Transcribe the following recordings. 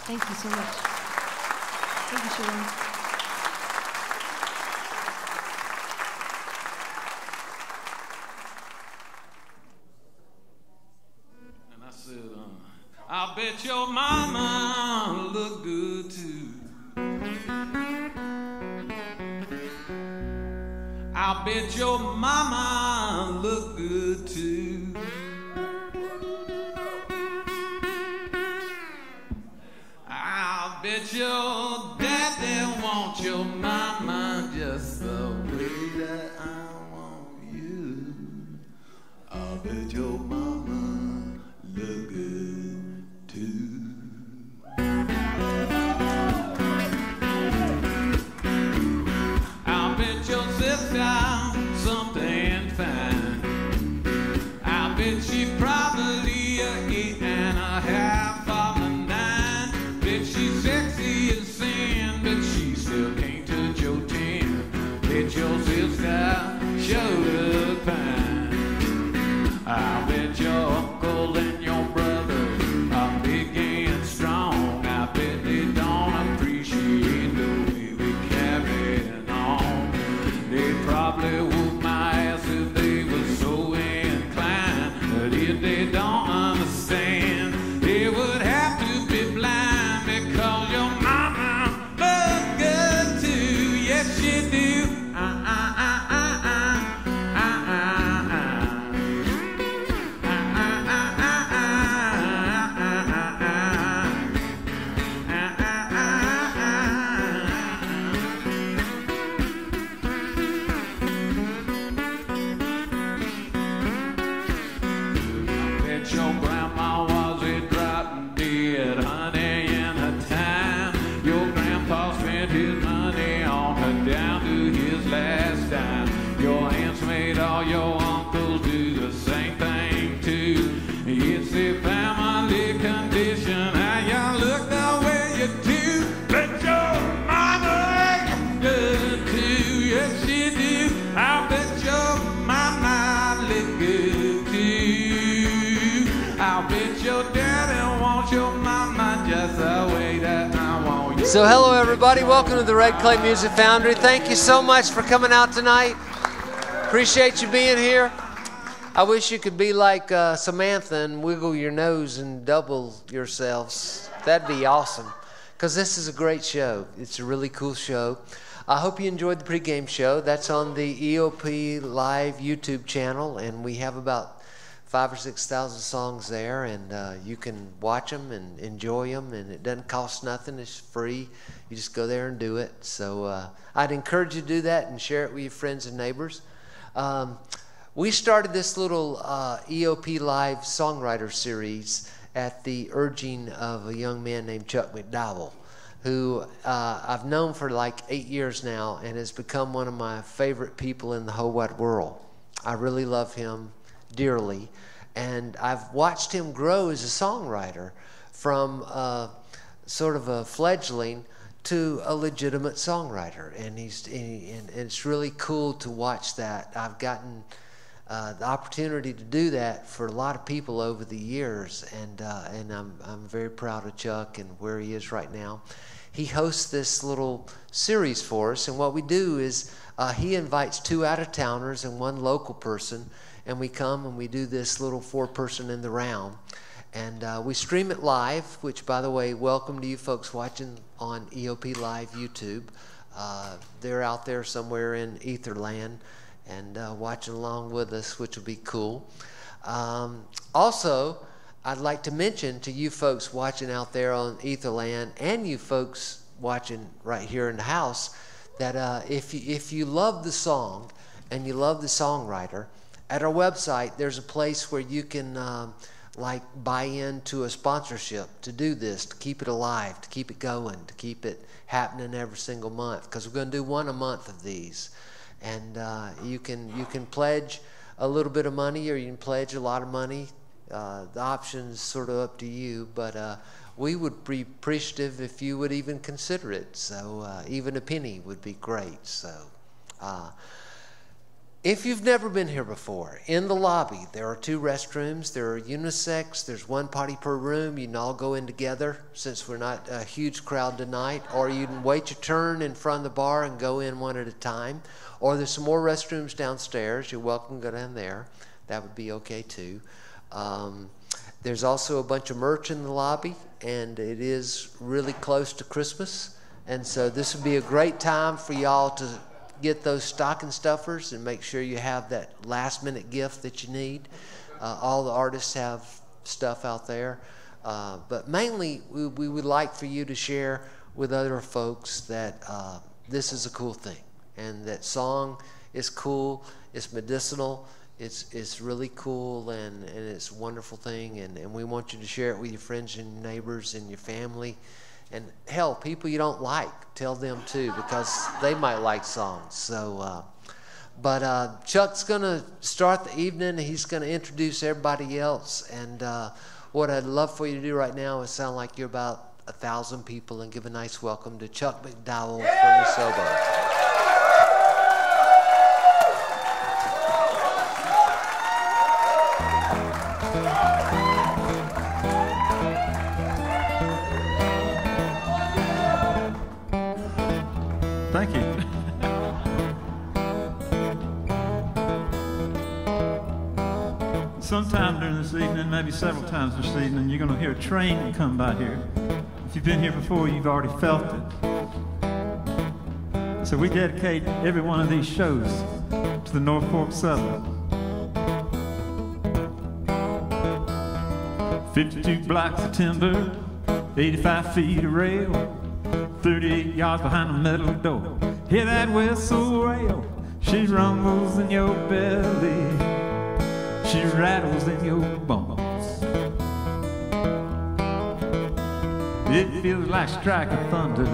Thank you so much. Thank you, Shalom. And I said, I bet your mama look good too. I bet your mama look good too. I bet your daddy wants your mama just the way that I want you. I bet your mama look good too. I bet your sister something fine. I bet she probably a 8 and a half of a 9. Bet she's sexy as sin, but she still can't touch your 10. Bet your sister sure look fine. I bet your uncle and your brother are big and strong. I bet they don't appreciate the way we carry on. They probably whoop my ass if they were so inclined. But if they don't understand, they would have to be blind, because your mama look good too. Yes, she do. Bet your grandma was a dropping dead honey in her time. Your grandpa spent his money on her down to his last dime. Your aunts made all your uncles do the same thing too. It's a family condition, how you look the way you do. Bet your mama look good too. Yes, she do. I bet your mama look good too. I bet your daddy wants your mama just the way that I want you. So hello everybody, welcome to the Red Clay Music Foundry. Thank you so much for coming out tonight. Appreciate you being here. I wish you could be like Samantha and wiggle your nose and double yourselves. That'd be awesome, because this is a great show. It's a really cool show. I hope you enjoyed the pregame show. That's on the EOP live YouTube channel, and we have about 5,000 or 6,000 songs there, and you can watch them and enjoy them, and it doesn't cost nothing. It's free. You just go there and do it. So I'd encourage you to do that and share it with your friends and neighbors. We started this little EOP Live Songwriter series at the urging of a young man named Chuck McDowell, who I've known for like 8 years now and has become one of my favorite people in the whole wide world. I really love him dearly, and I've watched him grow as a songwriter from sort of a fledgling to a legitimate songwriter, and and it's really cool to watch that. I've gotten the opportunity to do that for a lot of people over the years, and I'm very proud of Chuck and where he is right now. He hosts this little series for us, and what we do is he invites 2 out-of-towners and 1 local person, and we come and we do this little 4-person in the round. And we stream it live, which, by the way, welcome to you folks watching on EOP Live YouTube. They're out there somewhere in Etherland and watching along with us, which will be cool. Also, I'd like to mention to you folks watching out there on Etherland and you folks watching right here in the house that if you love the song and you love the songwriter, at our website there's a place where you can like buy into a sponsorship to do this, to keep it alive, to keep it going, to keep it happening every single month, because we're going to do 1 a month of these. And you can pledge a little bit of money, or you can pledge a lot of money. The option's sort of up to you, but we would be appreciative if you would even consider it. So even a penny would be great. So If you've never been here before, in the lobby, there are 2 restrooms. There are unisex. There's 1 potty per room. You can all go in together since we're not a huge crowd tonight. Or you can wait your turn in front of the bar and go in one at a time. Or there's some more restrooms downstairs. You're welcome to go down there. That would be okay too. There's also a bunch of merch in the lobby, and it is really close to Christmas. And so this would be a great time for y'all to get those stocking stuffers and make sure you have that last minute gift that you need. All the artists have stuff out there. But mainly we would like for you to share with other folks that this is a cool thing and that song is cool, it's medicinal, it's really cool and it's a wonderful thing and we want you to share it with your friends and neighbors and your family. And hell, people you don't like, tell them too, because they might like songs. So, but Chuck's going to start the evening. He's going to introduce everybody else. And what I'd love for you to do right now is sound like you're about 1,000 people and give a nice welcome to Chuck McDowell from the Sobo. Thank you. Sometime during this evening, maybe several times this evening, you're going to hear a train come by here. If you've been here before, you've already felt it. So we dedicate every one of these shows to the North Fork Southern. 52 blocks of timber, 85 feet of rail, 38 yards behind the metal door. Hear that whistle wail, she rumbles in your belly, she rattles in your bones. It feels like striking thunder,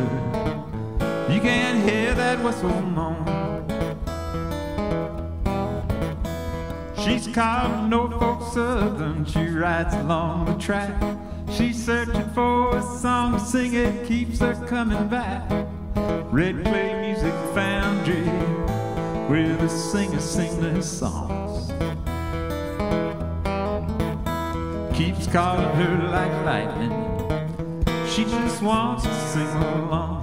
you can't hear that whistle moan. She's called Norfolk Southern, she rides along the track. She's searching for a song to sing, it keeps her coming back. Red Clay Music Foundry, where the singers sing their songs. Keeps calling her like lightning, she just wants to sing along.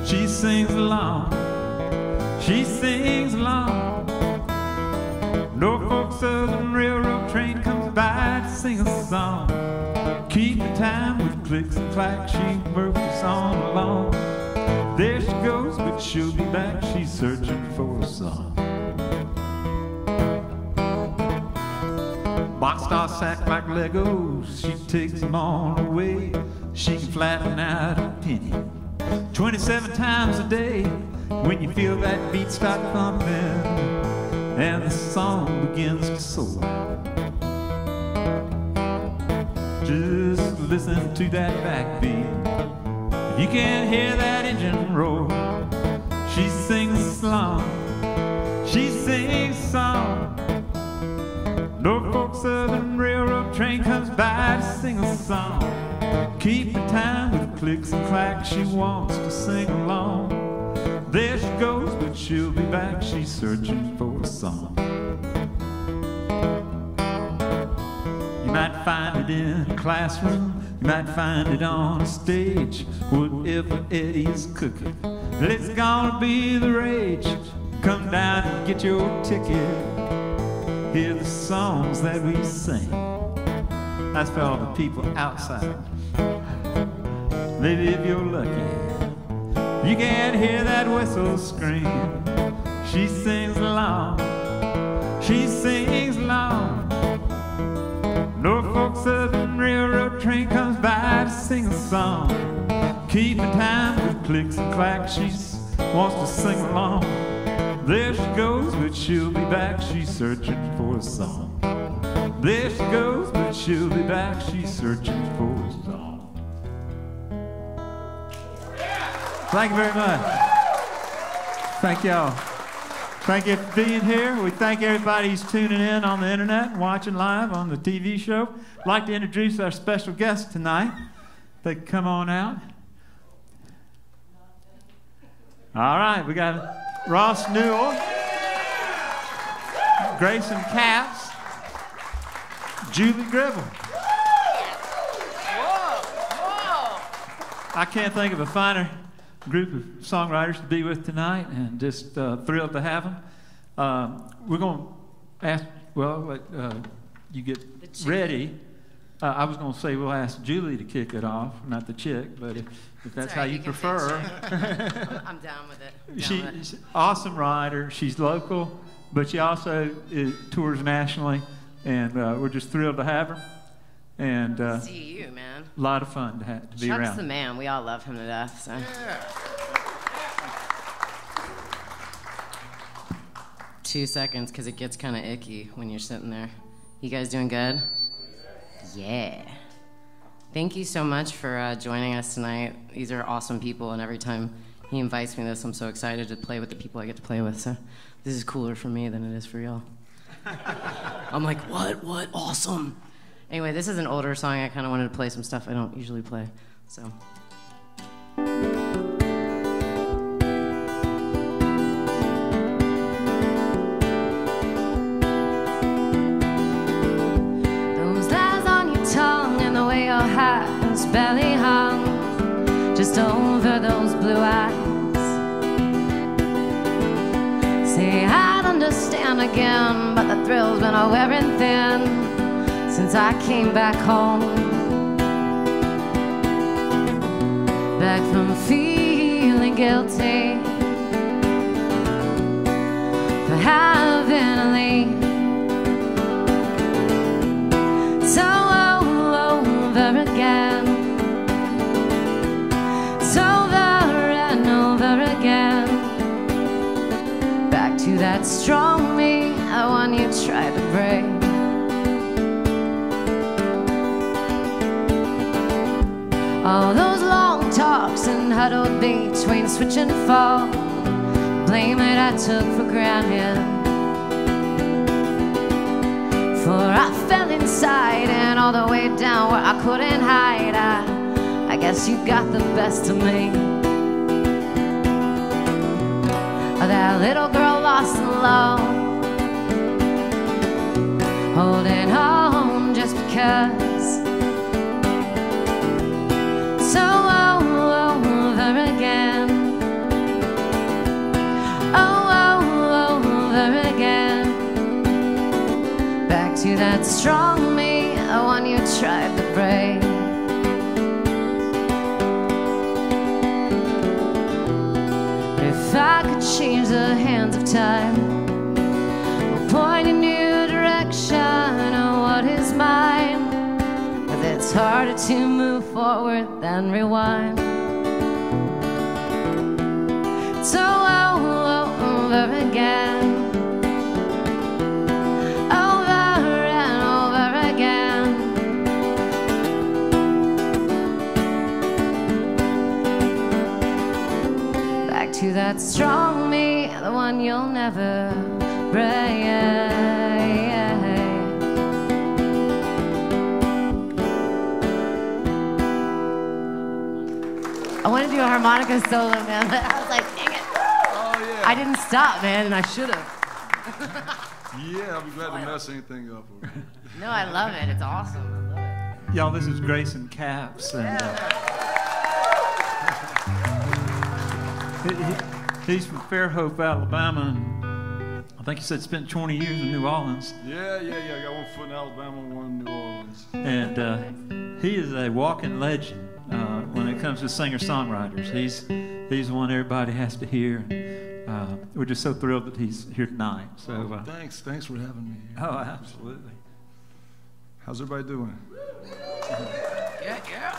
She sings along, she sings along. Norfolk Southern Railroad train comes by to sing a song. Keeping time with clicks and clacks, she works on along. There she goes, but she'll be back, she's searching for a song. Boxstars sack like Legos, she takes them all away. She can flatten out a penny 27 times a day. When you feel that beat start thumping and the song begins to soar, just listen to that backbeat. You can't hear that engine roar. She sings a song, she sings a song. Norfolk Southern Railroad train comes by to sing a song. Keeping time with clicks and clacks, she wants to sing along. There she goes, but she'll be back, she's searching for a song. You might find it in a classroom, you might find it on a stage. Whatever Eddie's cooking, it's gonna be the rage. Come down and get your ticket, hear the songs that we sing. That's for all the people outside. Maybe if you're lucky, you can't hear that whistle scream. She sings along, she sings along. Norfolk Southern Railroad train comes by to sing a song. Keeping time with clicks and clacks, she wants to sing along. There she goes, but she'll be back, she's searching for a song. There she goes, but she'll be back, she's searching for a song. Thank you very much. Thank y'all. Thank you for being here. We thank everybody who's tuning in on the internet and watching live on the TV show. I'd like to introduce our special guest tonight. If they can come on out. All right, we got Ross Newell. Grayson Caps, Julie Gribble. I can't think of a finer group of songwriters to be with tonight, and just thrilled to have them. We're going to ask, well, you get ready. I was going to say we'll ask Julie to kick it off, not the chick, but if that's how you prefer. I'm down with it. She's an awesome writer. She's local, but she also tours nationally, and we're just thrilled to have her. And see you, man. A lot of fun to be around. Chuck's the man. We all love him to death. So. Yeah. 2 seconds, because it gets kind of icky when you're sitting there. You guys doing good? Yeah. Thank you so much for joining us tonight. These are awesome people, and every time he invites me to this, I'm so excited to play with the people I get to play with. So this is cooler for me than it is for y'all. I'm like, what? Awesome. Anyway, this is an older song. I kind of wanted to play some stuff I don't usually play. So. Your hat's belly hung just over those blue eyes. Say I'd understand again, but the thrill's been wearing thin since I came back home, back from feeling guilty for having to leave. So over again, it's over and over again, back to that strong me, the one you tried to break. All those long talks and huddled between switch and fall, blame it I took for granted. For I fell inside and all the way down where I couldn't hide. I guess you got the best of me. That little girl lost and alone, holding on just because. So over again, over again, back to that strong me, the one you tried to break. If I could change the hands of time, or point a new direction on what is mine, but it's harder to move forward than rewind. So over again, to that strong me, the one you'll never break. I wanted to do a harmonica solo, man, but I was like, dang it. Oh, yeah. I didn't stop, man, and I should have. Yeah, I'll be glad to mess anything up. No, I love it. It's awesome. I love it. Y'all, this is Grayson Caps. And, he's from Fairhope, Alabama, and I think he said spent 20 years in New Orleans. Yeah. I got one foot in Alabama, one in New Orleans. And he is a walking legend when it comes to singer-songwriters. He's the one everybody has to hear. We're just so thrilled that he's here tonight. So thanks for having me here. Oh, absolutely. How's everybody doing? Yeah.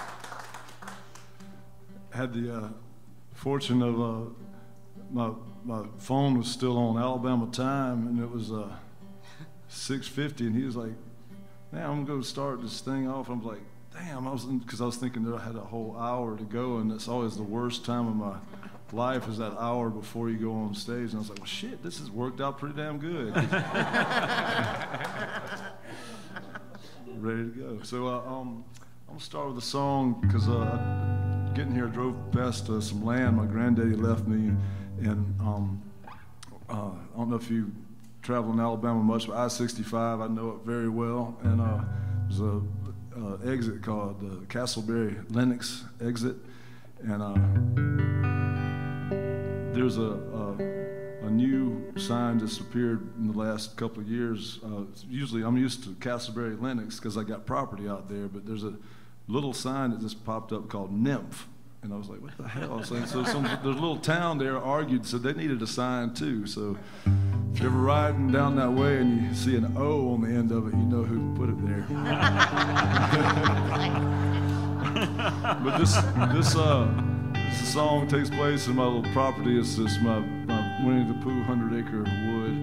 Had the fortune of my phone was still on Alabama time, and it was 6:50, and he was like, "Man, I'm gonna go start this thing off." I'm like, "Damn!" Because I was thinking that I had a whole hour to go, and that's always the worst time of my life is that hour before you go on stage. And I was like, "Well, shit, this has worked out pretty damn good." Ready to go. So I'm gonna start with a song because getting here, I drove past some land my granddaddy left me, and I don't know if you travel in Alabama much, but I-65, I know it very well. And there's a exit called the Castleberry Lennox exit, and there's a new sign that's appeared in the last couple of years. Usually I'm used to Castleberry Lennox because I got property out there, but there's a little sign that just popped up called Nymph. And I was like, what the hell? So there's a little town there argued, so they needed a sign too. So if you're ever riding down that way and you see an O on the end of it, you know who put it there. But this song takes place in my little property. It's just my Winnie the Pooh 100-acre wood,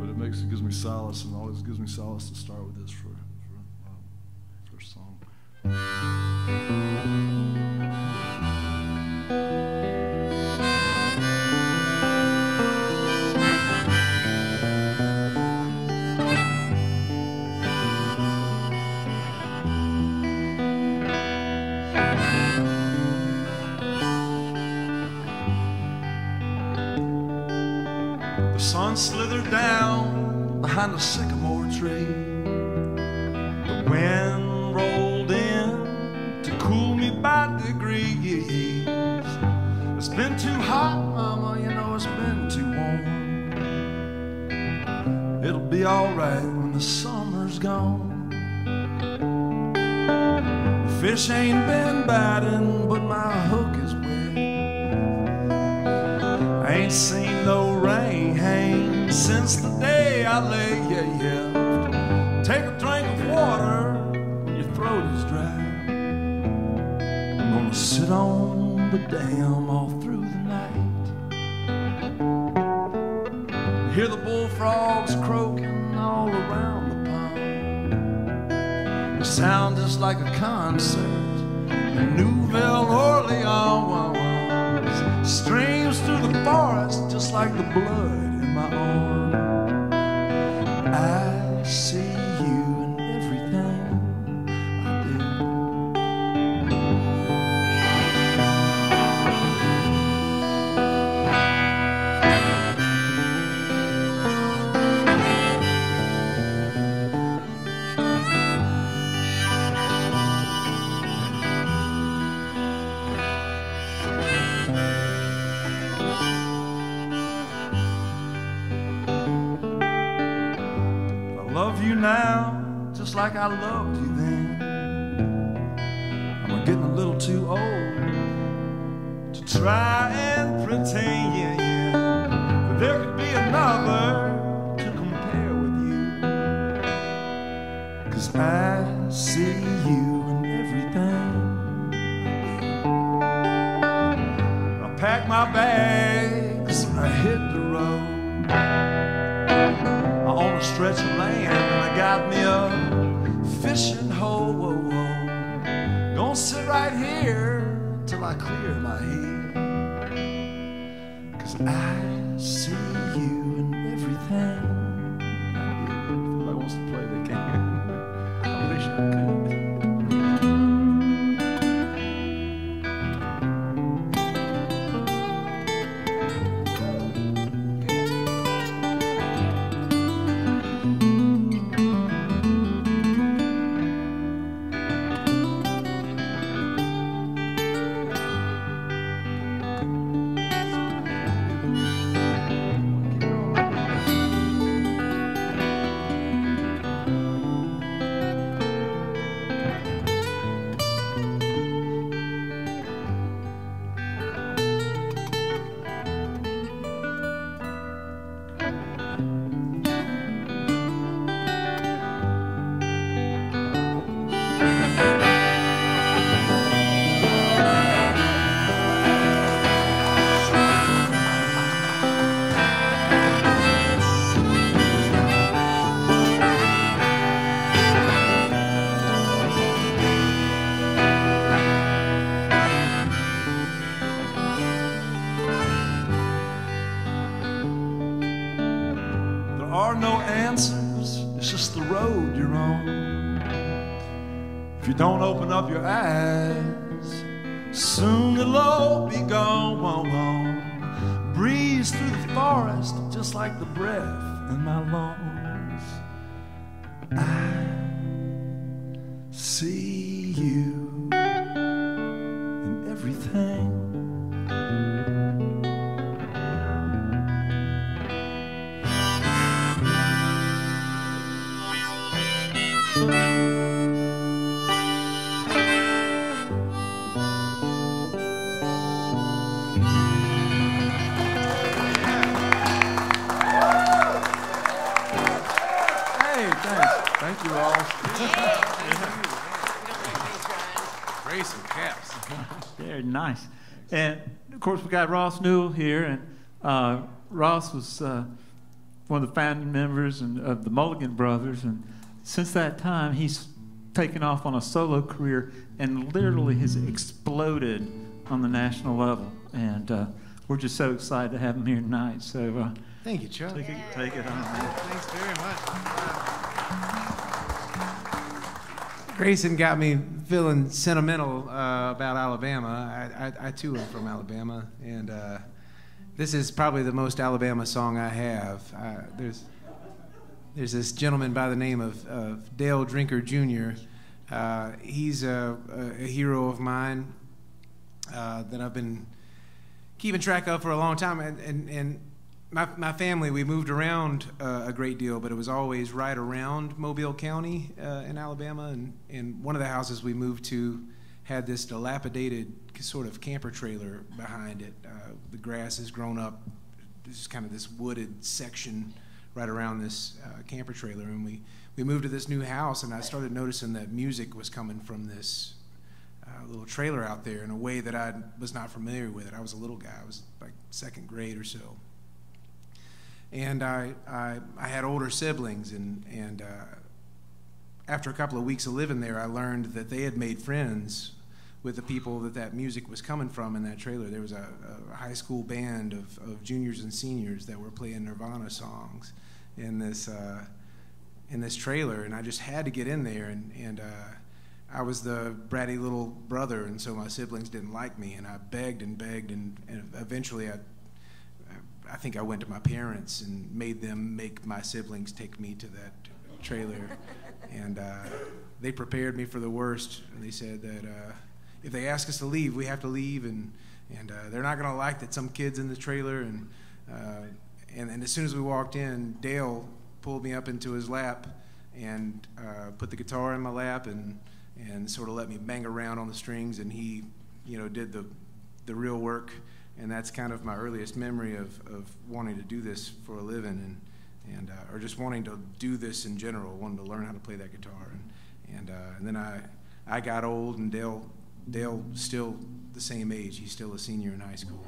but it gives me solace, and always gives me solace to start with this for first song. The sun slithered down behind a sycamore tree. The wind rolled in to cool me by degrees. It's been too hot, Mama, you know it's been too warm. It'll be alright when the summer's gone. The fish ain't been biting, but my hook is wet. I ain't seen no rain hang since the day I lay you. Take a drink of water when your throat is dry. I'm gonna sit on the dam all through the night. Hear the bullfrogs croaking all around the pond. They sound just like a concert in Newell, Orleans. Streams through the forest just like the blood in my arm. I see you in everything I do. Now, just like I loved you then. I'm getting a little too old to try and pretend, that there could be another to compare with you. 'Cause I see you in everything I pack my bags, I hit the road. I own a stretch of land and I got me a fishing hole. Gonna sit right here till I clear my head. 'Cause I see you in everything I do. If anybody wants to play, they can. I wish I could. If you don't open up your eyes, soon it'll all be gone. Breeze through the forest just like the breath in my lungs. I see you in everything. Thank you all. Grayson caps. Very nice. And of course, we got Ross Newell here, and Ross was one of the founding members of the Mulligan Brothers, and since that time, he's taken off on a solo career and literally has exploded on the national level. And we're just so excited to have him here tonight. So thank you, Chuck. Take it on. Thanks very much. Grayson got me feeling sentimental about Alabama. I too am from Alabama, and this is probably the most Alabama song I have. There's this gentleman by the name of Dale Drinker Jr. He's a hero of mine that I've been keeping track of for a long time, and my family, we moved around a great deal, but it was always right around Mobile County in Alabama. And one of the houses we moved to had this dilapidated sort of camper trailer behind it. The grass has grown up. There's kind of this wooded section right around this camper trailer. And we moved to this new house, and I started noticing that music was coming from this little trailer out there in a way that I was not familiar with it. I was a little guy. I was like second grade or so. And I had older siblings, and after a couple of weeks of living there, I learned that they had made friends with the people that music was coming from in that trailer. There was a high school band of juniors and seniors that were playing Nirvana songs in this trailer, and I just had to get in there, and I was the bratty little brother, and so my siblings didn't like me, and I begged, and eventually I think I went to my parents and made them make my siblings take me to that trailer. And they prepared me for the worst. And they said that if they ask us to leave, we have to leave. And they're not going to like that some kid's in the trailer. And as soon as we walked in, Dale pulled me up into his lap and put the guitar in my lap and sort of let me bang around on the strings. And he, did the real work. And that's kind of my earliest memory of wanting to do this for a living, or just wanting to do this in general, wanting to learn how to play that guitar. And then I got old, and Dale still the same age. He's still a senior in high school.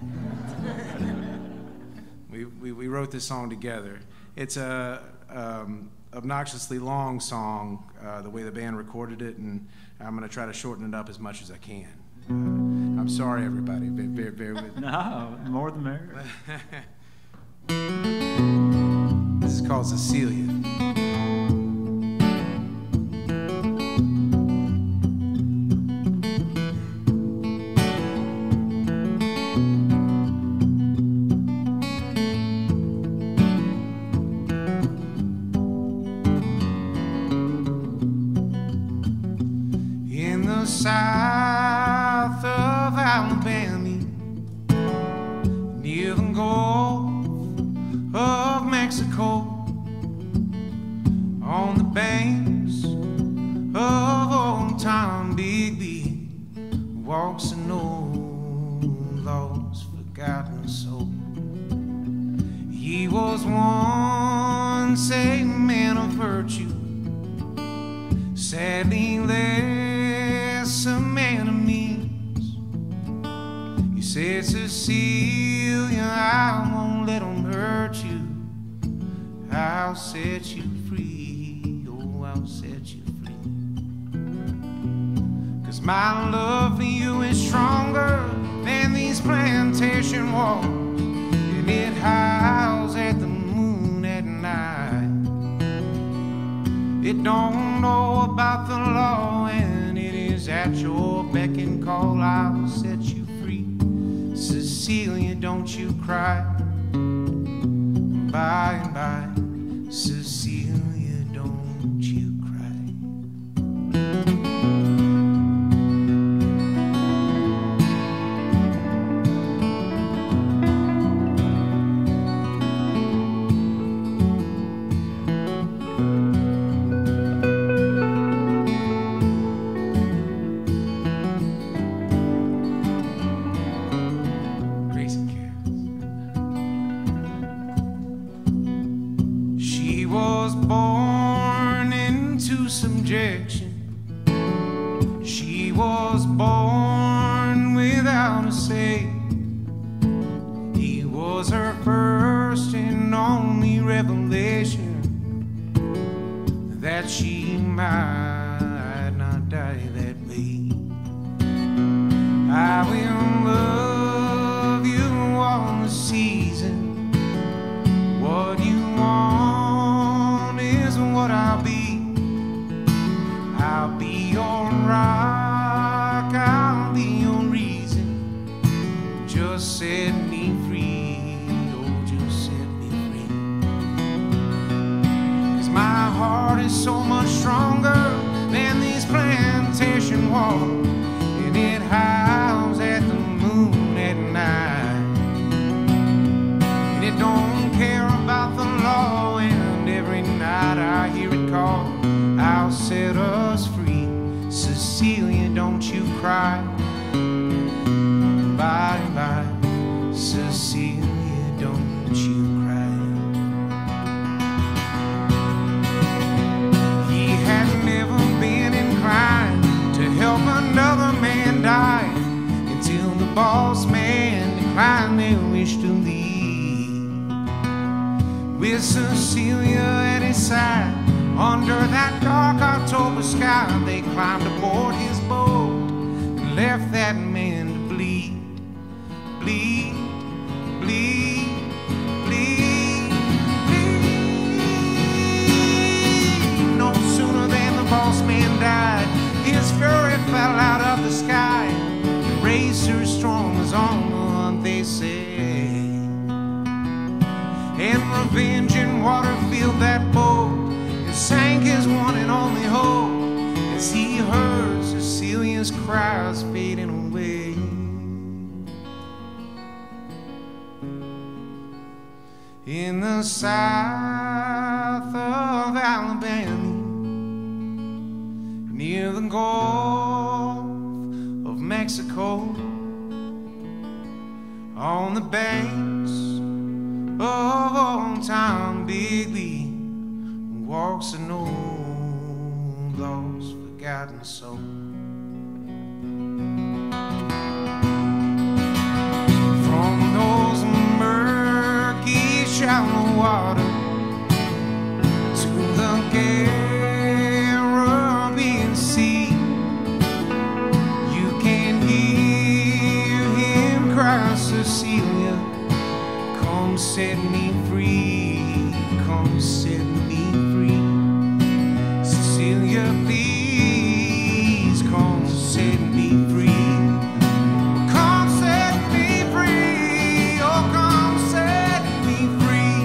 we wrote this song together. It's a obnoxiously long song, the way the band recorded it, and I'm going to try to shorten it up as much as I can. I'm sorry, everybody. Bear with me. No, more the merrier. This is called Cecilia. In the south of Alabama, near the Gulf of Mexico, on the banks of old Tom Bigby, walks an old lost forgotten soul. He was once a man of virtue, sadly less a man of means. He said, Cecilia, I won't let him hurt you. I'll set you free, oh, I'll set you free. 'Cause my love for you is stronger than these plantation walls, and it howls at the moon at night. It don't know about the law, and it is at your beck and call. I'll set you free. Cecilia, don't you cry. By and by, Cecilia, don't you cry. Grayson cares. She was born into subjection. She was born without a say. He was her first and only revelation, that she might not die that way. I will love you all the season. What you want is what I'll be. I'll be your rock, I'll be your reason. Just set me free, oh, just set me free. 'Cause my heart is so much stronger than these plantation walls, and it howls at the moon at night, and it don't care about the law. And every night I hear it call, I'll set us free. Cecilia, don't you cry. Bye bye, Cecilia, don't you cry. He had never been inclined to help another man die, until the boss man declined their wish to leave. With Cecilia at his side, under that dark October sky, they climbed aboard his boat and left that man to bleed, bleed, bleed, bleed, bleed. No sooner than the boss man died, his fury fell out of the sky. The razor strong was on the hunt, they say, and revenge and water filled that boat, sank his one and only hope, as he heard Cecilia's cries fading away. In the south of Alabama, near the Gulf of Mexico, on the banks of old town Bigby, walks an old lost forgotten soul. From those murky shallow water to the Caribbean Sea, you can hear him cry, Cecilia, come set me free, come set me free. Cecilia, please come set me free. Come set me free, oh come set me free.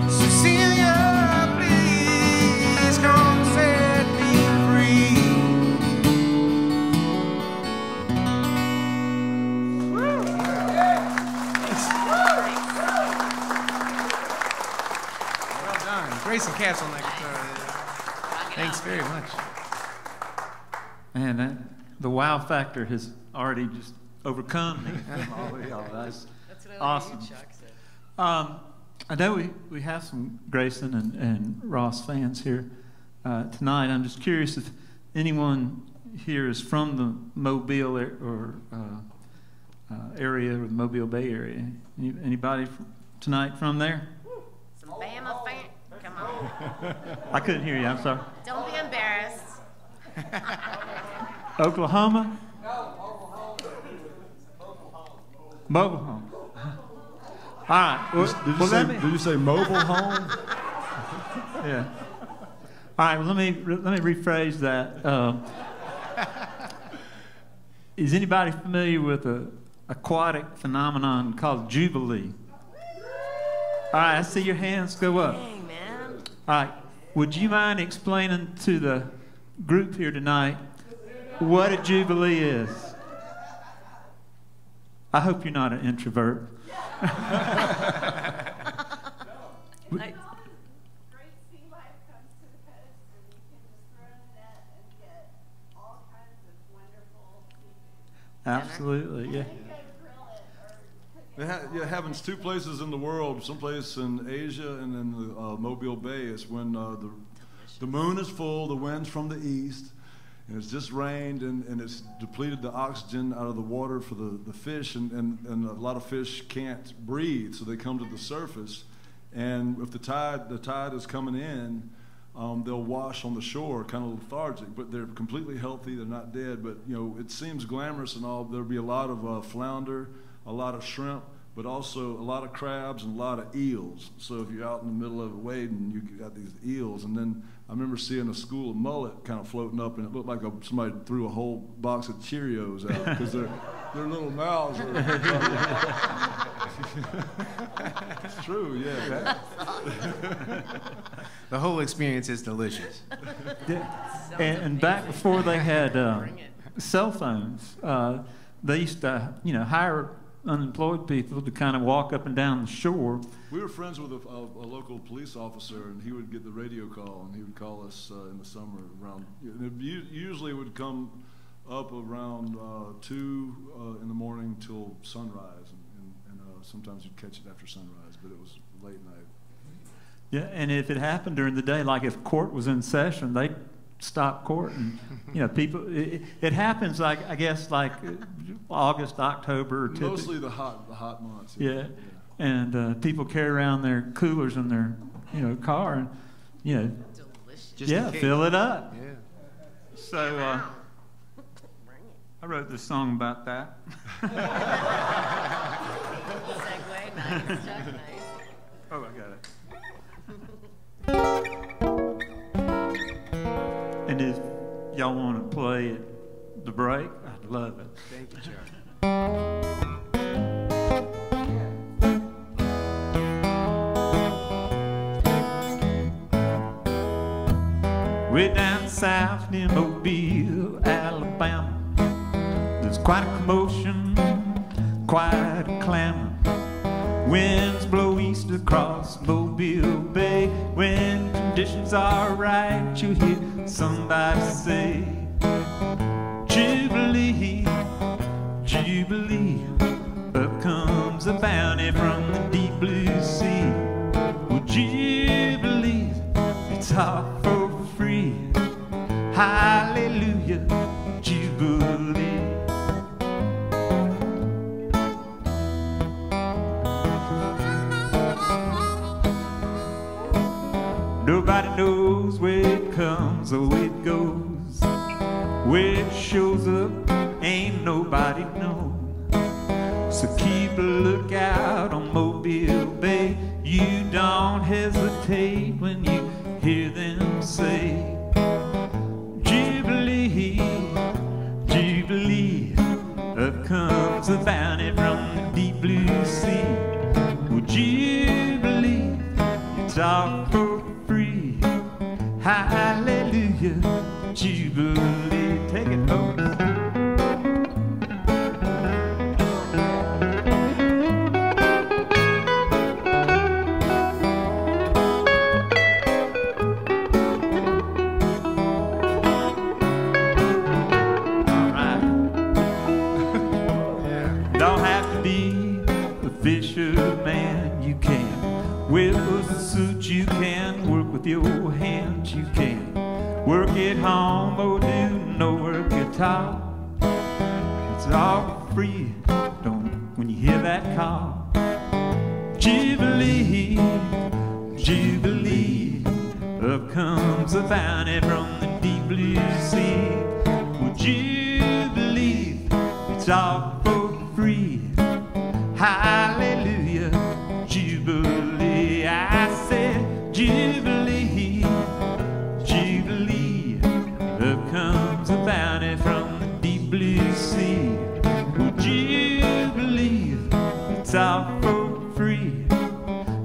Cecilia, please come set me free. Well done. Grayson Katz on that guitar. Thanks very much. Man, the wow factor has already just overcome me. That's awesome. I know we have some Grayson and Ross fans here tonight. I'm just curious if anyone here is from the Mobile area, or the Mobile Bay area. Anybody tonight from there? Some Bama fan. Come on. I couldn't hear you. I'm sorry. Don't be embarrassed. Oklahoma? No, Mobile home. All right. Did you say mobile home? Yeah. All right. Well, let me rephrase that. Is anybody familiar with an aquatic phenomenon called Jubilee? All right. I see your hands go up. Dang, man. All right. Would you mind explaining to the group here tonight what a Jubilee is? I hope you're not an introvert. Absolutely, yeah. It happens two places in the world, someplace in Asia and in the Mobile Bay. It's when the moon is full, the wind's from the east, and it's just rained, and it's depleted the oxygen out of the water for the fish, and a lot of fish can't breathe, so they come to the surface. And if the tide is coming in, they'll wash on the shore, kind of lethargic, but they're completely healthy. They're not dead. But it seems glamorous and all. There'll be a lot of flounder, a lot of shrimp, but also a lot of crabs and a lot of eels. So if you're out in the middle of it wading, you got these eels. And then I remember seeing a school of mullet kind of floating up, and it looked like somebody threw a whole box of Cheerios out because their little mouths are. It's true, yeah. The whole experience is delicious. And back before they had cell phones, they used to, hire unemployed people to kind of walk up and down the shore. We were friends with a local police officer, and he would get the radio call, and he would call us in the summer around. Usually, it would come up around 2 in the morning till sunrise, and sometimes you'd catch it after sunrise, but it was late night. Yeah, and if it happened during the day, like if court was in session, they'd stop court, and people. It happens like I guess like August, October. Mostly the hot months. Yeah. And people carry around their coolers in their car, and Delicious. Fill it up. Yeah. So I wrote this song about that. Segue, nice. Oh, I got it. And if y'all want to play at the break, I'd love it. Thank you, Charlie. Way down south near Mobile, Alabama, there's quite a commotion, quite a clamor. Winds blow east across Mobile Bay. When conditions are right, you hear somebody say, Jubilee, Jubilee. Up comes a bounty from the deep blue sea. Well, Jubilee, it's all for free. Hallelujah, Jubilee. Nobody knows where it comes or where it goes. Where it shows up, ain't nobody knows. So keep a lookout on Mobile Bay. You don't hesitate when you hear them say, Jubilee, Jubilee. Up comes a bounty from the deep blue sea. Well, Jubilee, it's all for free. Hallelujah, Jubilee. Take it, folks. Fisherman, you can wear a suit, you can work with your hands, you can work at home or do no work at all. It's all free, don't when you hear that call. Jubilee, Jubilee. Up comes a bounty from the deep blue sea. Well, Jubilee, it's all for free. Hallelujah, Jubilee. I said Jubilee, Jubilee. Up comes a bounty from the deep blue sea. Well, Jubilee, it's all for free.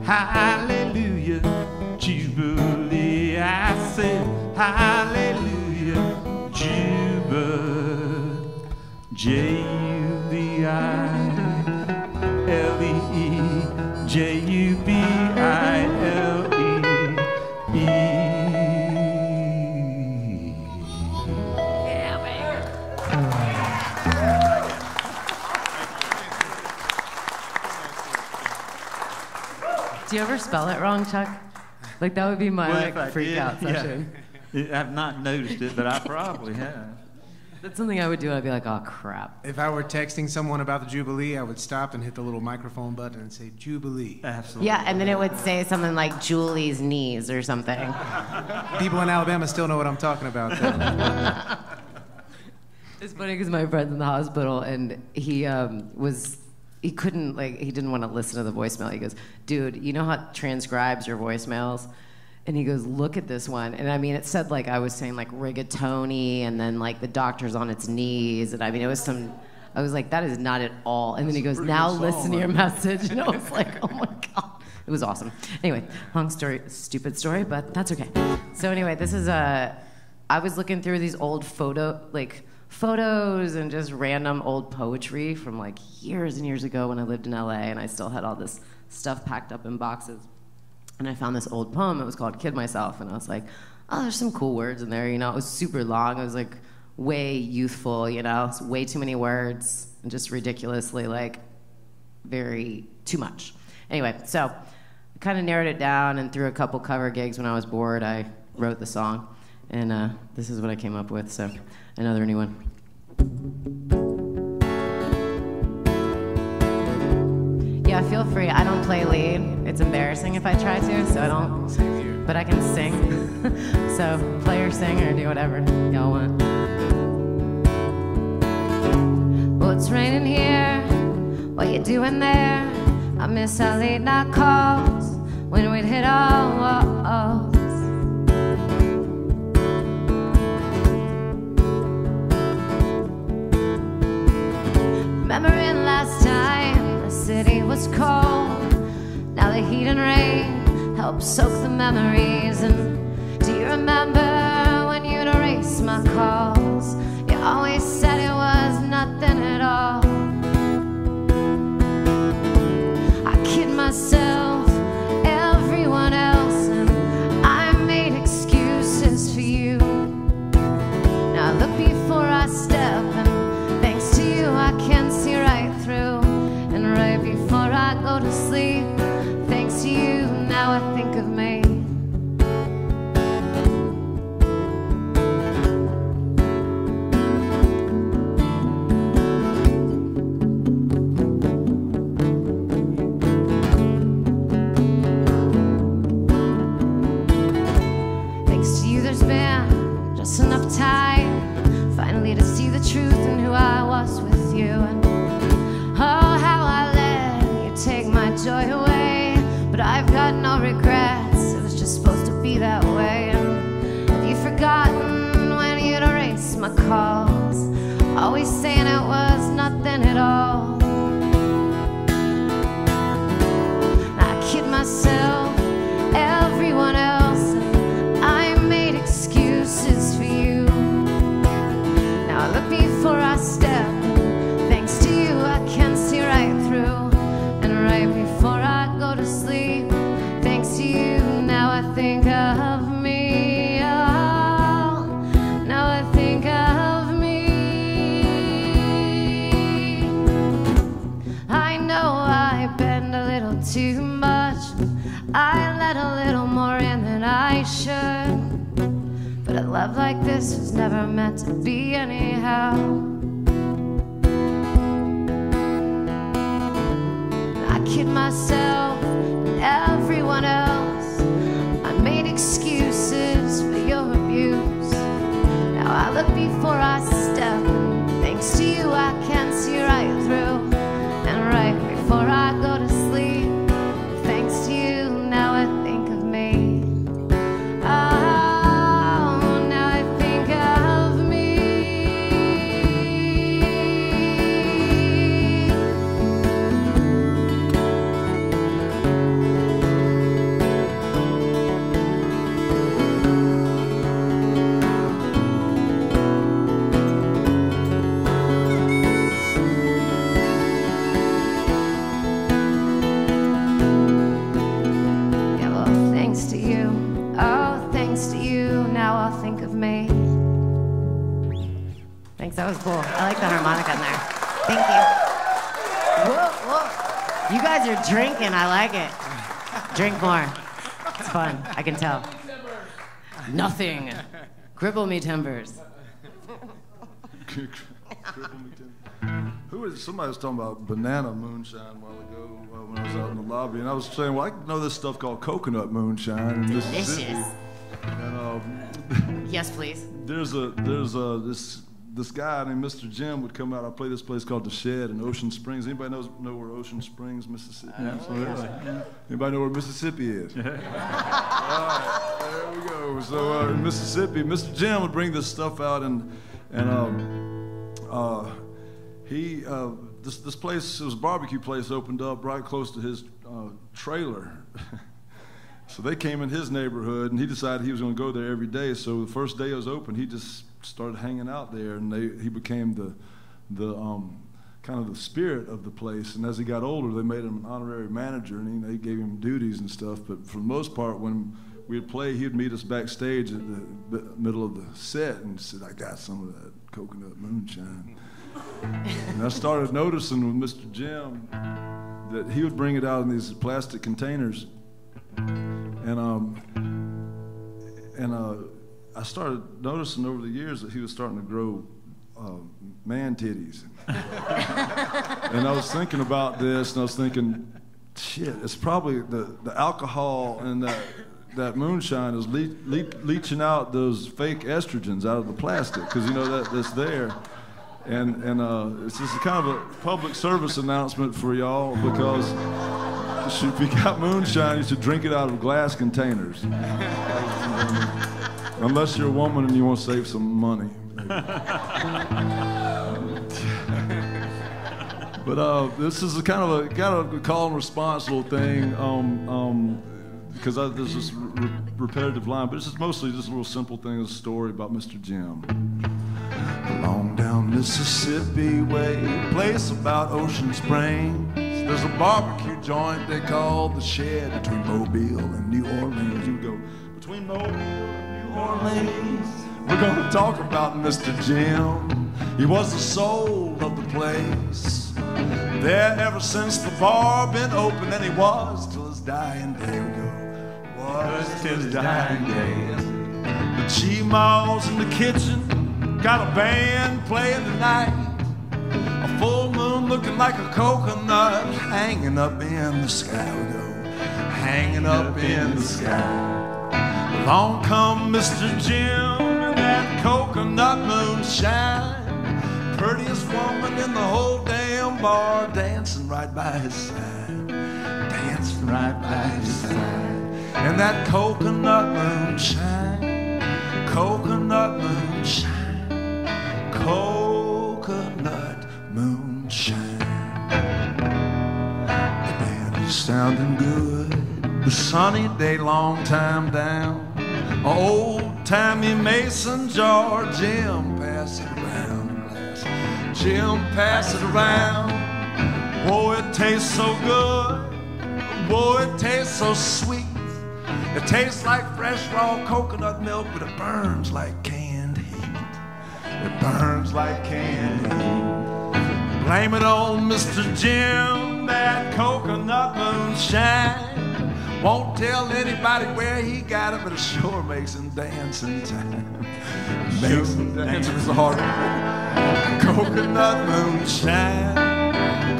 Hallelujah, Jubilee. J-U-B-I-L-E-E, J-U-B-I-L-E-E. Do you ever spell it wrong, Chuck? Like, that would be my freak out session. Yeah. I've not noticed it, but I probably have. That's something I would do. I'd be like, oh, crap. If I were texting someone about the Jubilee, I would stop and hit the little microphone button and say, Jubilee. Absolutely. Yeah, and then it would say something like Julie's knees or something. People in Alabama still know what I'm talking about, though. It's funny because my friend's in the hospital, and he couldn't, like, he didn't want to listen to the voicemail. He goes, dude, you know how it transcribes your voicemails? And he goes, look at this one. And I mean, it said, like, I was saying, like, rigatoni, and then, like, the doctor's on its knees. And I mean, it was some, I was like, that is not at all. And then he goes, now listen to your message. And I was like, oh my God. It was awesome. Anyway, long story, stupid story, but that's okay. So anyway, this is I was looking through these old photos and just random old poetry from, like, years and years ago when I lived in LA, and I still had all this stuff packed up in boxes. And I found this old poem. It was called Kid Myself. And I was like, oh, there's some cool words in there. You know, it was super long. It was, like, way youthful, you know. It's way too many words and just ridiculously, like, very too much. Anyway, so I kind of narrowed it down, and through a couple cover gigs when I was bored, I wrote the song. And this is what I came up with, so another new one. Yeah, feel free. I don't play lead. It's embarrassing if I try to, so I don't. But I can sing. So play or sing or do whatever y'all want. Well, it's raining here. What you doing there? I miss our late night calls when we'd hit our walls. Remembering last time the city was cold. Now the heat and rain help soak the memories. And do you remember when you'd erase my calls? You always said it was nothing at all. I kid myself, everyone else, and I made excuses for you. Now look before I step, and thanks to you I can see right through. And right before I go to sleep, thanks to you, now I think of me. Thanks to you there's been just enough time finally to see the truth in who I was with you. And oh, how I let you take my joy away. But I've got no regrets, it was just supposed to be that way. And have you forgotten when you'd erase my calls, always saying it was nothing at all? I kid myself, everyone else, and I made excuses for you. Now I look before I step, thanks to you I can see right through. And right before I go to sleep, thanks to you, now I think of me. Oh, now I think of me. I know I bend a little too much, I let a little more in than I should. But a love like this was never meant to be anyhow. I kid myself and everyone else, I made excuses for your abuse. Now I look before I step, and thanks to you I can see right through. And right before I go to sleep, thanks to you, now I think of me. Oh, now I think of me. Thanks, that was cool. I like the harmonica in there. Thank you. Whoa, whoa. You guys are drinking, I like it. Drink more. It's fun, I can tell. Nothing. Gribble me timbers. Somebody was talking about banana moonshine a while ago when I was out in the lobby, and I was saying, well, I know this stuff called coconut moonshine in Mississippi. Delicious. And, yes, please. There's this guy named Mr. Jim would come out. I play this place called The Shed in Ocean Springs. Anybody know where Ocean Springs, Mississippi is? Absolutely. Yeah. Anybody know where Mississippi is? All right, there we go. So in Mississippi, Mr. Jim would bring this stuff out, and this place, it was a barbecue place, opened up right close to his trailer. So they came in his neighborhood, and he decided he was going to go there every day. So the first day it was open, he just started hanging out there, and he became the kind of the spirit of the place. And as he got older, they made him an honorary manager, and they gave him duties and stuff. But for the most part, when we'd play, he'd meet us backstage at the middle of the set and said, "I got some of that coconut moonshine." And I started noticing with Mr. Jim that he would bring it out in these plastic containers, and I started noticing over the years that he was starting to grow man titties. And I was thinking about this, and I was thinking, shit, it's probably the alcohol and that moonshine is leaching out those fake estrogens out of the plastic, because you know that's there. And it's just a kind of a public service announcement for y'all, because if you got moonshine, you should drink it out of glass containers. Unless you're a woman and you want to save some money. But this is a kind of a call and response little thing, because there's this repetitive line, but it's just mostly just a little simple thing, a story about Mr. Jim. Along down Mississippi way, a place about Ocean Springs, there's a barbecue joint they call The Shed, between Mobile and New Orleans. You go between Mobile and New Orleans. We're gonna talk about Mr. Jim. He was the soul of the place. There ever since the bar been open, and he was till his dying day. We go, was till his dying day. The G-Malls in the kitchen, got a band playing tonight. A full moon looking like a coconut, hanging up in the sky. We go, hanging up in the sky. Along come Mr. Jim and that coconut moonshine. Prettiest woman in the whole damn bar, dancing right by his side, dancing right by his side. And that coconut moonshine, coconut moonshine, coconut moonshine. The band is sounding good, the sunny day, long time down. Old-timey mason jar, Jim, pass it around. Jim, pass it around. Whoa, it tastes so good. Whoa, it tastes so sweet. It tastes like fresh raw coconut milk, but it burns like canned heat. It burns like canned heat. Blame it on Mr. Jim, that coconut moonshine. Won't tell anybody where he got it, but it sure makes him dance in time. Makes him dance in the heart. Coconut moonshine,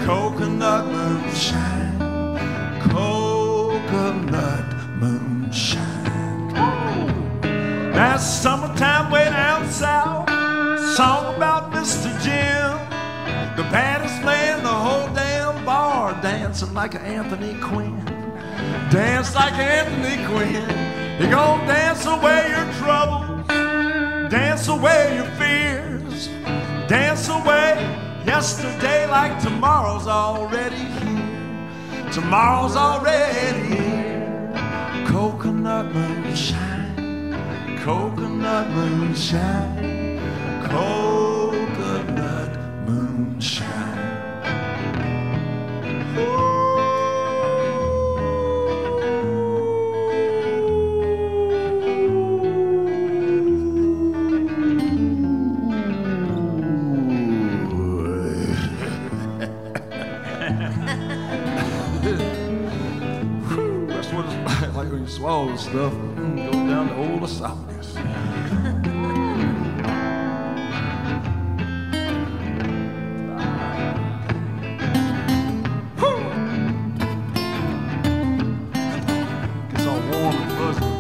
coconut moonshine, coconut moonshine. That's summertime way down south. Song about Mr. Jim, the baddest man in the whole damn bar, dancing like an Anthony Quinn. Dance like Anthony Quinn. You're gonna dance away your troubles, dance away your fears, dance away yesterday like tomorrow's already here. Tomorrow's already here. Coconut moonshine, coconut moonshine, coconut moonshine. swallow the stuff, go down the old esophagus. Gets all warm and fuzzy.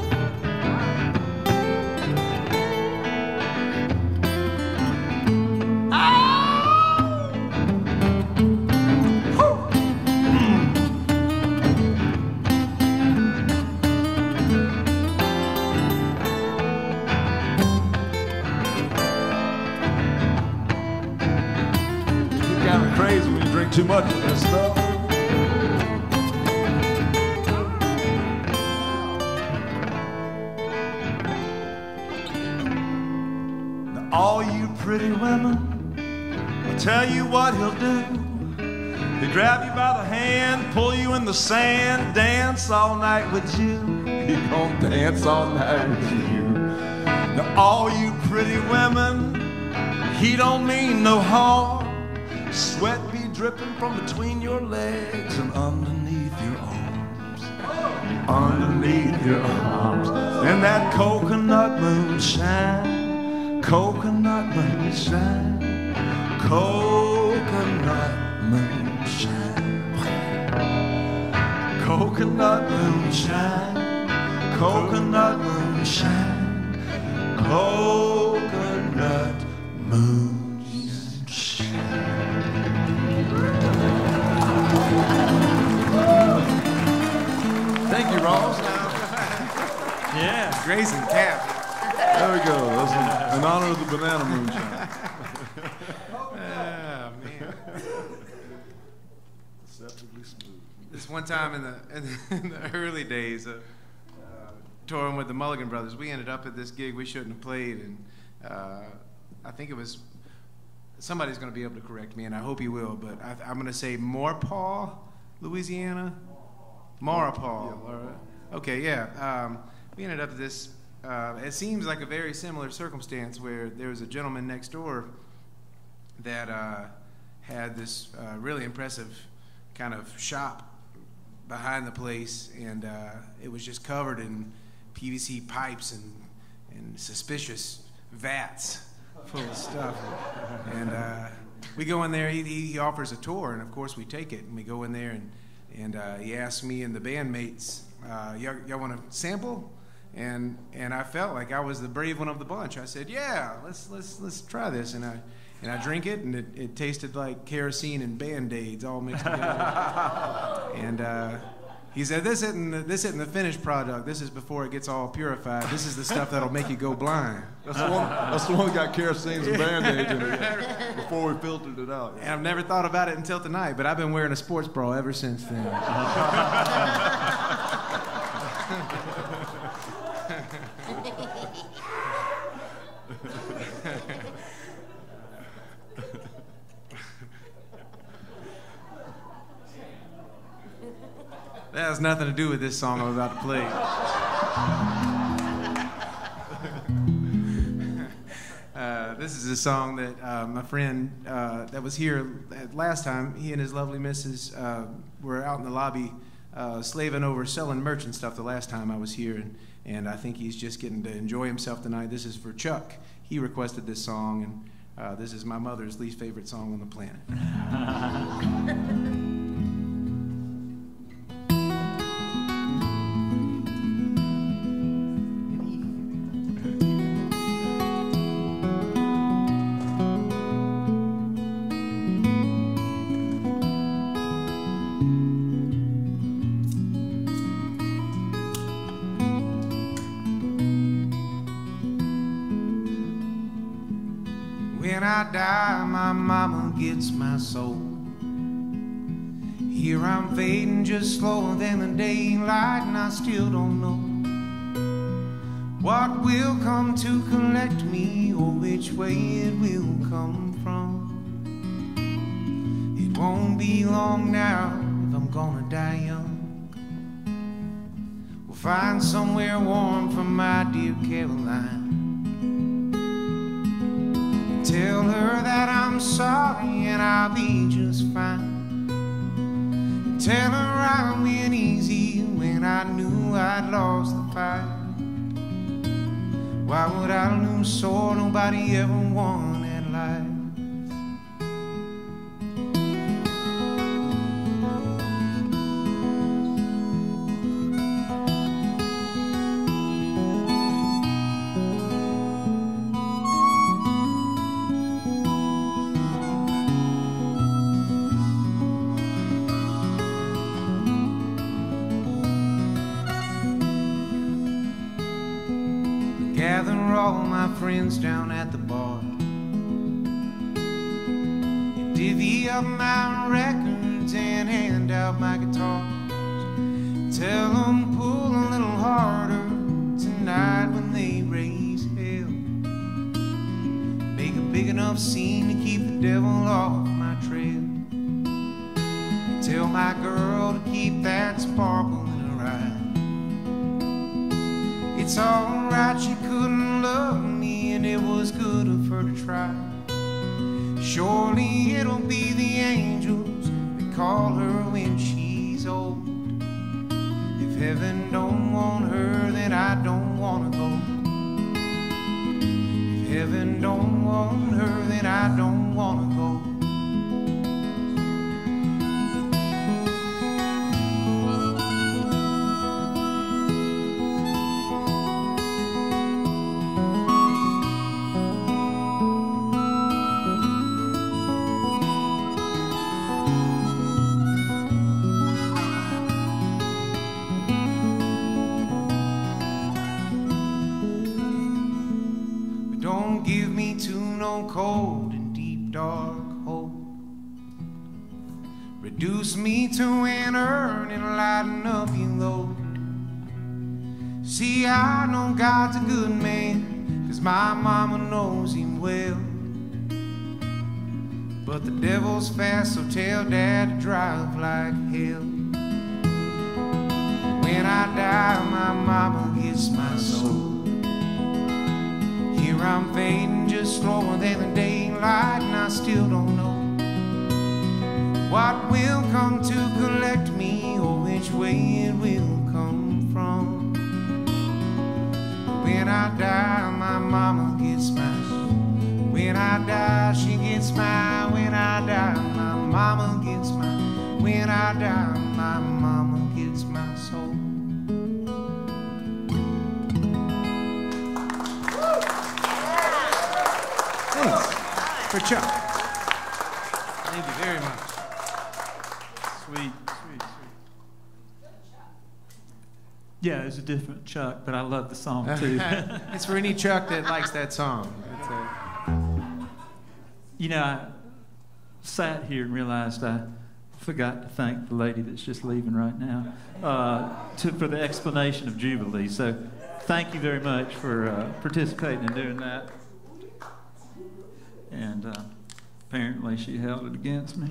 Crazy when you drink too much of this stuff. Now, all you pretty women, I'll tell you what he'll do. He'll grab you by the hand, pull you in the sand, dance all night with you. He gonna dance all night with you. Now, all you pretty women, he don't mean no harm. Sweat be dripping from between your legs and underneath your arms. Underneath your arms. And that coconut moonshine, coconut moonshine, coconut moonshine. Coconut moonshine, coconut moonshine, coconut moonshine. Thank you, Ross. Yeah, Grayson cap. There we go. That's in honor of the banana moonshine. Oh, man. Deceptively smooth. This one time in the early days of touring with the Mulligan Brothers, we ended up at this gig we shouldn't have played, and I think it was, somebody's going to be able to correct me, and I hope he will, but I'm going to say Maurepas, Louisiana? Maurepas, all right. Okay, yeah. We ended up at this, it seems like a very similar circumstance where there was a gentleman next door that had this really impressive kind of shop behind the place, and it was just covered in PVC pipes and suspicious vats full of stuff. And we go in there, he offers a tour, and of course we take it, and we go in there, and he asked me and the bandmates, y'all want to sample? And I felt like I was the brave one of the bunch. I said, yeah, let's try this. And I drink it, and it tasted like kerosene and Band-Aids all mixed together. And he said, this isn't the finished product. This is before it gets all purified. This is the stuff that'll make you go blind. That's the one that got kerosenes and Band-Aids in it before we filtered it out. And I've never thought about it until tonight, but I've been wearing a sports bra ever since then. That has nothing to do with this song I'm about to play. This is a song that my friend that was here last time, he and his lovely missus were out in the lobby slaving over selling merch and stuff the last time I was here, and I think he's just getting to enjoy himself tonight. This is for Chuck. He requested this song, and this is my mother's least favorite song on the planet. When I die, my mama gets my soul. Here I'm fading just slower than the daylight, and I still don't know what will come to collect me or which way it will come from. It won't be long now if I'm gonna die young. We'll find somewhere warm for my dear Caroline. Tell her that I'm sorry and I'll be just fine. Tell her I went easy when when I knew I'd lost the fight. Why would I lose so nobody ever won at life? All my friends down at the bar and divvy up my records and hand out my guitars. Tell them pull a little harder tonight when they raise hell. Make a big enough scene to keep the devil off my trail. And tell my girl to keep that sparkle in her eye. It's alright, she couldn't love me, and it was good of her to try. Surely it'll be the angels that call her when she's old. If heaven don't want her, then I don't want to go. If heaven don't want her, then I don't want to go. Cold and deep dark hole. Reduce me to an urn and lighten up your load. See, I know God's a good man, 'cause my mama knows him well. But the devil's fast, so tell Dad to drive like hell. When I die, my mama gets my soul. Here I'm fading just slower than the daylight, and I still don't know what will come to collect me or which way it will come from. But when I die, my mama gets mine. When I die, she gets mine. When I die, my mama gets mine. When I die, my mama gets my soul. For Chuck. Thank you very much. Sweet. Yeah, it's a different Chuck, but I love the song too. It's for any Chuck that likes that song. You know, I sat here and realized I forgot to thank the lady that's just leaving right now for the explanation of Jubilee. So thank you very much for participating in doing that. And apparently she held it against me.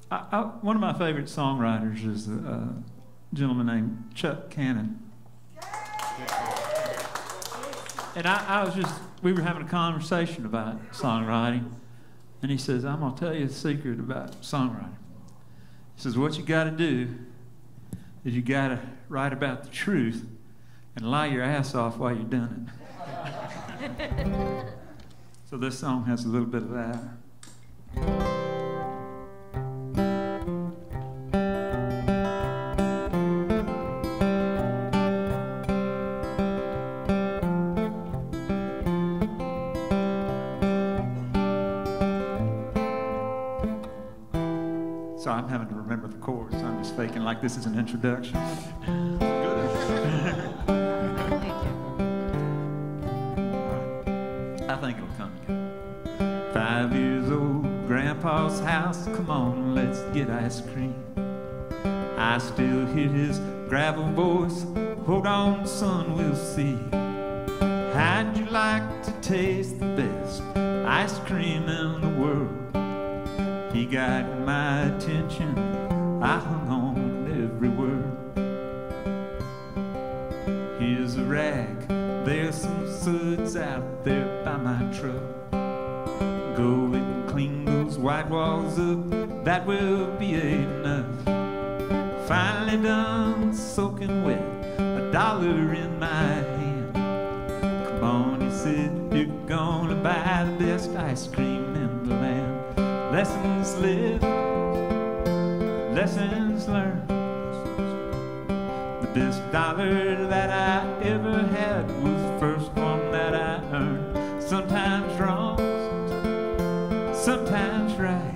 One of my favorite songwriters is a gentleman named Chuck Cannon. And we were having a conversation about songwriting, and he says, I'm going to tell you the secret about songwriting. He says, what you got to do is you got to write about the truth and lie your ass off while you're doing it. So this song has a little bit of that. So I'm having to remember the chords. I'm just faking like this is an introduction. I think it'll come again. 5 years old, Grandpa's house, come on, let's get ice cream. I still hear his gravel voice, hold on, son, we'll see. How'd you like to taste the best ice cream in the world? He got my attention, I hung on every word. Here's a rag, there's some suds out there by my truck. Go and clean those white walls up, that will be enough. Finally done soaking wet, $1 in my hand. Come on, he said, you're gonna buy the best ice cream in the land. Lessons lived, lessons learned. The best dollar that I ever had was the first one that I earned. Sometimes wrong, sometimes right.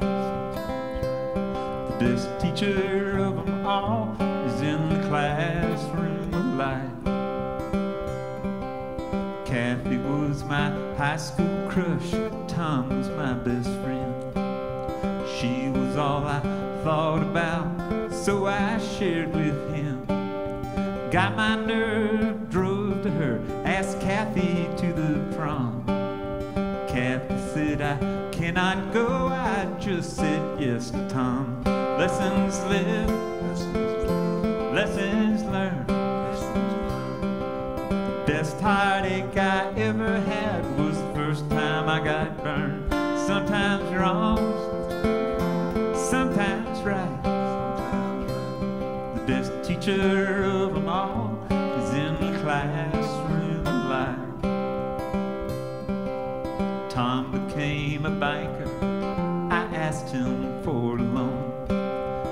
The best teacher of them all is in the classroom of life. Kathy was my high school crush, Tom was my best friend. She was all I thought about, so I shared with him. Got my nerve, drove to her, asked Kathy to the prom. Kathy said, I cannot go, I just said yes to Tom. Lessons lived, lessons learned. The best heartache I ever had was the first time I got burned. Sometimes wrong, sometimes right. The best teacher of them all is in the classroom of life. Tom became a banker, I asked him for a loan.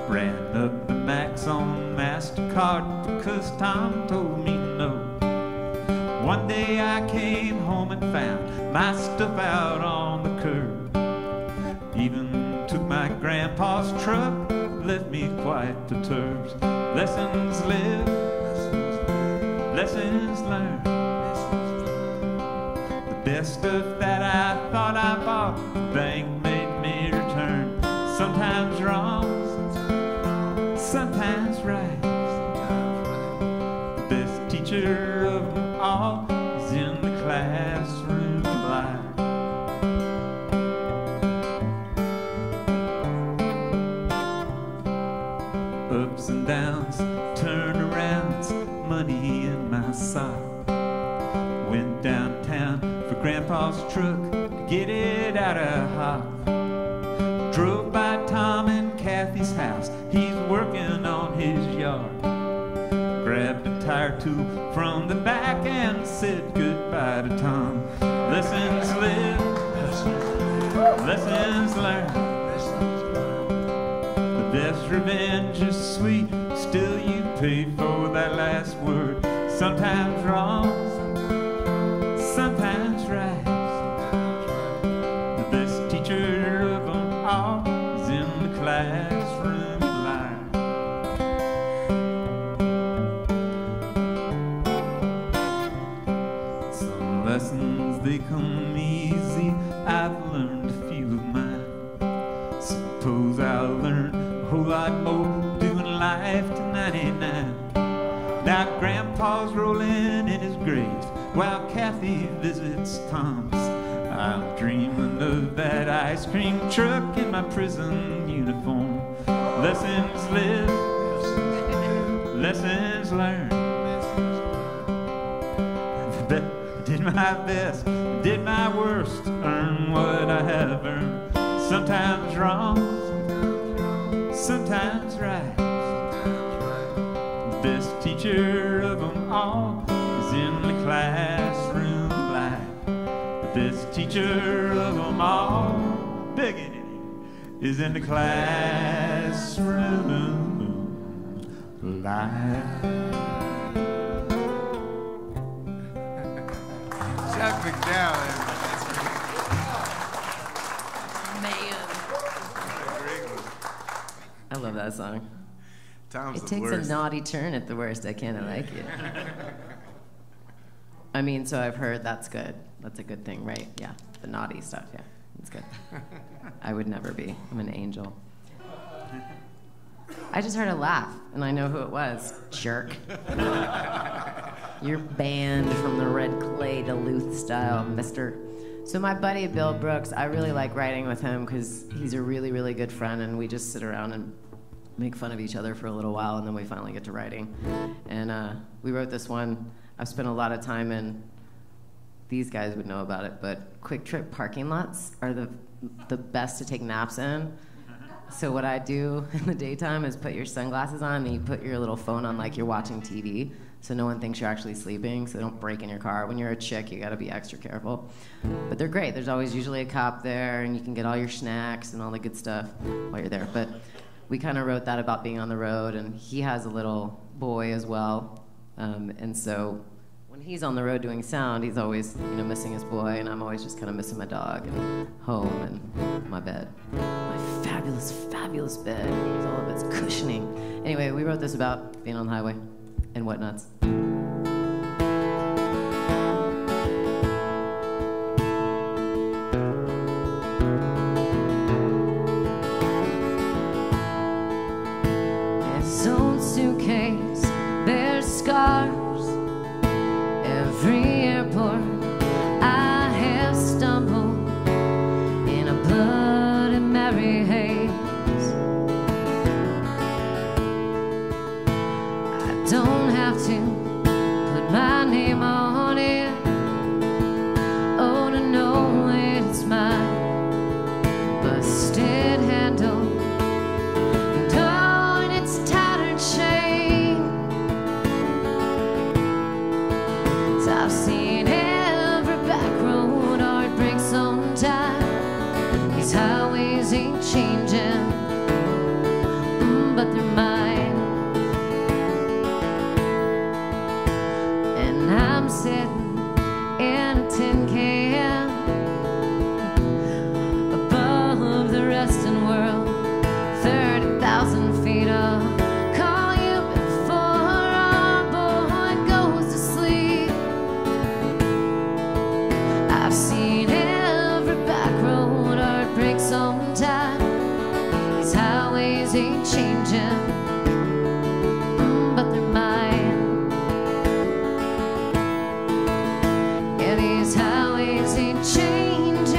Ran up the max on MasterCard because Tom told me no. One day I came home and found my stuff out on the curb. Even took my grandpa's truck, left me quite perturbed. Lessons lived, lessons learned. The best stuff that I thought I bought, the bank made me return. Sometimes wrong, sometimes right. The best teacher of them all is in the classroom of life. Ups and downs, turnarounds, money in my sock. Went downtown for Grandpa's truck to get it out of hock. Drove by Tom and Kathy's house, he's working on his yard. Grabbed a tire tool from the back and said goodbye to Tom. Lessons lived, lessons learned. The best revenge is sweet, still you pay for that last word. Sometimes wrong, sometimes right. The best teacher of them all is in the classroom of life. Some lessons, they come easy, I've learned a few of mine. Suppose I'll learn a whole lot more doing life to 99. Now Grandpa's rolling in his grave while Kathy visits Tom's. I'm dreaming of that ice cream truck in my prison uniform. Lessons lived, lessons learned. Did my best, did my worst to earn what I have earned. Sometimes wrong, sometimes right. The best teacher of them all is in the classroom of life. The best teacher of them all, begging it, is in the classroom of life. Chuck McDowell. I love that song. Tom's It the takes worst. a naughty turn at the worst. I kind of like it. I mean, so I've heard that's good. That's a good thing, right? Yeah, the naughty stuff, yeah. It's good. I would never be. I'm an angel. I just heard a laugh, and I know who it was. Jerk. You're banned from the Red Clay Duluth style, mister. So my buddy Bill Brooks, I really like writing with him because he's a really, really good friend, and we just sit around and make fun of each other for a little while, and then we finally get to writing. And we wrote this one. I've spent a lot of time in these guys would know about it, but Quick Trip parking lots are the best to take naps in. So what I do in the daytime is put your sunglasses on and you put your little phone on like you're watching TV, so no one thinks you're actually sleeping, so they don't break in your car. When you're a chick, you gotta be extra careful. But they're great. There's always usually a cop there, and you can get all your snacks and all the good stuff while you're there. But we kind of wrote that about being on the road, and he has a little boy as well. And so when he's on the road doing sound, he's always, missing his boy, and I'm always just kind of missing my dog and home and my bed. My fabulous, fabulous bed with all of its cushioning. Anyway, we wrote this about being on the highway and whatnots. His old suitcase bears scars. Every airport I have stumbled in a Bloody Mary haze. I don't have to put my name on it, oh, to know it's mine. Busted handle and on its tattered chain. I've seen every back road heartbreak sometime. These highways ain't changing, but they're mine. And I'm sitting in a tin can above the resting world, 30,000 feet up. Call you before our boy goes to sleep. I've seen every back road heartbreak sometime. These highways ain't changing, but they're mine. Yeah, these highways ain't changing,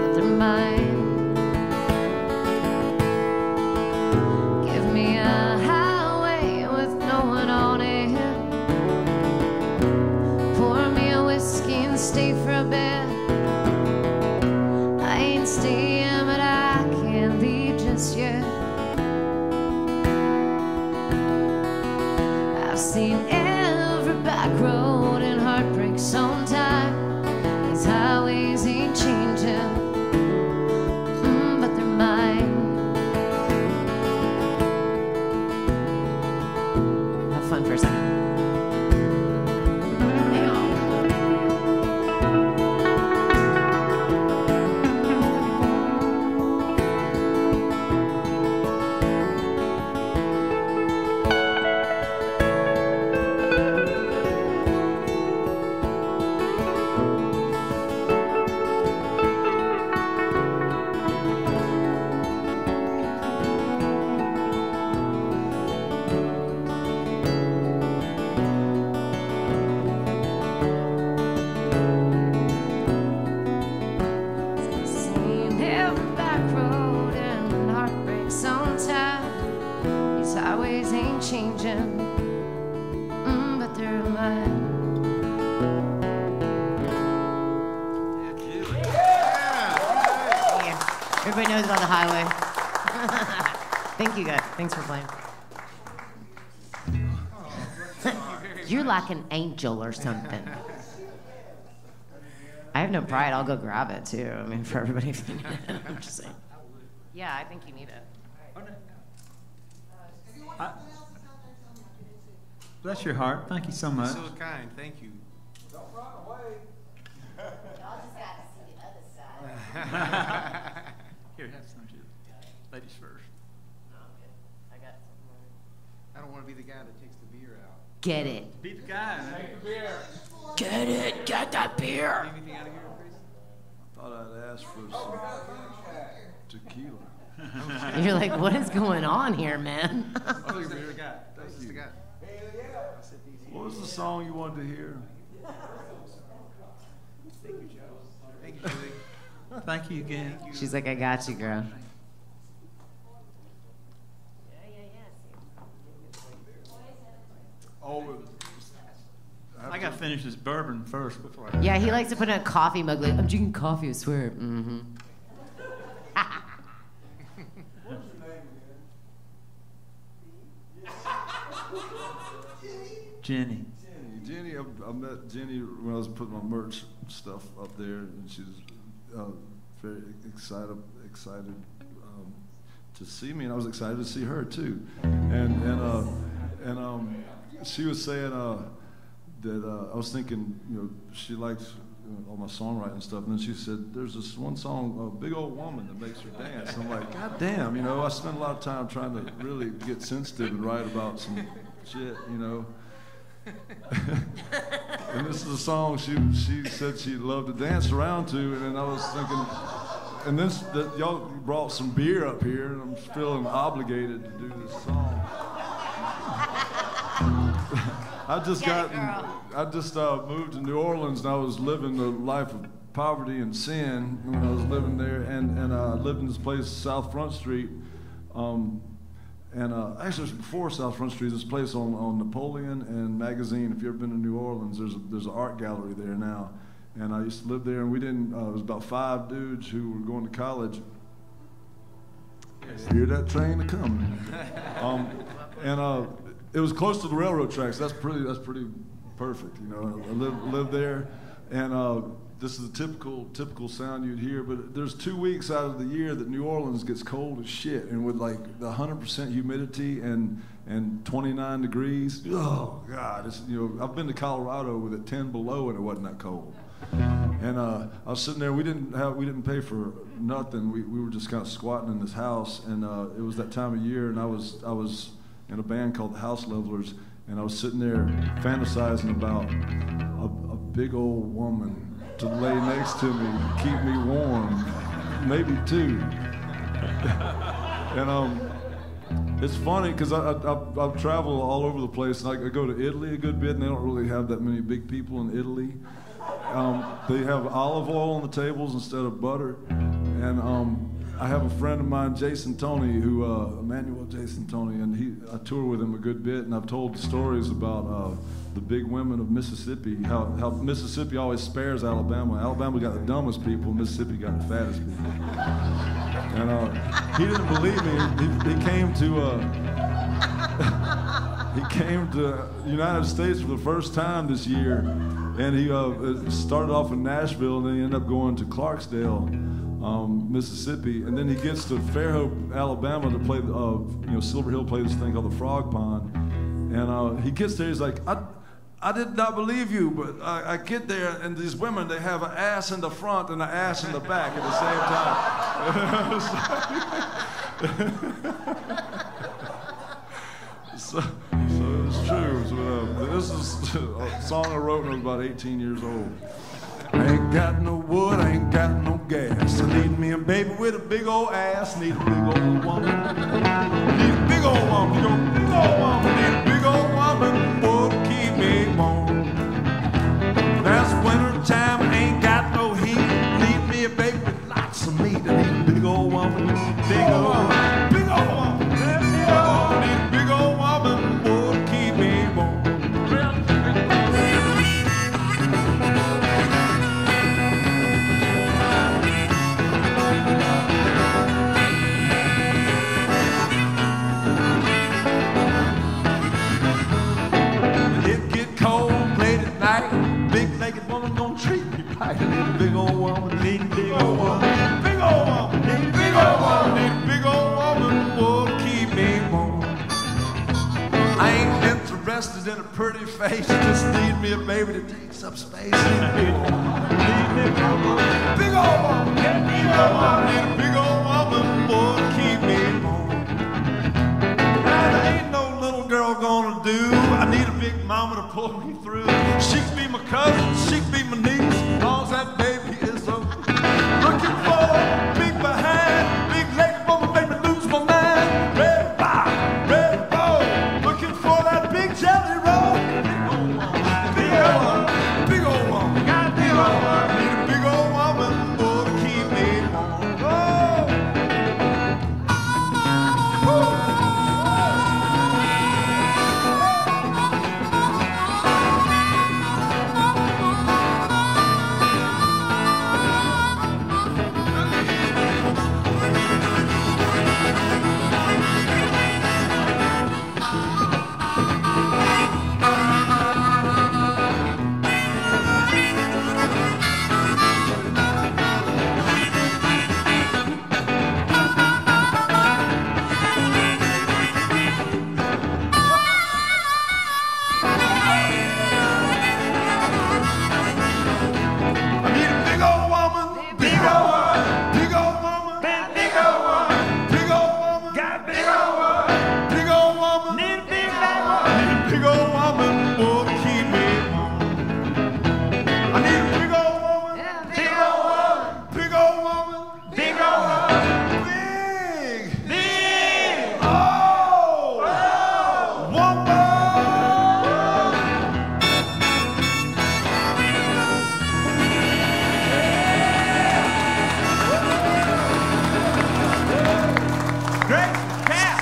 but they're mine. Give me a highway with no one on it. Pour me a whiskey and stay for a bit. I ain't staying, but I can't leave just yet. I've seen every back road and heartbreak sometime. These highways ain't changing, but they're mine. Have fun for a second. Seen every back road and heartbreak sometime. These highways ain't changing, but they're mine. Yeah. Everybody knows about the highway. Thank you guys. Thanks for playing. You're like an angel or something. I have no pride. I'll go grab it too. I mean, for everybody if you need it. I'm just saying. Yeah, I think you need it. Bless your heart. Thank you so much. So kind. Thank you. Y'all just got to see the other side. Here, have some too. Ladies first. No, I'm good. I got something. I don't want to be the guy that takes the beer out. Get it. Be the guy. Get it. Get that beer. Anything out of here, Grayson? Thought I'd ask for some tequila. You're like, what is going on here, man? Oh, you're the guy. That's just the guy. What was the song you wanted to hear? Thank you, Joe. Thank you, Julie. Thank you again. She's like, I got you, girl. Oh, finish this bourbon first before. Yeah, he likes to put in a coffee mug. Like, I'm drinking coffee, I swear. Mm-hmm. Jenny. Jenny, I met Jenny when I was putting my merch stuff up there, and she was very excited to see me, and I was excited to see her too. And she was saying that I was thinking, she likes all my songwriting stuff, and then she said, "There's this one song, Big Old Woman, that makes her dance." I'm like, God damn, I spend a lot of time trying to really get sensitive and write about some shit, And this is a song she said she loved to dance around to, and then I was thinking, and then y'all brought some beer up here, and I'm feeling obligated to do this song. I just moved to New Orleans, and I was living the life of poverty and sin when I was living there, and I lived in this place, South Front Street. Actually, it was before South Front Street, this place on Napoleon and Magazine. If you've ever been to New Orleans, there's an art gallery there now. And I used to live there, and we didn't, it was about 5 dudes who were going to college. Hear that train a-coming. It was close to the railroad tracks. That's pretty perfect, I lived there, and this is a typical sound you'd hear, but there's 2 weeks out of the year that New Orleans gets cold as shit, and with like the 100% humidity and 29 degrees. Oh God, it's, I've been to Colorado with it 10 below and it wasn't that cold. And I was sitting there. We didn't pay for nothing. We were just kind of squatting in this house, and it was that time of year, and I was in a band called the House Levelers, and I was sitting there fantasizing about a big old woman to lay next to me, keep me warm, maybe 2. And it's funny because I travel all over the place, and I go to Italy a good bit, and they don't really have that many big people in Italy. They have olive oil on the tables instead of butter, and I have a friend of mine, Jason Tony, Emmanuel Jason Tony, and I tour with him a good bit, and I've told stories about the big women of Mississippi, how Mississippi always spares Alabama. Alabama got the dumbest people, Mississippi got the fattest people. And he didn't believe me. He came to the United States for the first time this year, and he started off in Nashville, and then he ended up going to Clarksdale, Mississippi, and then he gets to Fairhope, Alabama to play, Silver Hill played this thing called the Frog Pond, and he gets there, he's like, I did not believe you, but I get there, and these women, they have an ass in the front and an ass in the back at the same time. So it's true. So, this is a song I wrote when I was about 18 years old. I ain't got no wood, I ain't got no gas. I need me a baby with a big old ass. Need a big old woman. Need a big old woman. Big old woman. Need a big old woman. Would keep me warm. That's winter time, I ain't got no heat. Need me a baby with lots of meat. I need a big old woman. Big old woman. Big old woman. Big old woman. Need a big old woman. Would keep me warm. Big old woman, need a big old woman, big old woman, need a big old woman, need a big old woman, would keep me warm. I ain't interested in a pretty face, just need me a baby that takes up space. Need a big old woman, need a big old woman, big old woman, need a big old woman, need a big old woman, would keep me warm. That ain't no little girl gonna do. I need a big mama to pull me through. She can be my cousin, she can be my niece. Cause that baby is so looking for big behind, big leg for me, make me lose my mind. Red bow, looking for that big jelly roll. Big old woman, big old woman, got a big old woman, need a big old woman, boy, to keep me warm.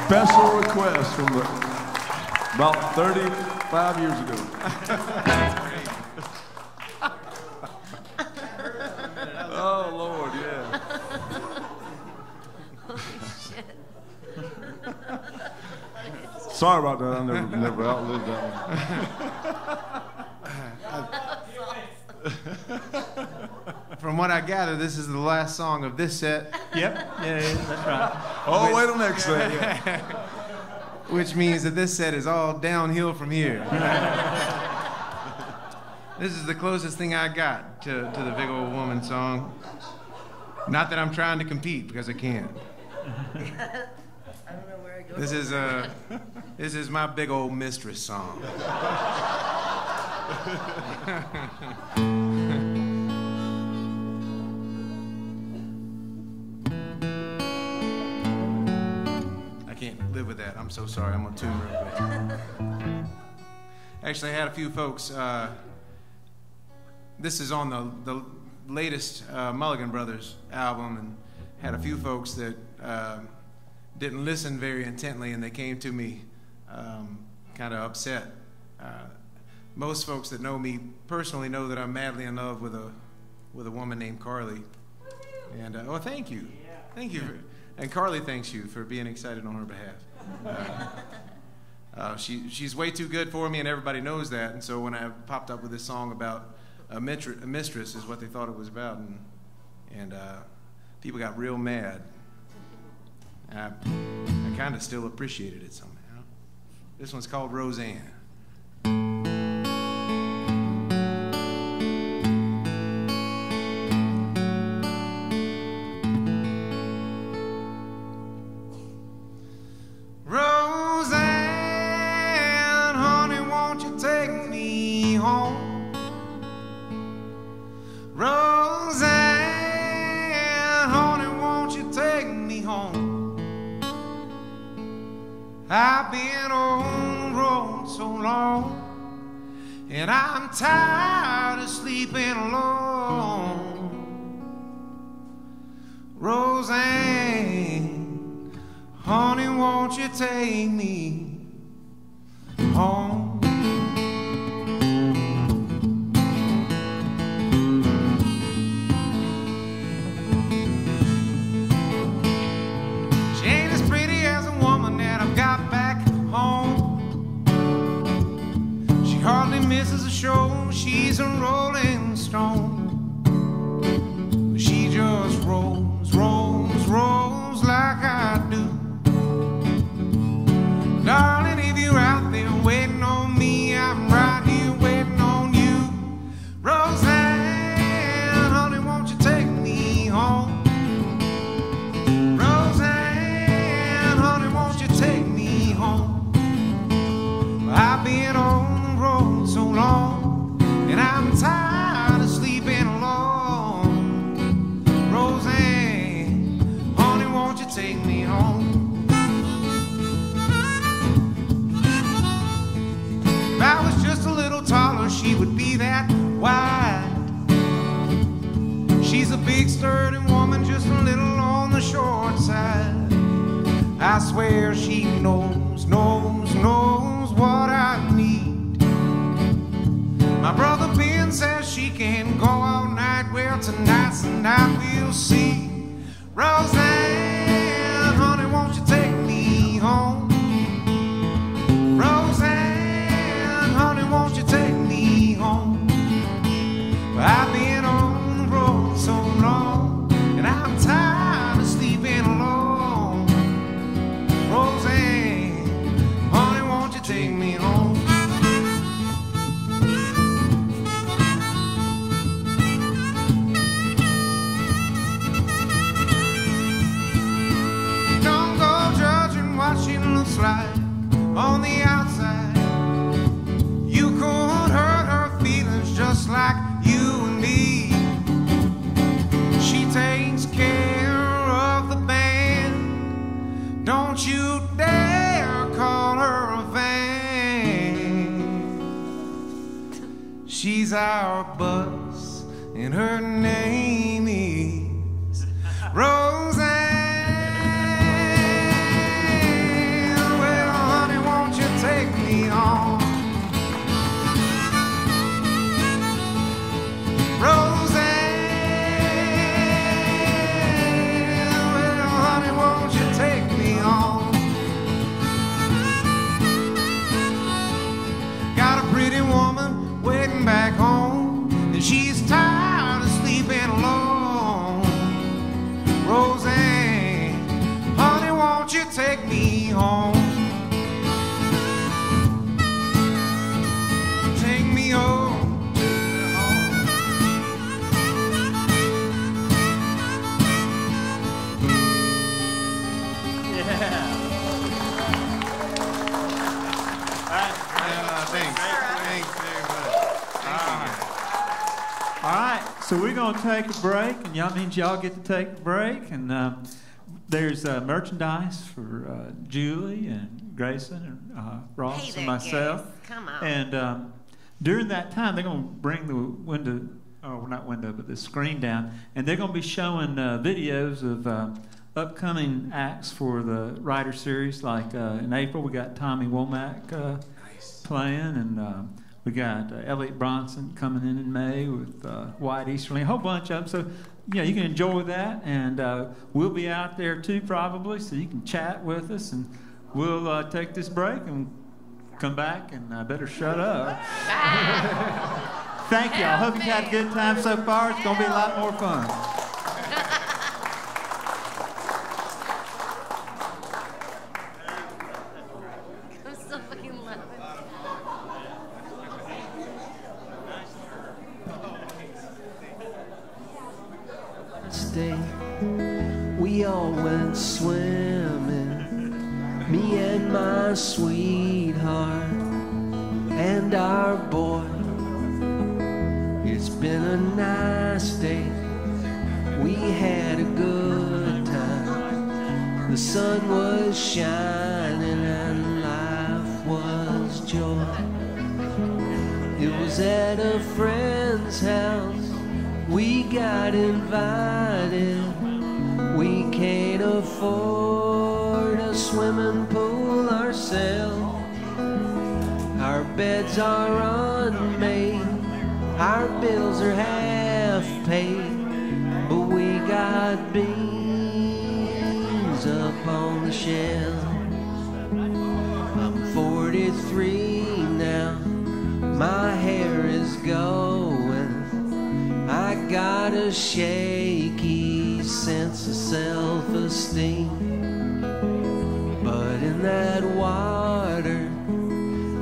special request from about 35 years ago. Oh, Lord, yeah. Sorry about that. I never outlived that one. From what I gather, this is the last song of this set. Yep, yeah, that's right. Oh, wait till next set. Yeah. Which means that this set is all downhill from here. This is the closest thing I got to the Big Old Woman song. Not that I'm trying to compete, because I can't. I don't know where I go. This is my big old mistress song. I can't live with that. I'm so sorry. I'm gonna tune real quick. Actually, I had a few folks. This is on the latest Mulligan Brothers album, and had a few folks that didn't listen very intently, and they came to me kind of upset. Most folks that know me personally know that I'm madly in love with a woman named Carly. And oh, thank you, and Carly thanks you for being excited on her behalf. She's way too good for me, and everybody knows that. And so when I popped up with this song about a mistress is what they thought it was about, and people got real mad. I kind of still appreciated it somehow. This one's called Roseanne. Roseanne, honey, won't you take me home? Roseanne, honey, won't you take me home? I've been on the road so long, and I'm tired of sleeping alone. Roseanne, honey, won't you take me home? Misses a show, she's a rolling stone. She just rolls, rolls, rolls like I do. Darling, if you're out there waiting on me, I'm right here waiting on you. Roseanne, honey, won't you take me home? Roseanne, honey, won't you take me home? I've been on so long, and I'm tired of sleeping alone. Roseanne, honey, won't you take me home? If I was just a little taller, she would be that wide. She's a big, sturdy woman, just a little on the short side. I swear she knows what I need. My brother Ben says she can go all night. Well, tonight's the night we'll see. Roseanne, honey, won't you take me home? Roseanne, honey, won't you take me home? Well, I've been on the road so long, and I'm tired of sleeping alone. Roseanne, honey, won't you take me home? She looks like on the outside. You could hurt her feelings just like you and me. She takes care of the band. Don't you dare call her a fan. She's our boss, and her name is Roseanne. All right, so we're going to take a break, and y'all means y'all get to take a break. And there's merchandise for Julie and Grayson and Ross and myself. Guys. Come on. And during that time, they're going to bring the window, or not window, but the screen down, and they're going to be showing videos of upcoming acts for the Writer Series. Like in April, we got Tommy Womack playing, and we got Elliot Bronson coming in May with White Easterling, a whole bunch of them. So, yeah, you can enjoy that, and we'll be out there too probably, so you can chat with us, and we'll take this break and come back, and I better shut up. Thank you. I hope you've had a good time so far. It's going to be a lot more fun. We all went swimming, me and my sweetheart and our boy. It's been a nice day, we had a good time. The sun was shining and life was joy. It was at a friend's house, we got invited. We can't afford a swimming pool ourselves. Our beds are unmade, our bills are half paid, but we got beans up on the shelf. I'm 43 now, my hair is going, I got a shaky sense of self-esteem. But in that water,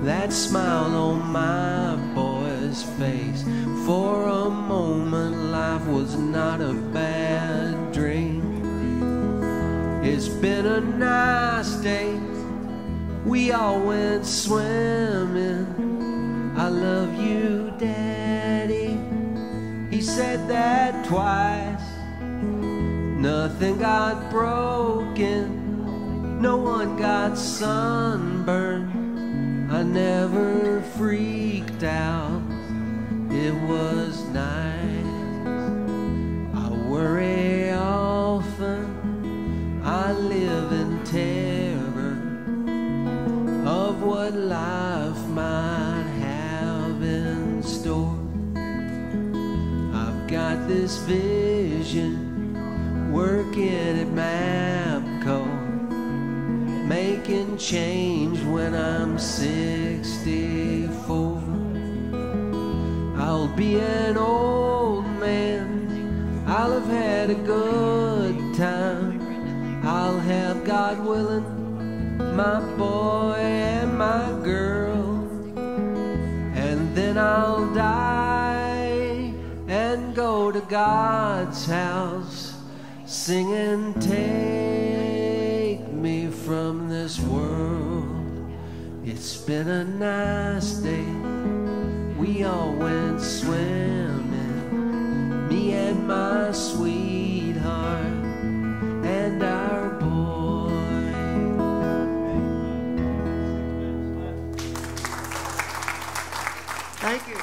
that smile on my boy's face, for a moment life was not a bad dream. It's been a nice day, we all went swimming. I love you, Daddy. He said that twice. Nothing got broken, no one got sunburned. I never freaked out, it was nice. I worry often, I live in terror of what life might have in store. I've got this vision, working at MAPCO, making change when I'm 64. I'll be an old man, I'll have had a good time. I'll have, God willing, my boy and my girl, and then I'll die and go to God's house, singing, take me from this world. It's been a nice day, we all went swimming, me and my sweetheart and our boy. Thank you.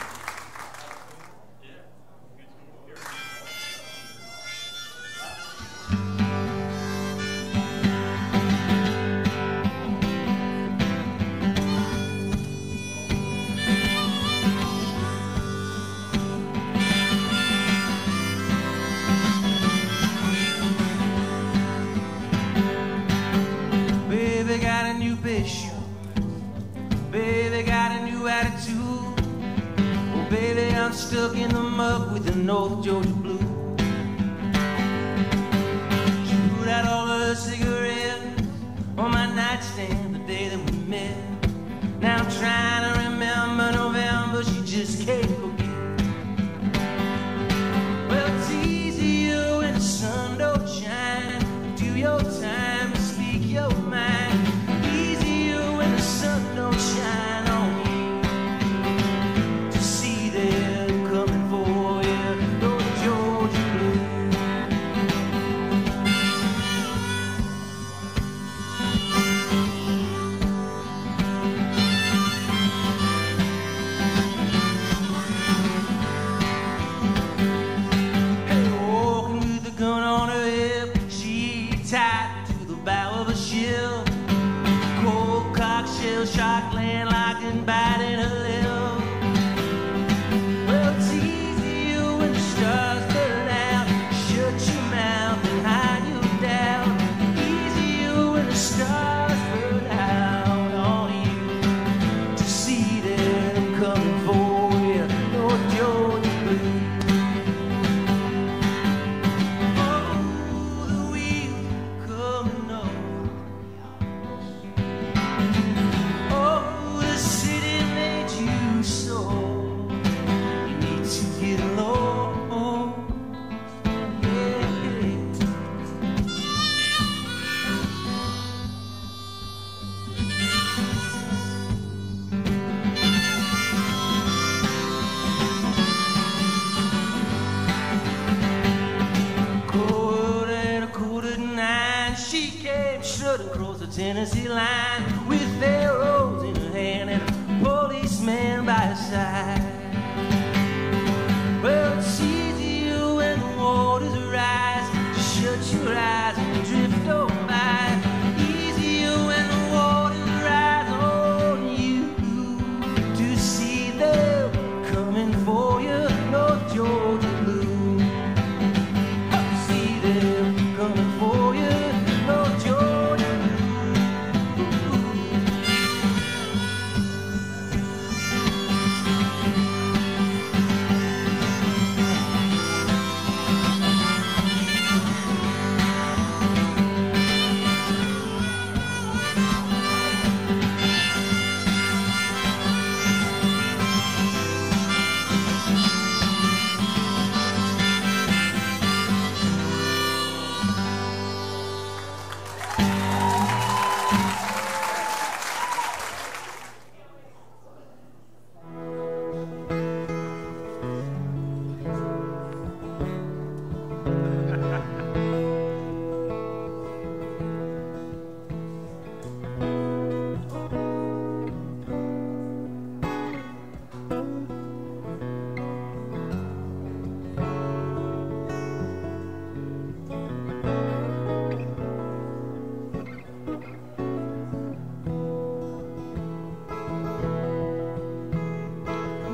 Stuck in the mud with the North Georgia blue. She put out all her cigarettes on my nightstand the day that we met. Now I'm trying to remember November, she just can't forget. Well, it's easier when the sun don't shine. Do your time to speak your mind. Easier when the sun don't shine on you to see them coming for you. and biting her lip. Well, it's easier when the stars burn out. Shut your mouth and hide your doubt. Easier when the stars burn out on you to see them coming for you, North Georgia blue. Oh, the wheels coming up. Oh, the city made you so. You need to get along. Yeah. Quarter to 9, she came strutting across the Tennessee line with arrows in her hand and a policeman by her side. Well, it's easier when the waters rise. Just shut your eyes and drift on by. Easier when the waters rise on you to see them coming for you, North Georgia blue. See them coming for you, North Georgia blue.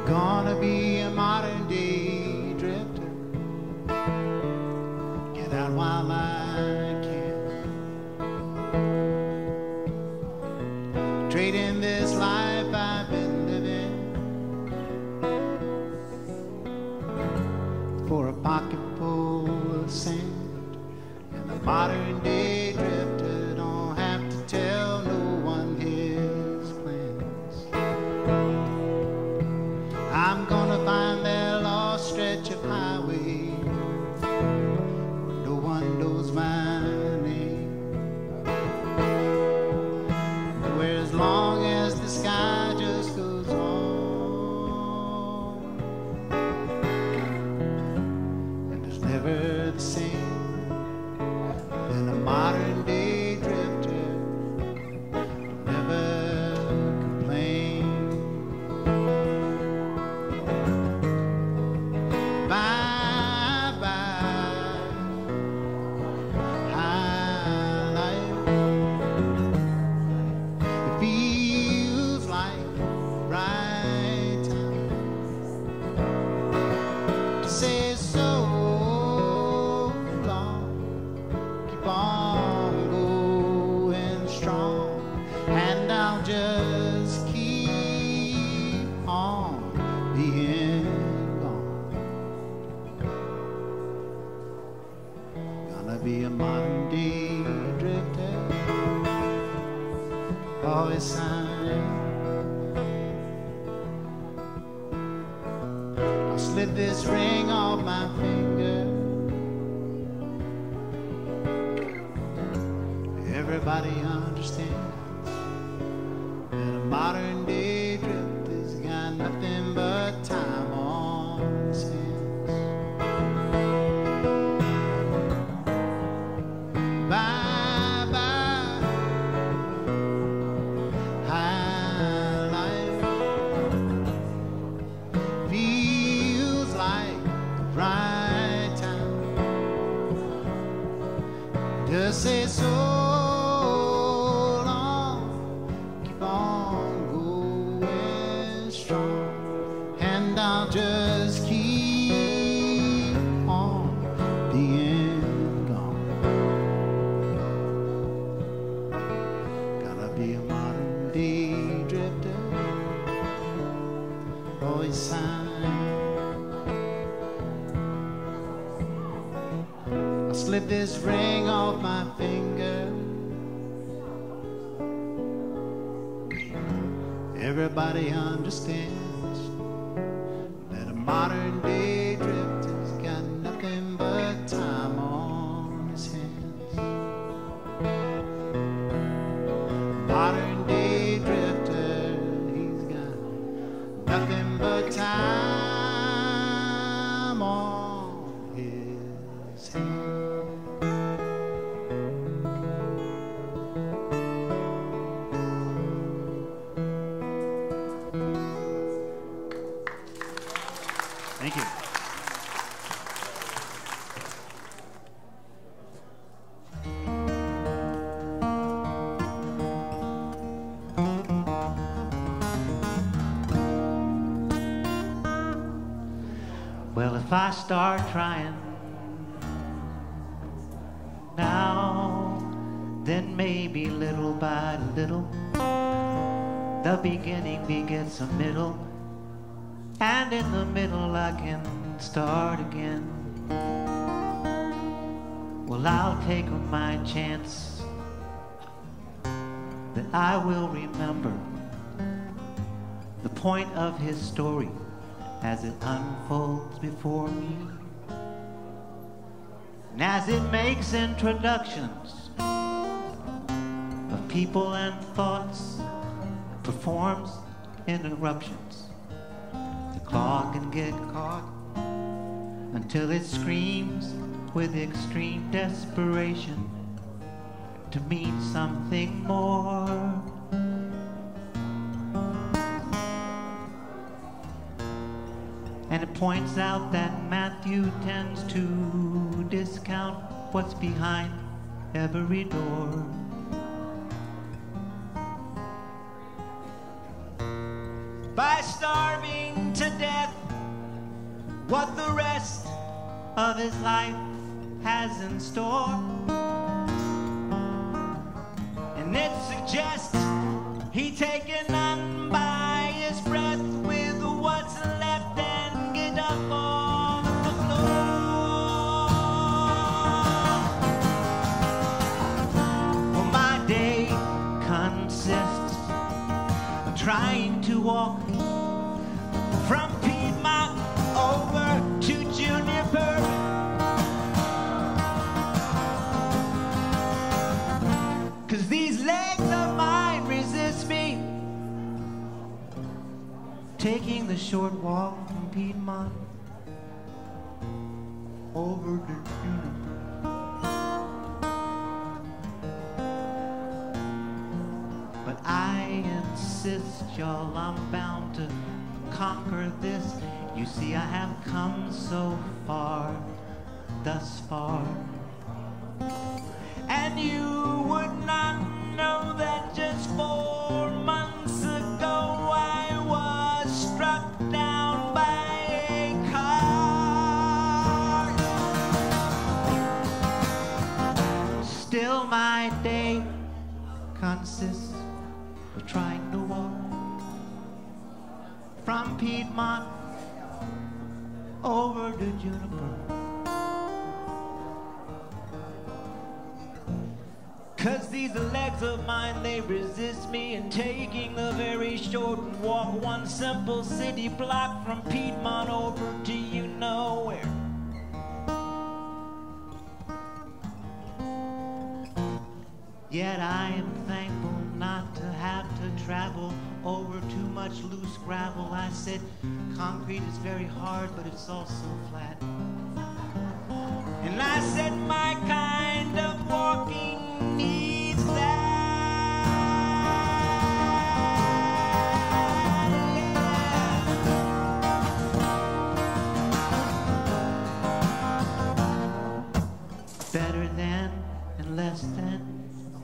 Gonna be a modern day drifter. Get out while I can. Trading this life I've been living for a pocket full of sand. And a modern day drifter don't have to tell no one his plans. I'm gonna find that lost stretch of highway where no one knows my name. Where as long as the sky just goes on and it's never the same, then a modern day drifter will never complain. Bye bye, high life. It feels like the right time to say so long. Keep on going strong, and I'll just keep on being gone. Gonna be a modern day drifter, always sign. I'll slip this ring off my finger. Everybody understands that a modern day drifter's got nothing but time on his hands. Bye bye, high life. Feels like the right time to say so long. Keep on going slip this ring off my finger. Everybody understands that a modern day drifter's got nothing but time on his hands. Modern day drifter, he's got nothing but time on his hands. Thank you. Well, if I start trying now, then maybe little by little, the beginning begets a middle, and in the middle I can start again. Well, I'll take my chance that I will remember the point of his story as it unfolds before me. And as it makes introductions of people and thoughts, performs interruptions, the clock can get caught until it screams with extreme desperation to mean something more. And it points out that Matthew tends to discount what's behind every door. By starving to death what the rest of his life has in store. And it suggests he taken none by his breath with what's left and get up on the floor. Well, my day consists of trying to walk from Piedmont over to Juniper. Cause these legs of mine resist me taking the short walk from Piedmont over to Juniper. But I insist, y'all, I'm bound to conquer this. You see, I have come so far, thus far. And you would not know that just 4 months ago I was struck down by a car. Still my day consists of trying to walk from Piedmont over to Juniper. Cause these legs of mine, they resist me in taking the very short walk, one simple city block from Piedmont over to you know where. Yet I am thankful not to have to travel over too much loose gravel. I said concrete is very hard, but it's also flat. And I said my kind of walking needs that. Better than and less than,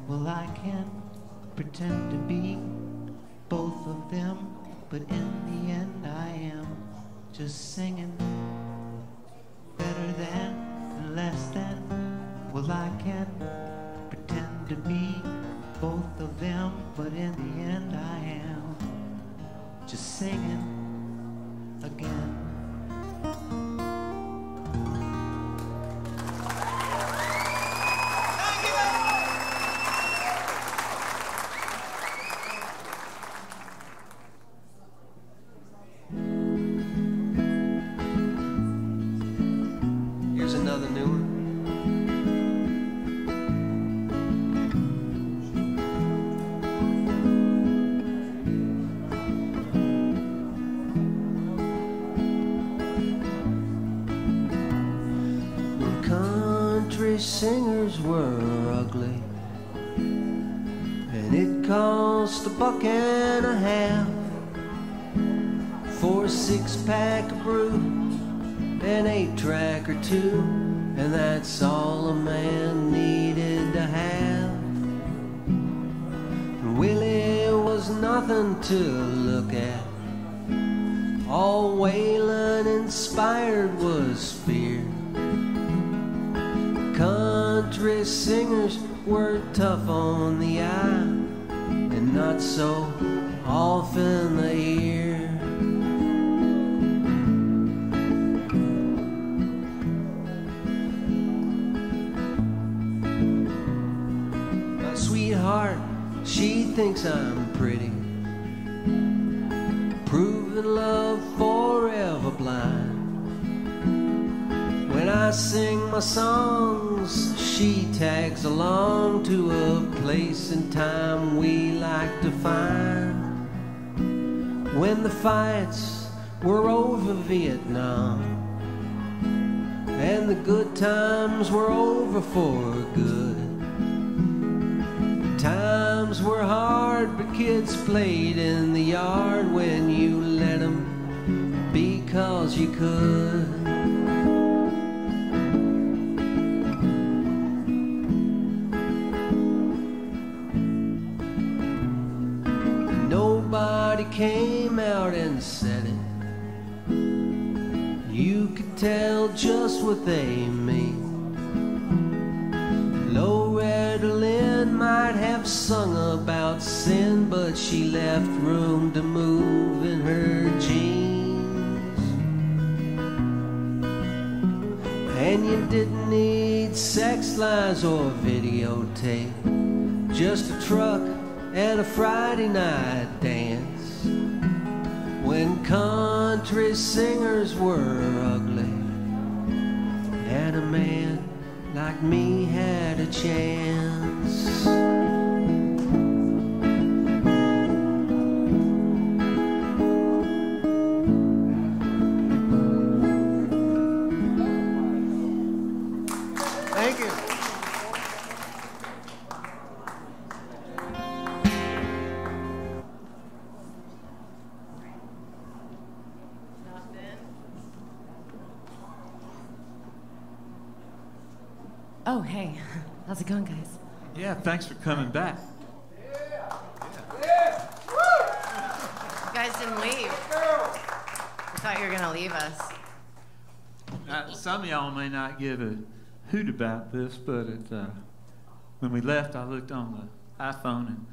well, I can pretend to be both of them, but in the end I am just singing. Better than and less than, well, I can pretend to be both of them, but in the end I am just singing again. Here's another new one. Country singers were ugly, and it cost $1.50 for a 6-pack of brew, an 8-track or 2, and that's all a man needed to have. Willie was nothing to look at, all Waylon inspired was fear. Country singers were tough on the eye and not so off in the ear. My sweetheart, she thinks I'm pretty, proving love forever blind. When I sing my songs, she tags along to a place and time we like to find. When the fights were over Vietnam and the good times were over for good. Times were hard, but kids played in the yard when you let them because you could. Nobody came out and said it. You could tell just what they mean. Loretta Lynn might have sung about sin, but she left room to move in her jeans. And you didn't need sex lies or videotape, just a truck and a Friday night dance. When country singers were ugly and a man like me had a chance. Thank you. Oh, hey. How's it going, guys? Yeah, thanks for coming back. You guys didn't leave. I thought you were going to leave us. Some of y'all may not give a hoot about this, but when we left, I looked on the iPhone, and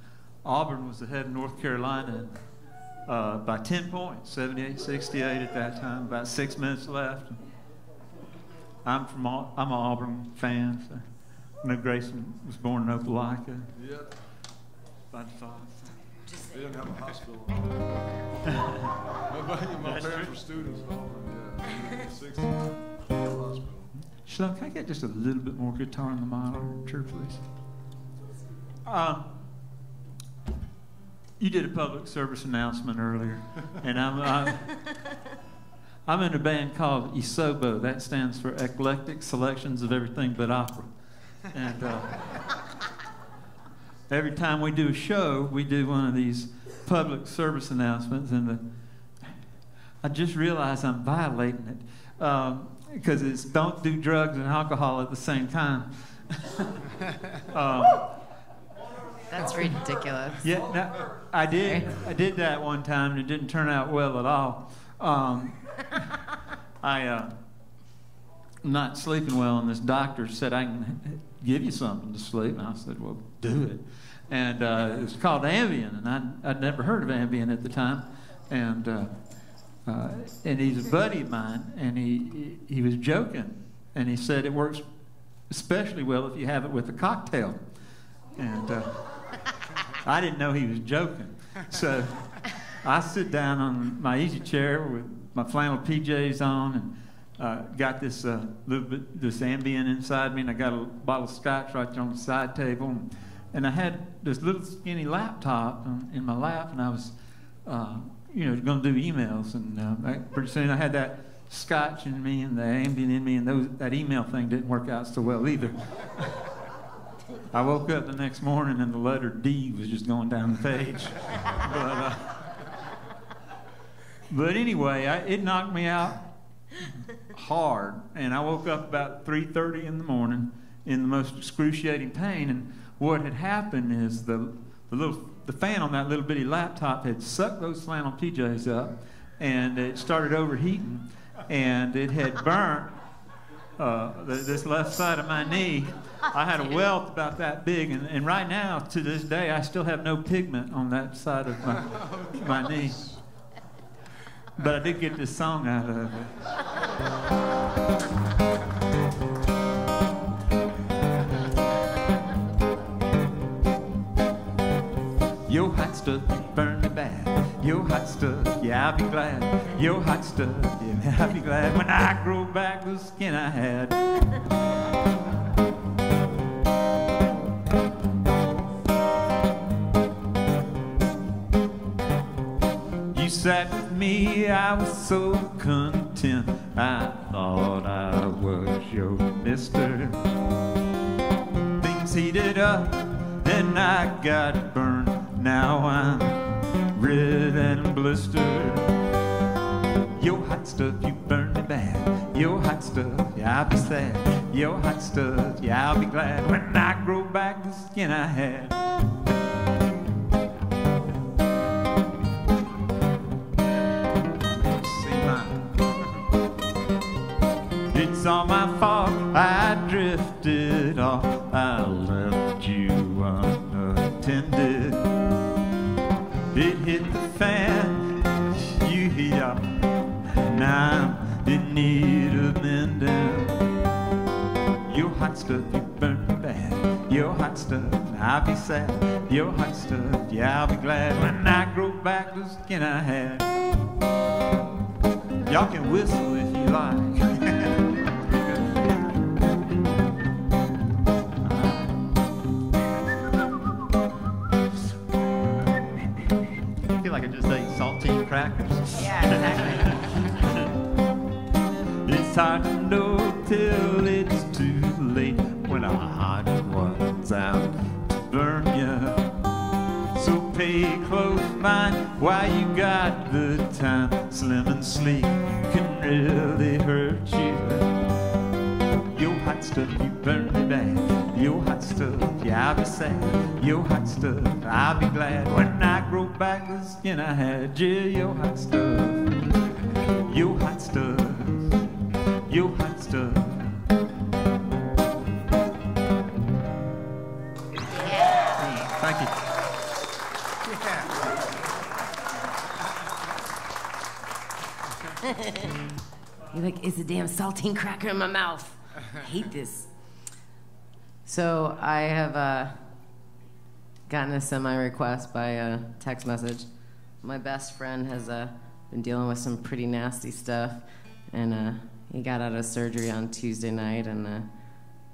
Auburn was ahead of North Carolina by 10 points, 78-68 at that time, about 6 minutes left. I'm an Auburn fan. So I know Grayson was born in Opelika. Yep. By default. They didn't have a hospital. My parents were students at Auburn. Yeah, in the 60s. Hospital. Shalom, can I get just a little bit more guitar in the monitor, please? You did a public service announcement earlier, and I'm in a band called Isobo. That stands for Eclectic Selections of Everything But Opera. And every time we do a show, we do one of these public service announcements, and I just realized I'm violating it because it's don't do drugs and alcohol at the same time. That's ridiculous. Yeah, no, I did that one time, and it didn't turn out well at all. I'm not sleeping well, and this doctor said, I can give you something to sleep. And I said, well, do it. And it was called Ambien, and I'd never heard of Ambien at the time. And he's a buddy of mine, and he was joking. And he said it works especially well if you have it with a cocktail. And I didn't know he was joking. So I sit down on my easy chair with my flannel PJs on, and got this little bit this Ambien inside me, and I got a bottle of scotch right there on the side table, and I had this little skinny laptop in my lap, and I was, going to do emails, and pretty soon I had that scotch in me and the Ambien in me, and that email thing didn't work out so well either. I woke up the next morning and the letter D was just going down the page. But anyway, it knocked me out hard, and I woke up about 3:30 in the morning in the most excruciating pain. And what had happened is the fan on that little bitty laptop had sucked those flannel PJs up, and it started overheating, and it had burnt this left side of my knee. I had a welt about that big, and right now, to this day, I still have no pigment on that side of my knee. But I did get this song out of it. Your hot stuff, you burn me bad. Your hot stuff, yeah, I'll be glad. Your hot stuff, yeah, I'll be glad when I grow back the skin I had. You sat with me, I was so content. I thought I was your mister. Things heated up, and I got burned. Now I'm red and blistered. Your hot stuff, you burn me bad. Your hot stuff, yeah, I'll be sad. Your hot stuff, yeah, I'll be glad when I grow back the skin I had. It's all my fault, I drifted off. I left you unattended. It hit the fan, you heat up. Now I'm in need of mending. Your hot stuff, you burn me bad. Your hot stuff, I'll be sad. Your hot stuff, yeah, I'll be glad when I grow back the skin I had. Y'all can whistle if you like. Like I just ate saltine crackers. Yeah, exactly. It's hard to know till it's too late when a hot one's out to burn you. So pay close mind while you got the time. Slim and sleek can really hurt you. Your hot stuff, you burn me bad. Your hot stuff, yeah, I'll be sad. Your hot stuff, I'll be glad when I grow back the skin I had. Yeah, your hot stuff, your hot stuff, your hot stuff. Thank you. You're like, it's a damn saltine cracker in my mouth. I hate this. So I have gotten a semi-request by a text message. My best friend has been dealing with some pretty nasty stuff, and he got out of surgery on Tuesday night and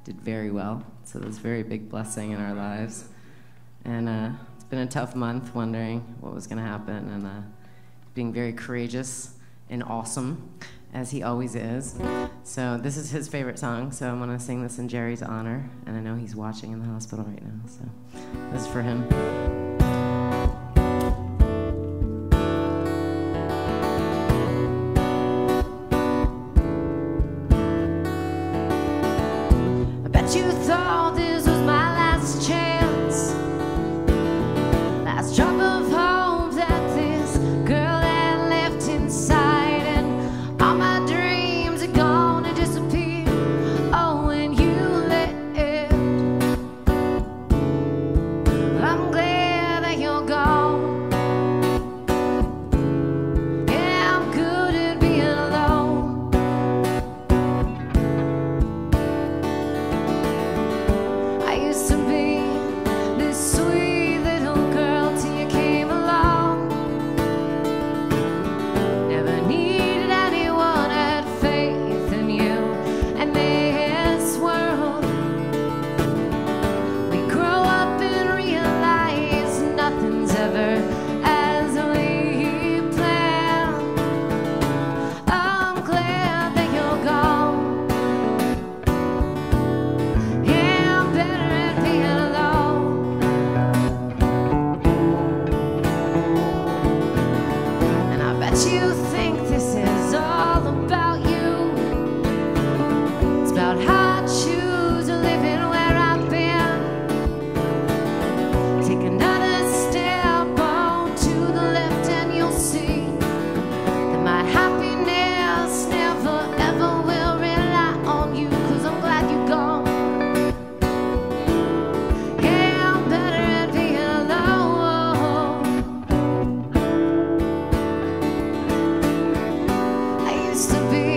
did very well. So that's a very big blessing in our lives. And it's been a tough month wondering what was going to happen, and being very courageous and awesome, as he always is. So this is his favorite song, so I'm gonna sing this in Jerry's honor, and I know he's watching in the hospital right now, so this is for him. I bet you thought this was my last chance, last drop of hope that this girl had left inside. All my dreams are gonna disappear. Oh, when you left, I'm glad that you're gone. Yeah, I'm good at being alone. I choose to live in where I've been. Take another step on to the left and you'll see that my happiness never ever will rely on you, 'cause I'm glad you're gone. Yeah, I'm better at being alone. I used to be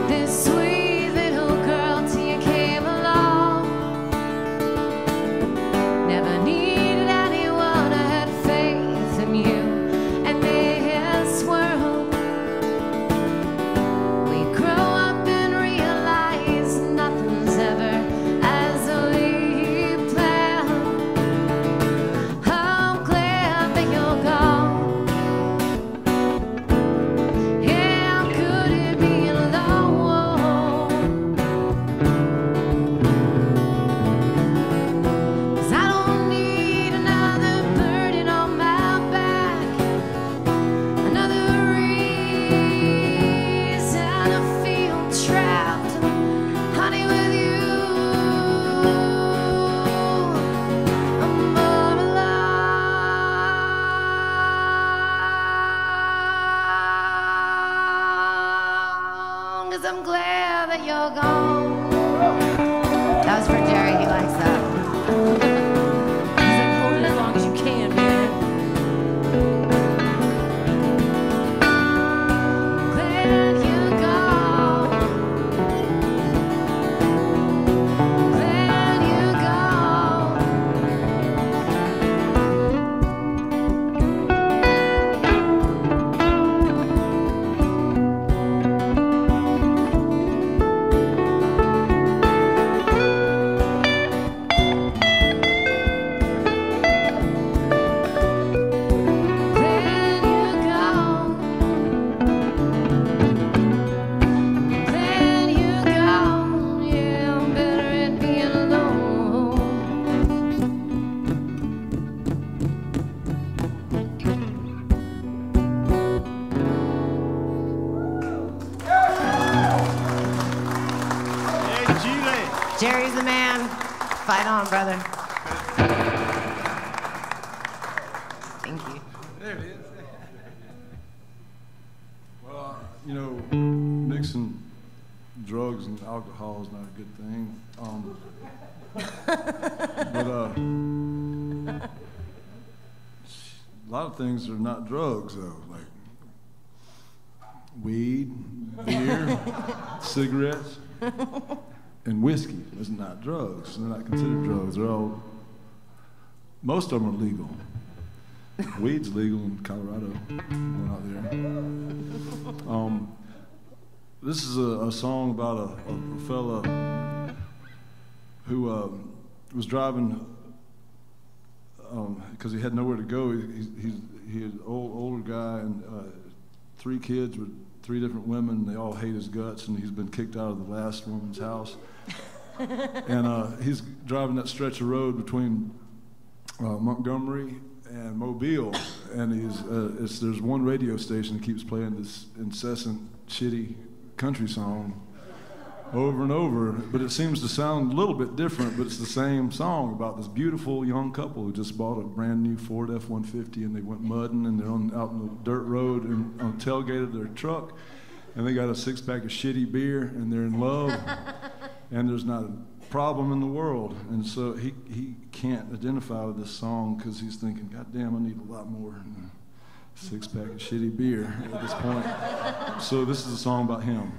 this sweet little girl till you came along. Never needed anyone, I had faith in you and this world. We grow up and realize nothing's ever as we planned. I'm glad that you're gone. Yeah, I'm good at being alone. 'Cause I don't need another burden on my back, another reason to feel trapped, honey, with you. I'm more alone, 'cause I'm glad that you're gone. That was for Jerry, he likes that. He's like, hold it as long as you can, man. Glad you're gone. Glad you're gone. Glad you're gone. Glad you're gone. Yeah, I'm better at being alone. Hey, Julie. Jerry's the man. Fight on, brother. Thank you. There it is. Well, you know, mixing drugs and alcohol is not a good thing. But a lot of things are not drugs, though, like weed, beer, cigarettes, and whiskey. It's not drugs. They're not considered drugs. They're all, most of them are legal. Weed's legal in Colorado. We're not there. This is a song about a fella who was driving because he had nowhere to go. He had an older guy and 3 kids with 3 different women. They all hate his guts, and he's been kicked out of the last woman's house. And he's driving that stretch of road between Montgomery and Mobile, and there's one radio station that keeps playing this incessant, shitty country song over and over, but it seems to sound a little bit different, but it's the same song about this beautiful young couple who just bought a brand new Ford F-150, and they went mudding, and they're out on the dirt road and on the tailgate of their truck, and they got a 6-pack of shitty beer, and they're in love, and there's not a problem in the world. And so he can't identify with this song because he's thinking, God damn, I need a lot more than a 6-pack of shitty beer at this point. So this is a song about him.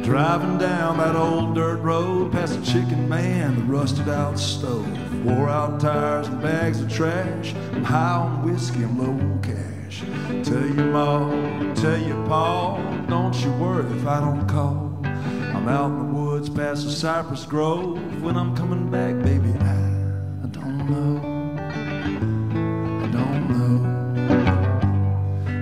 Driving down that old dirt road past a chicken man, the rusted out stove, wore out tires and bags of trash. I'm high on whiskey, I'm low on cash. Tell your ma, tell your pa, don't you worry if I don't call. I'm out in the woods past a cypress grove. When I'm coming back, baby, I don't know. I don't know.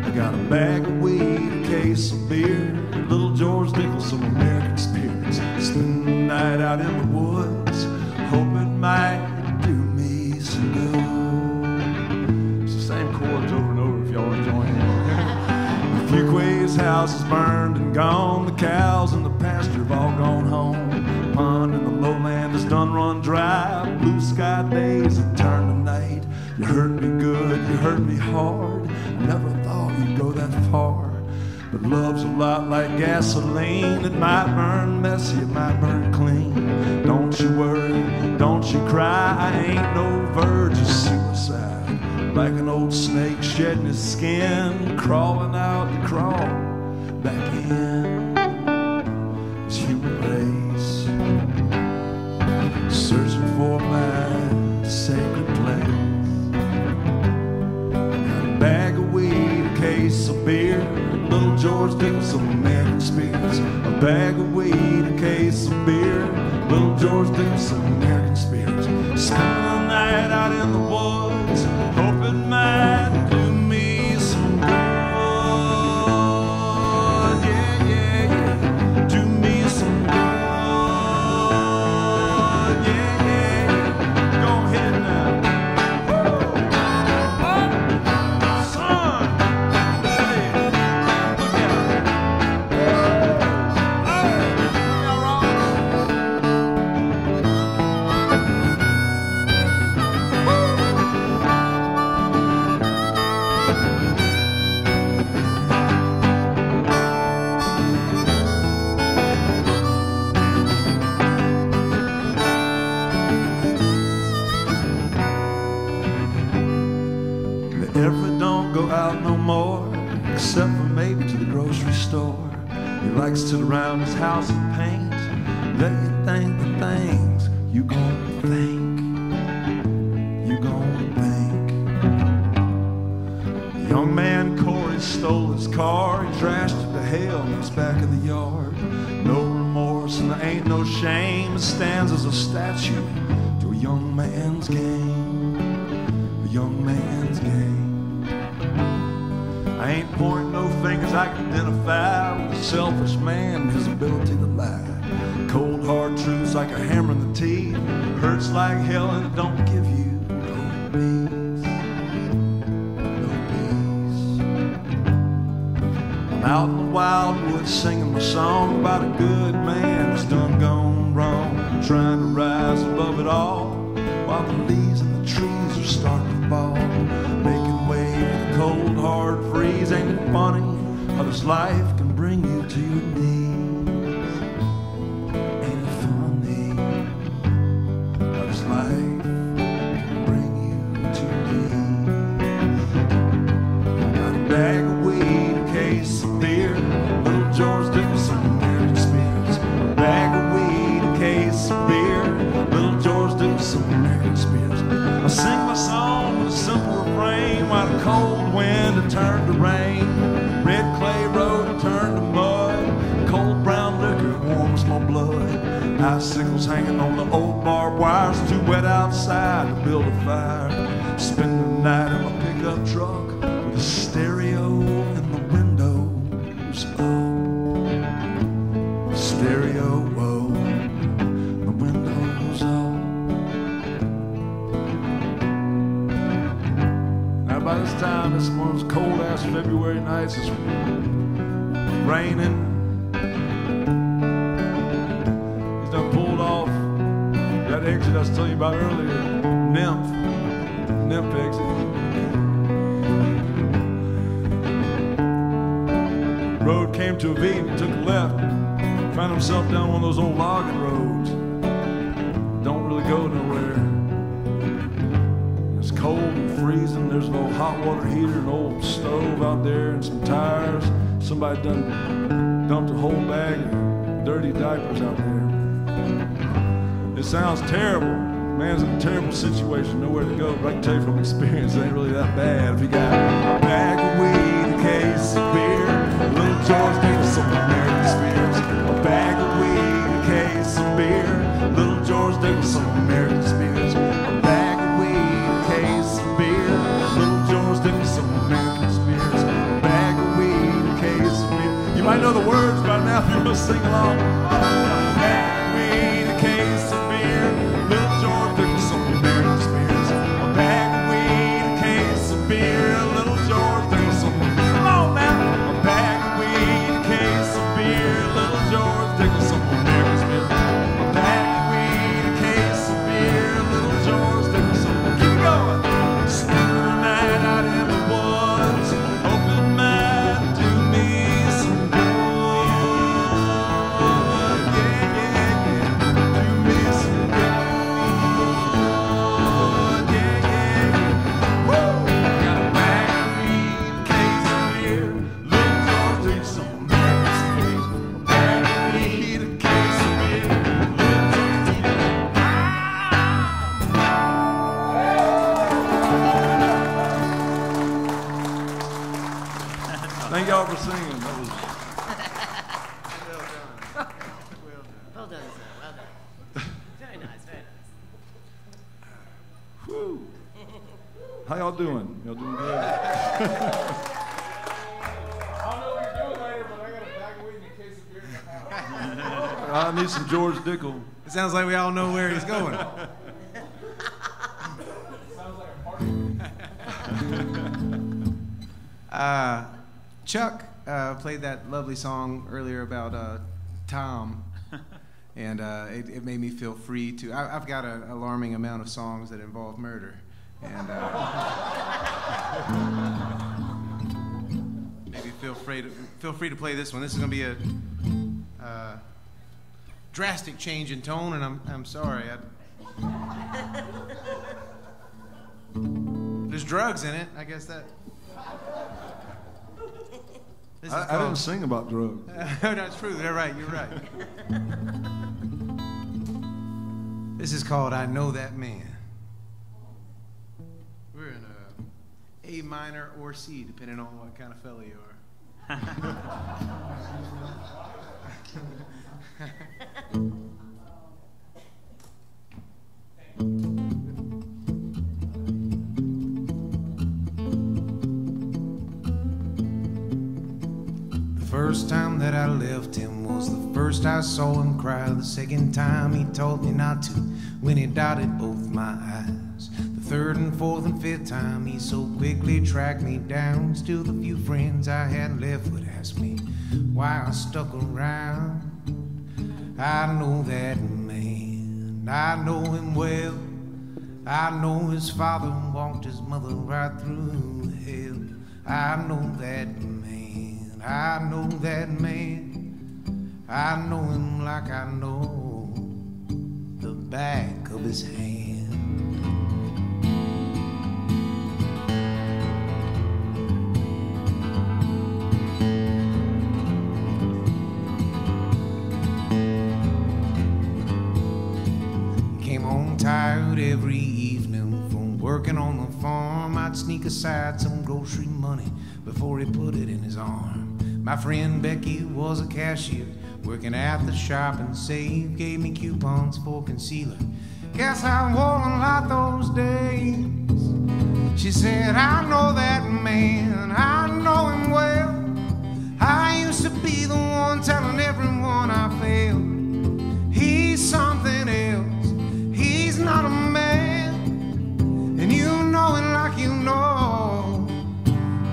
I got a bag of weed, a case of beer, little George Nichols, some American spirits. Spend the night out in the woods, hope it might do me some good. It's the same chords over and over if y'all are enjoying it. Fuquay's house house is burned and gone. The cows in the pasture have all gone home. The pond in the lowland is done run dry. Blue sky days have turned to night. You hurt me good, you hurt me hard. I never thought you'd go that far. But love's a lot like gasoline. It might burn messy, it might burn clean. Don't you worry, don't you cry. I ain't no verge of suicide. Like an old snake shedding his skin, crawling out to crawl back in. This human race, searching for my sacred place. Got a bag of weed, a case of beer, little George Dickinson, some American spirits. A bag of weed, a case of beer, little George Dickinson, some American spirits. Spending the night out in the woods, hoping might do me some good. Yeah, yeah, yeah, do me some good. Yeah, yeah, yeah. Go ahead now. Son, hey, look out. Everett don't go out no more, except for maybe to the grocery store. He likes to sit around his house and paint, let you think the things you gon' think, you gon' think. The young man Corey stole his car, he trashed it to hell in his back of the yard. No remorse and there ain't no shame, it stands as a statue to a young man's game, a young man's game. I ain't pointing no fingers, I can identify with a selfish man and his ability to lie. Cold hard truths like a hammer in the teeth, hurts like hell and it don't give you no peace, no peace. I'm out in the wildwood singing my song about a good man that's done gone wrong, trying to rise above it all, while the leaves in the trees are starting to fall, making way for the cold hard freeze. Ain't it funny how this life can bring you to your knees? Ain't it funny how this life can bring you to your knees? Got a bag of weed, a case of beer, little George Dickinson, American spirits. A bag of weed, a case of beer, little George Dickinson, American spirits. I sing my song with a simple refrain, while the cold wind had turned to rain, red clay road had turned to mud, cold brown liquor warms my blood, icicles hanging on the old barbed wires, too wet outside to build a fire, spend the night in my pickup truck with a stereo in the windows up, stereo up, the windows up. By this time, it's one of those cold-ass February nights. It's raining. He's done pulled off that exit I was telling you about earlier, Nymph exit. Road came to a V and he took a left. Found himself down one of those old logging roads. Don't really go nowhere. It's cold and freezing. There's an old hot water heater, an old stove out there, and some tires. Somebody done dumped a whole bag of dirty diapers out there. It sounds terrible. Man's in a terrible situation, nowhere to go. But I can tell you from experience, it ain't really that bad. If you got a bag of weed, a case of beer, little George Dickinson, American spirits. A bag of weed, a case of beer, little George Dickinson, American spirits. A bag of weed, a case of beer, little George Dickinson, American spirits. A bag of weed, a case of beer. You might know the words by now if you want to sing along. A bag of weed, a case of beer, little George Dickinson, American spirits. A bag of weed, a case of beer, little George Dickinson. Come on now. A bag of weed, a How y'all doing? Y'all doing good? I don't know what you're doing later, but I got a bag of weed in case of beer in the house. I need some George Dickel. It sounds like we all know where he's going. Sounds like a party. Chuck played that lovely song earlier about Tom, and it made me feel free to. I've got an alarming amount of songs that involve murder, and maybe feel free to play this one. This is going to be a drastic change in tone, and I'm sorry. There's drugs in it. I guess that. I didn't sing about drugs. That's true. You're right. This is called "I Know That Man." We're in A minor or C, depending on what kind of fella you are. The first time that I left him was the first I saw him cry. The second time he taught me not to when he dotted both my eyes. The third and fourth and fifth time he so quickly tracked me down. Still the few friends I had left would ask me why I stuck around. I know that man, I know him well. I know his father walked his mother right through hell. I know that man, I know that man. I know him like I know the back of his hand. Tired every evening from working on the farm. I'd sneak aside some grocery money before he put it in his arm. My friend Becky was a cashier working at the shop, and Save gave me coupons for concealer. Guess I wore a lot those days. She said, I know that man, I know him well. I used to be the one telling everyone I failed. He's something else. He's not a man, and you know it like you know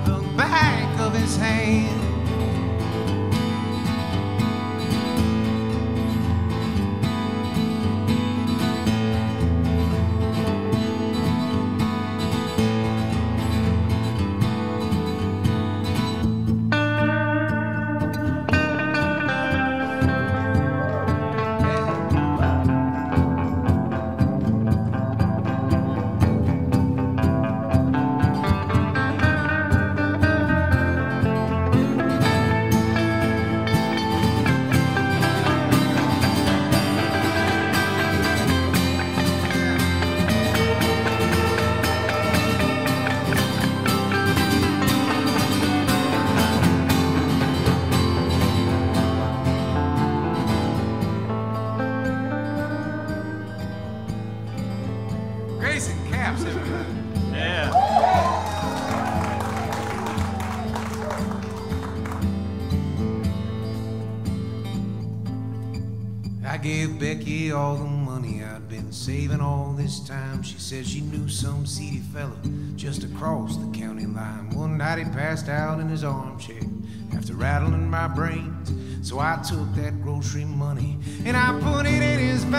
the back of his hand. Grayson, caps everybody. Yeah. I gave Becky all the money I'd been saving all this time. She said she knew some seedy fella just across the county line. One night he passed out in his armchair after rattling my brains. So I took that grocery money and I put it in his veins.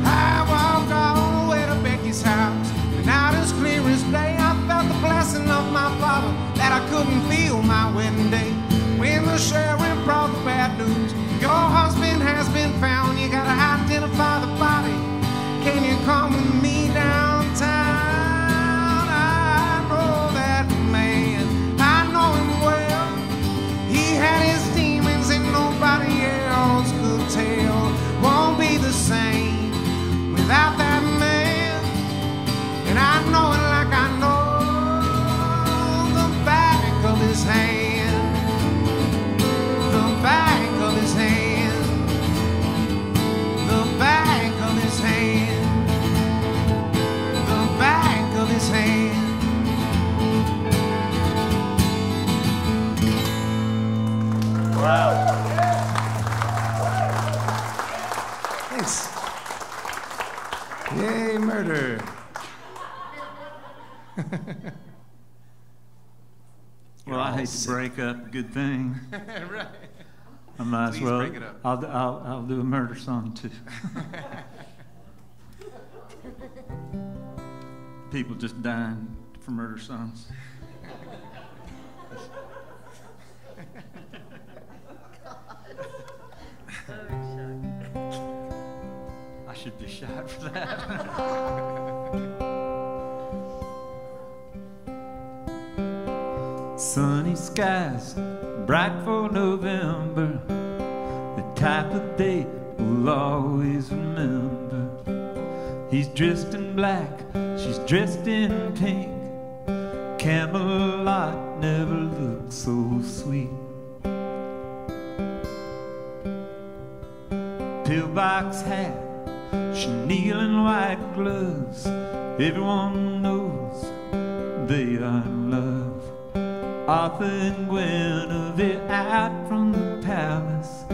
I walked all the way to Becky's house, and out as clear as day I felt the blessing of my father that I couldn't feel my wedding day. When the sheriff brought the bad news, your husband has been found, you gotta identify the body. Can you come with me downtown? I know that man, I know him well. He had his demons and nobody else could tell. Won't be the same without that man. And I know it like I know the back of his hand. Thanks. Yay, murder. Well, I hate to break up a good thing. Right. I might as Please well. break it up. I'll do a murder song too. People just dying for murder songs. I should be shot for that. Sunny skies, bright for November, the type of day we'll always remember. He's dressed in black, she's dressed in pink. Camelot never looked so sweet. Pillbox hat, chenille and white gloves. Everyone knows they are in love. Arthur and Guinevere out from the palace,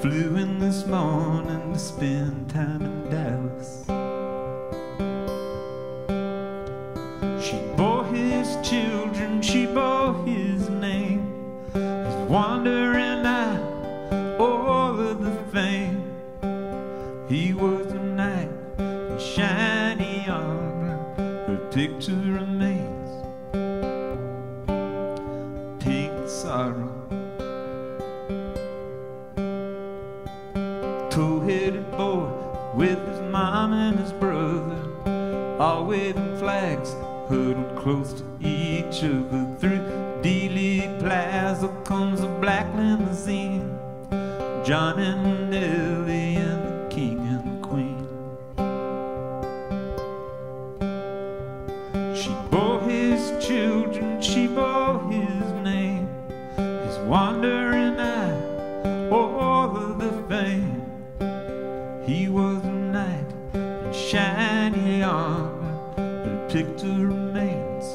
flew in this morning to spend time in Dallas. She bore his children, she bore his name, his wandering eye, all of the fame. He was a knight in shiny armor, her picture remains. Pink sorrow, tow-headed boy with his mom and his brother, all waving flags, huddled close to each other. Through Dealey Plaza comes a black limousine, John and Nellie and the king and the queen. She bore his children, she bore his name, his wandering eye, all of the fame. He was a knight in shiny armor, the picture remains.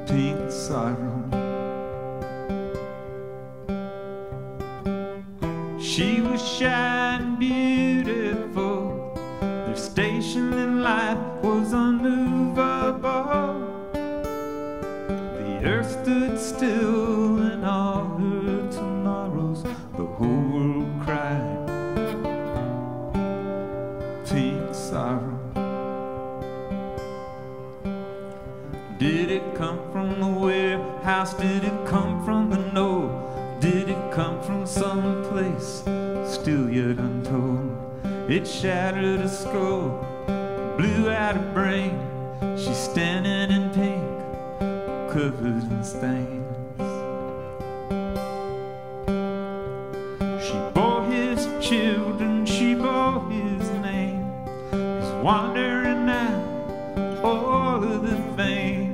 Pink sorrow. She was shy and beautiful, their station in life was unmovable. The earth stood still and all her tomorrows, the whole world cried. Pink sorrow. Did it come from the warehouse? Did it come from the knoll? Did it come from some place still yet untold? It shattered a skull, blew out a brain. She's standing in pink, covered in stains. She bore his children, she bore his name, his wandering eye, all of the fame.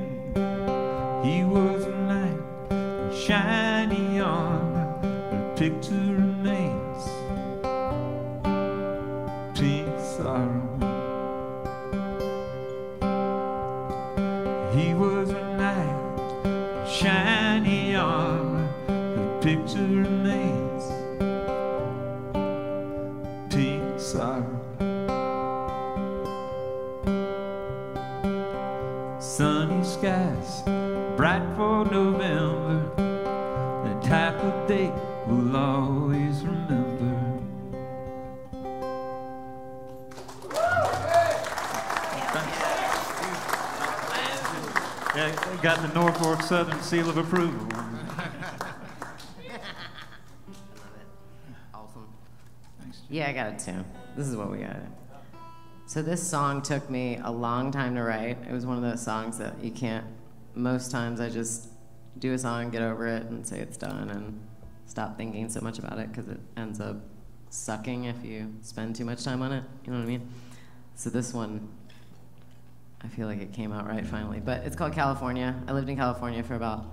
He was a knight in shiny armor, her picture remains. Pink sorrow. He was a knight in shiny armor, her picture remains. Pink sorrow. Sunny skies, bright for November, the type of day we'll always remember. Yeah, got the Norfolk Southern seal of approval. Awesome. Yeah, I got it too. This is what we got. So this song took me a long time to write. It was one of those songs that you can't, most times I just do a song, get over it, and say it's done, and stop thinking so much about it, because it ends up sucking if you spend too much time on it. You know what I mean? So this one, I feel like it came out right finally. But it's called California. I lived in California for about,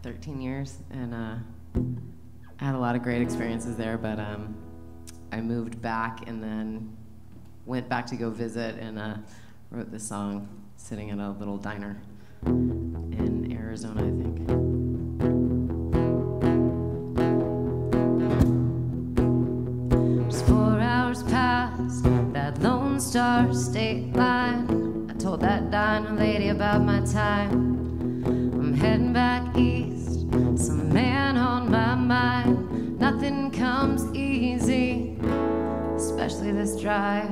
13 years, and I had a lot of great experiences there, but I moved back and then went back to go visit and wrote this song sitting at a little diner in Arizona, I think. our state line. I told that dying lady about my time. I'm heading back east, some man on my mind. Nothing comes easy, especially this drive.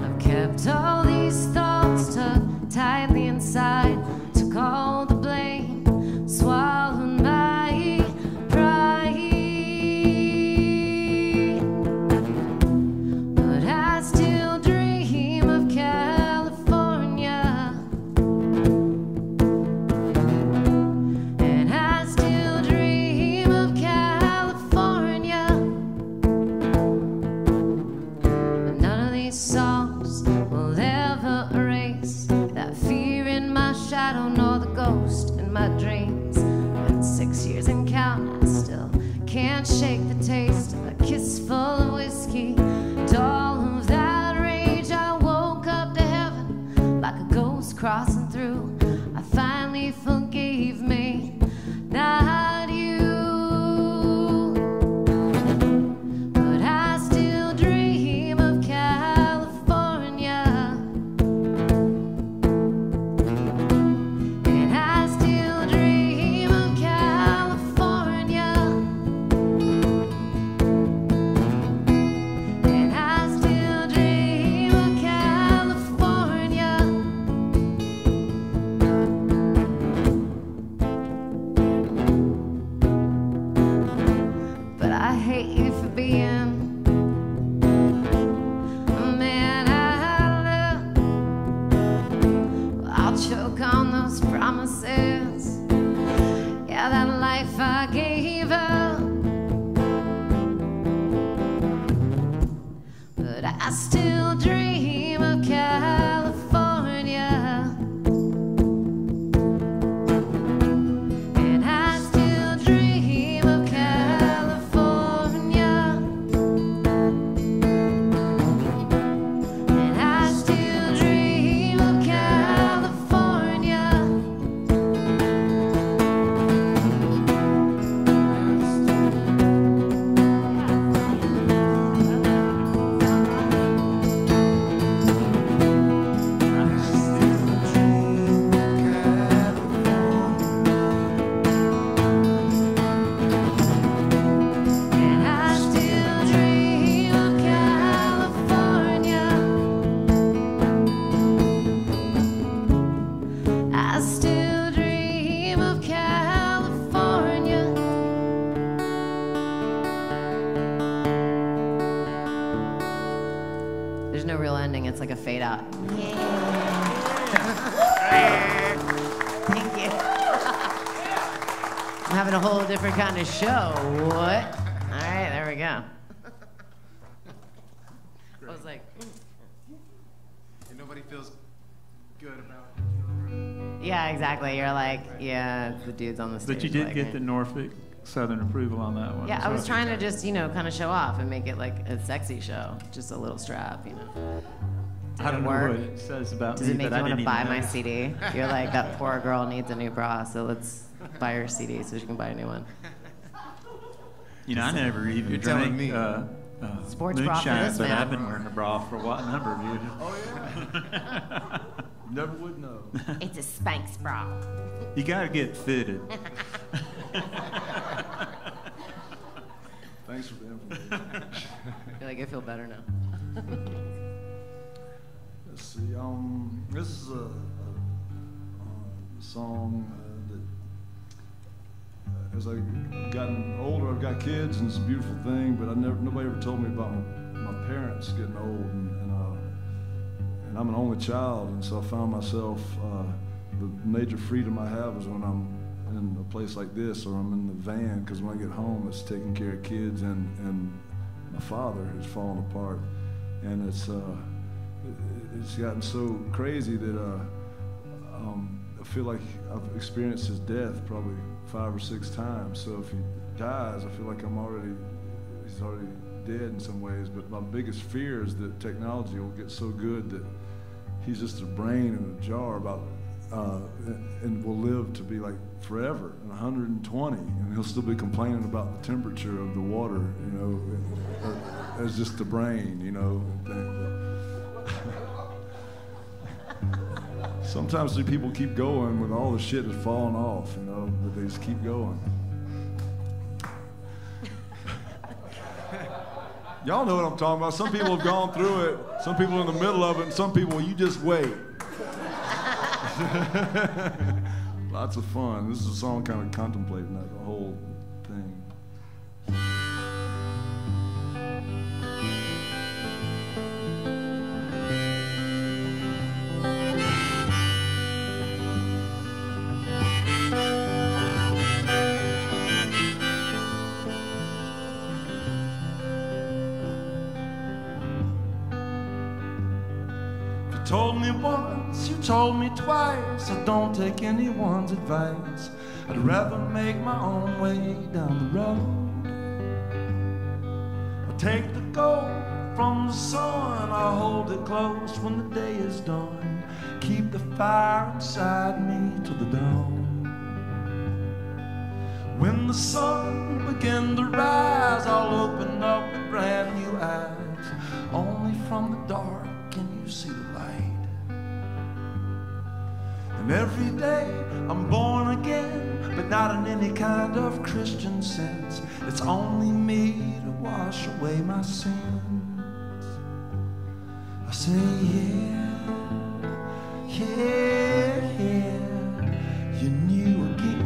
I've kept all these thoughts tucked tightly inside. Took all the blame, swallowed my pride. But I still dream of California, and I still dream of California. But none of these songs will ever erase that fear in my shadow, nor the ghost in my dreams. Been 6 years and counting, I still can't shake the taste of a kiss full of whiskey. And all of that rage, I woke up to heaven like a ghost crossing through. I finally forgave me, not you. But I still dream of California, and I still dream of California, and I still dream of California. But I hate you for being a man I love. I'll choke on those promises, yeah, that life I gave up. But I still dream of California, and I still dream of California, and I still dream of California. And I still dream of California. I still dream of California. There's no real ending, it's like a fade out. Thank you. I'm having a whole different kind of show. What? All right, there we go. I was like, And nobody feels good about yeah, exactly. You're like, yeah, it's the dudes on the stage. But you did like, get the Norfolk Southern approval on that one. Yeah, I was So- trying to just, kind of show off and make it like a sexy show. Just a little strap, I don't know work? what it says about Does me, it make but you I want to didn't buy even my know. CD? You're like, that poor girl needs a new bra, so let's buy her CD so she can buy a new one. You know, I never even You're telling drank me. Sports bra for moonshine, this but man. I've been wearing a bra for a number of years. Oh, yeah? Never would know. It's a Spanx bra. You got to get fitted. Thanks for the information. You're like, I feel better now. Let's see. This is a song that, as I've gotten older, I've got kids, and it's a beautiful thing. But nobody ever told me about my parents getting old, and I'm an only child, and so I found myself the major freedom I have is when I'm in a place like this, or I'm in the van, because when I get home, it's taking care of kids, and my father is falling apart, and it's gotten so crazy that I feel like I've experienced his death probably 5 or 6 times. So if he dies, I feel like he's already dead in some ways. But my biggest fear is that technology will get so good that he's just a brain in a jar about and will live to be like forever, 120, and he'll still be complaining about the temperature of the water, you know, as just the brain, you know. Sometimes the people keep going when all the shit is falling off, you know, but they just keep going. Y'all know what I'm talking about. Some people have gone through it, some people are in the middle of it, and some people, you just wait. Lots of fun. This is a song kind of contemplating that whole thing. Told me once, you told me twice, I don't take anyone's advice. I'd rather make my own way down the road. I take the gold from the sun, I hold it close when the day is done. Keep the fire inside me till the dawn. When the sun begins to rise, I'll open up with brand new eyes. Only from the dark can you see the light. And every day I'm born again, but not in any kind of Christian sense. It's only me to wash away my sins. I say yeah, yeah, yeah, you knew again.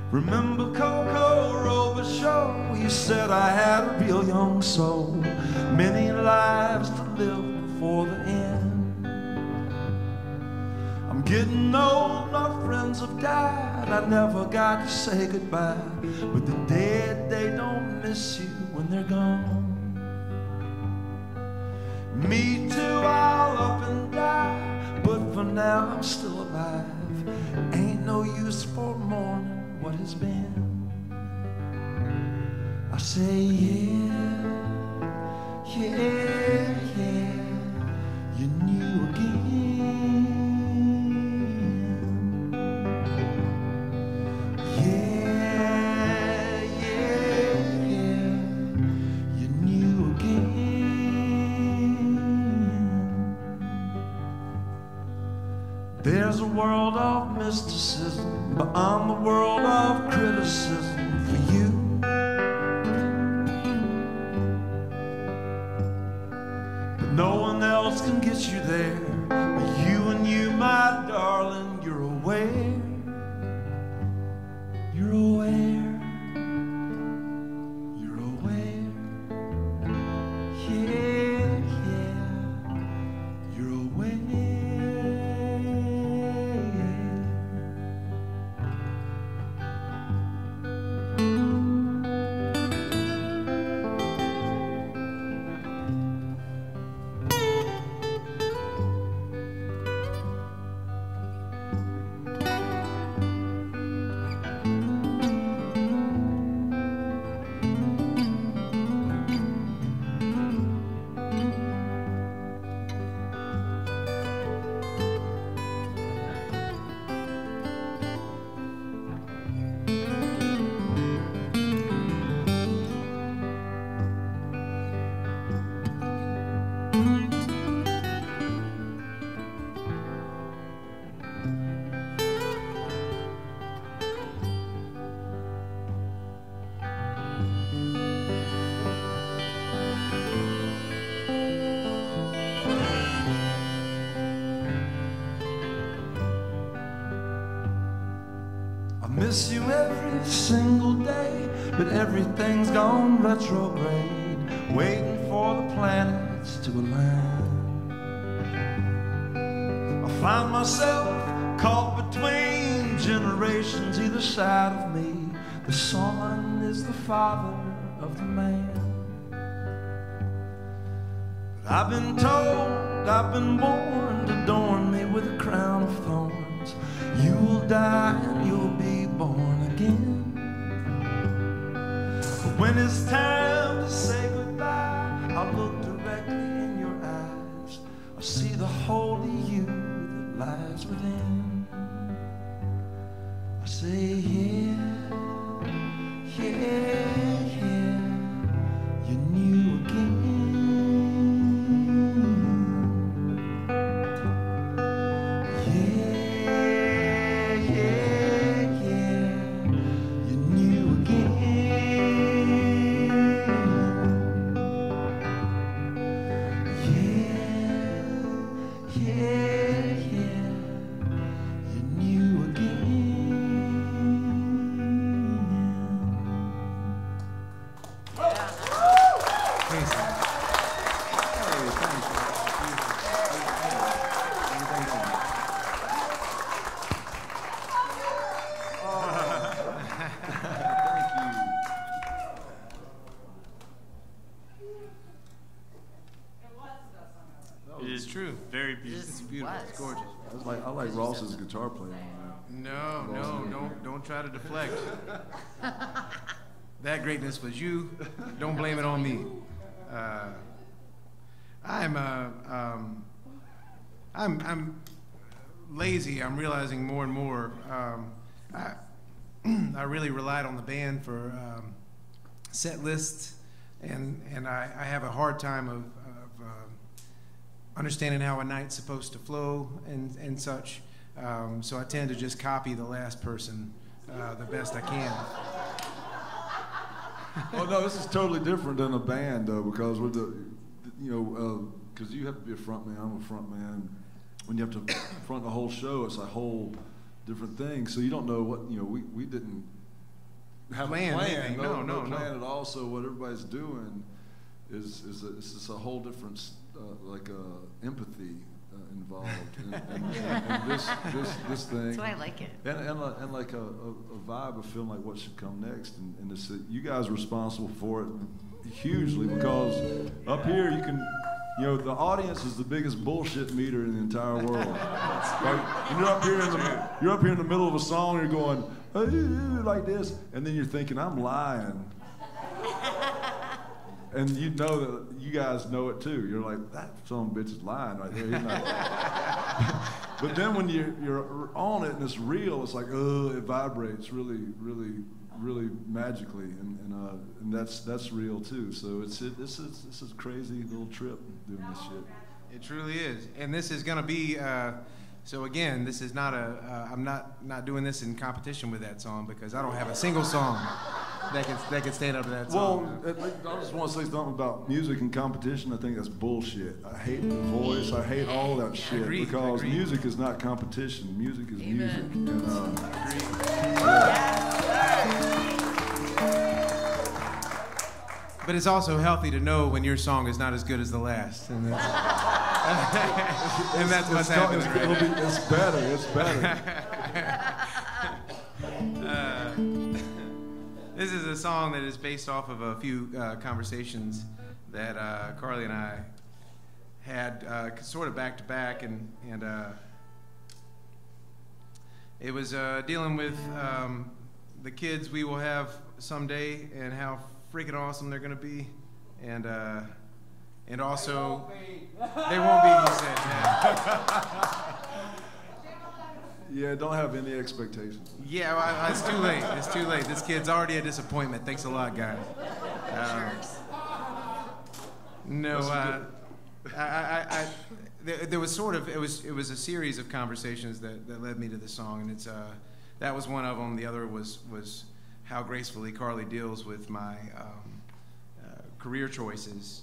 Remember Coco Robichaud, you said I had a real young soul, many lives to live before the end. I'm getting old, my friends have died, I never got to say goodbye, but the dead, they don't miss you when they're gone. Me too, I'll up and die, but for now I'm still alive. Ain't no use for mourning what has been. I say yeah, yeah, yeah, you knew again. Yeah, yeah, yeah, you knew again. There's a world of mysticism beyond the world of criticism for you. But no one else can get you there, but you and you, my darling, you're aware. You're aware. You're aware. Yeah, yeah, you're aware. Miss you every single day, but everything's gone retrograde, waiting for the planets to align. I find myself caught between generations either side of me. The son is the father of the man. But I've been told I've been born to adorn me with a crown of thorns. die and you'll be born again. But when it's time to say goodbye, I'll look directly in your eyes. I'll see the holy you that lies within. I say, yeah, yeah, yeah, you're new again. It's gorgeous. I like Ross's guitar playing on No, don't try to deflect. That greatness was you. Don't blame it on me. I'm lazy. I'm realizing more and more. I really relied on the band for set lists, and I have a hard time of understanding how a night's supposed to flow and such. So I tend to just copy the last person the best I can. Oh no, this is totally different than a band though, because with the, because you have to be a front man. I'm a front man. When you have to front the whole show, it's a whole different thing. So you don't know what we didn't have a plan. No plan at all. So what everybody's doing is just a whole different empathy involved and this thing. That's why I like it. And like a vibe of feeling like what should come next, and it's, you guys are responsible for it hugely, because up here you can, the audience is the biggest bullshit meter in the entire world. Like, you're up here in the middle of a song, and you're going like this, and then you're thinking, I'm lying. And you know that you guys know it too. You're like, that son of a bitch is lying right there. He's not. But then when you're on it and it's real, it's like, it vibrates really, really, really magically, and that's real too. So this is a crazy little trip doing this shit. It truly is, and this is gonna be. So again, this is not I'm not doing this in competition with that song, because I don't have a single song that can stand up to that song. Well, I just want to say something about music and competition. I think that's bullshit. I hate the voice. I hate all that shit. Because music is not competition. Music is music. And, but it's also healthy to know when your song is not as good as the last. And that's what's happening. It's better. It's better. This is a song that is based off of a few conversations that Carly and I had sort of back to back, and it was dealing with the kids we will have someday and how freaking awesome they're going to be, and also they won't be. He said, yeah. Yeah, don't have any expectations. Yeah, well, it's too late. It's too late. This kid's already a disappointment. Thanks a lot, guys. There was sort of it was a series of conversations that led me to the song, and it's that was one of them. The other was how gracefully Carly deals with my career choices,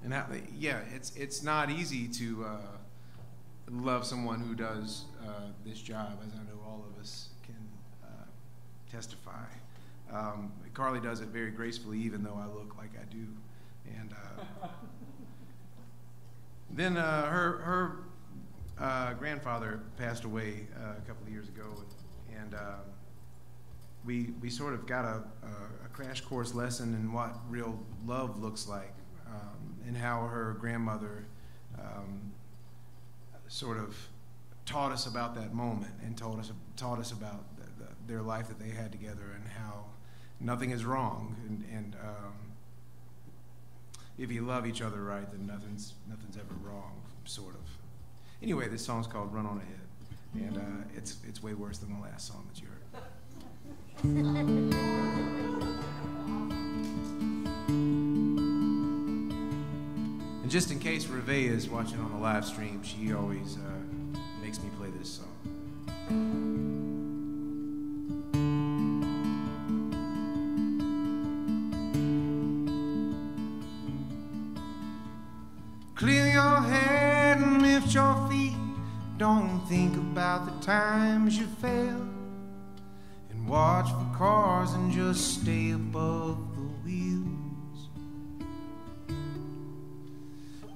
and how, it's not easy to love someone who does this job, as I know all of us can testify. Carly does it very gracefully, even though I look like I do. And then her grandfather passed away a couple of years ago, and we sort of got a crash course lesson in what real love looks like, and how her grandmother sort of taught us about that moment and taught us about their life that they had together and how nothing is wrong, and if you love each other right, then nothing's ever wrong, sort of. Anyway, this song's called "Run On Ahead," and it's way worse than the last song that you heard. And just in case Reve is watching on the live stream, she always makes me play this song. Clear your head and lift your feet. Don't think about the times you failed. And watch for cars and just stay above the wheels.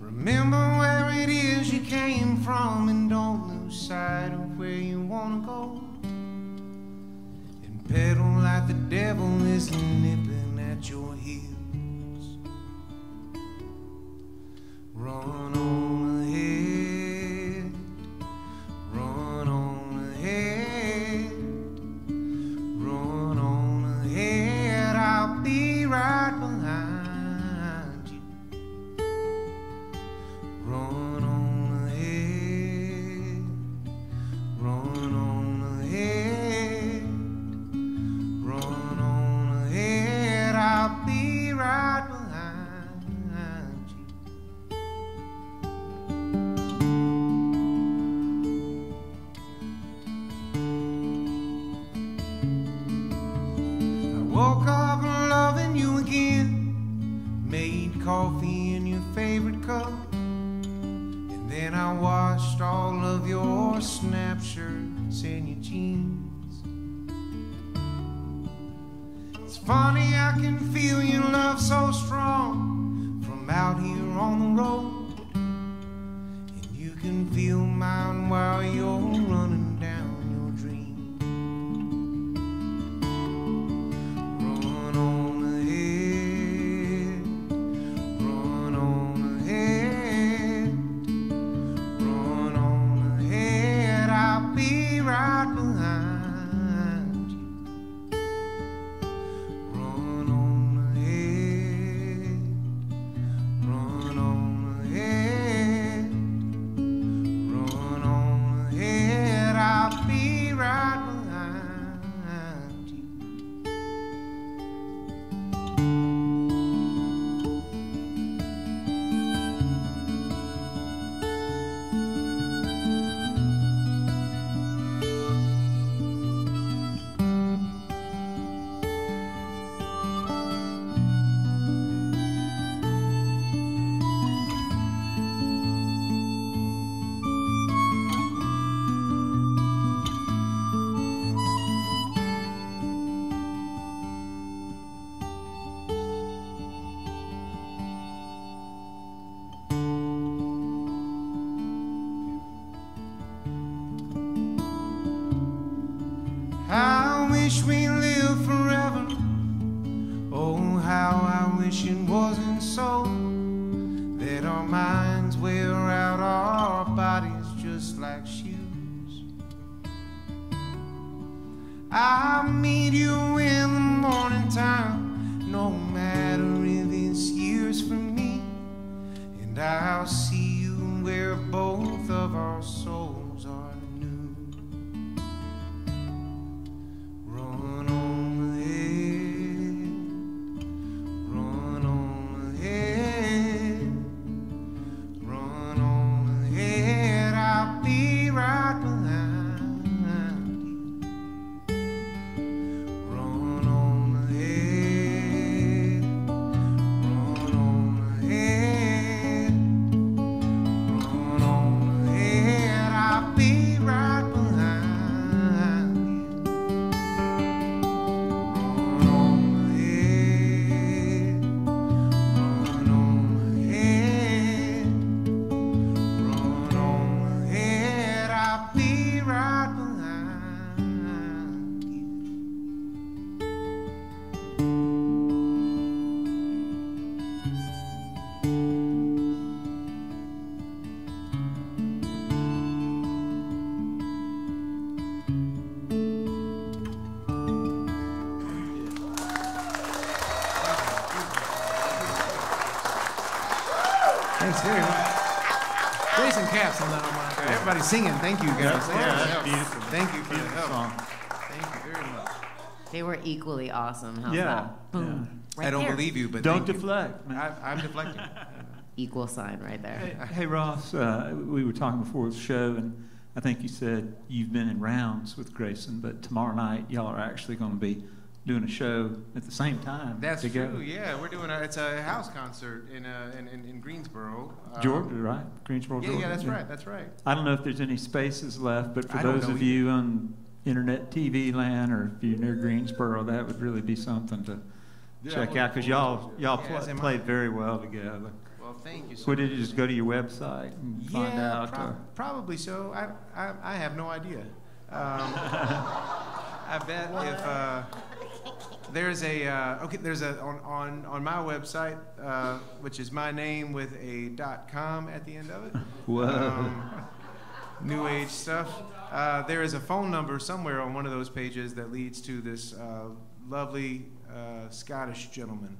Remember where it is you came from and don't lose sight of where you want to go. And pedal like the devil is nipping at your heels. Run on ahead, run on ahead, run on ahead, I'll be right behind you. Run on ahead, run on ahead, run on ahead, I'll be right behind you. Woke up loving you again, made coffee in your favorite cup, and then I washed all of your snap shirts and your jeans. It's funny I can feel your love so strong from out here on the road, and you can feel mine while you're running down your dream. Run on ahead, run on ahead, run on ahead, I'll be right behind you. Run on ahead, run on ahead, run on ahead, I'll be right behind you. I wish we lived forever. Oh, how I wish it wasn't so, that our minds wear out our bodies just like shoes. I'll meet you in the morning time, no matter if it's years from me, and I'll see you where both of our souls are new. Run on ahead, run on ahead, run on ahead, I'll be right behind you. Run on ahead, run on ahead, run on ahead, Thanks very much. Grayson caps on that harmonica. Everybody singing. Thank you, guys. That's beautiful. Thank you for the help. song. Thank you very much. They were equally awesome. How's Yeah. that? Boom. Right I don't there. believe you, but Don't thank you. deflect, man. I'm deflecting. Equal sign right there. Hey Ross, we were talking before the show, and I think you said you've been in rounds with Grayson, but tomorrow night y'all are actually going to be doing a show at the same time. That's together. true. Yeah, we're doing it's a house concert in Greensboro, Georgia, right? Greensboro, Georgia. Yeah, that's right. That's right. I don't know if there's any spaces left, but for I don't those know of you on internet TV land, or if you're near Greensboro, that would really be something to check out, because y'all played very well together. Well, thank you. So did you just go to your website and find out? Probably so. I have no idea. I bet if there's on my website, which is my name with a .com at the end of it. Whoa. New age stuff. There is a phone number somewhere on one of those pages that leads to this lovely Scottish gentleman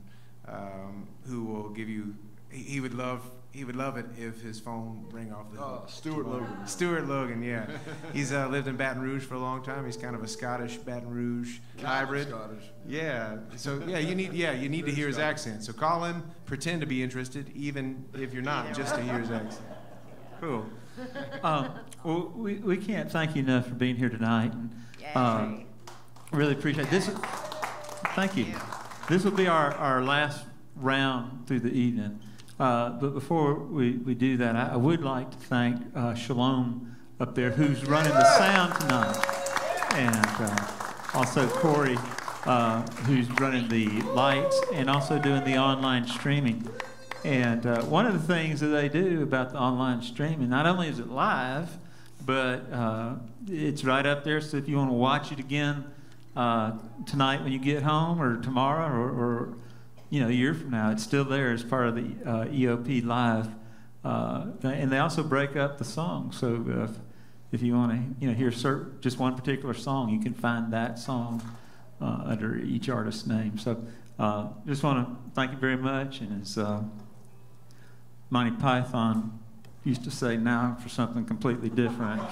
who will give you. He would love it if his phone rang off the hook. Stuart Logan. Stuart Logan, yeah. He's lived in Baton Rouge for a long time. He's kind of a Scottish Baton Rouge hybrid. Scottish. Yeah. So you need to hear his accent. So call him, pretend to be interested, even if you're not, just to hear his accent. Cool. Well, we can't thank you enough for being here tonight. And, really appreciate this. Thank you. This will be our last round through the evening. But before we do that, I would like to thank Shalom up there, who's running the sound tonight, and also Corey, who's running the lights and also doing the online streaming. And one of the things that they do about the online streaming, not only is it live, but it's right up there, so if you want to watch it again tonight when you get home, or tomorrow, or a year from now, it's still there as part of the EOP Live. And they also break up the songs, so if you want to hear just one particular song, you can find that song under each artist's name. So just want to thank you very much, and as Monty Python used to say, now for something completely different.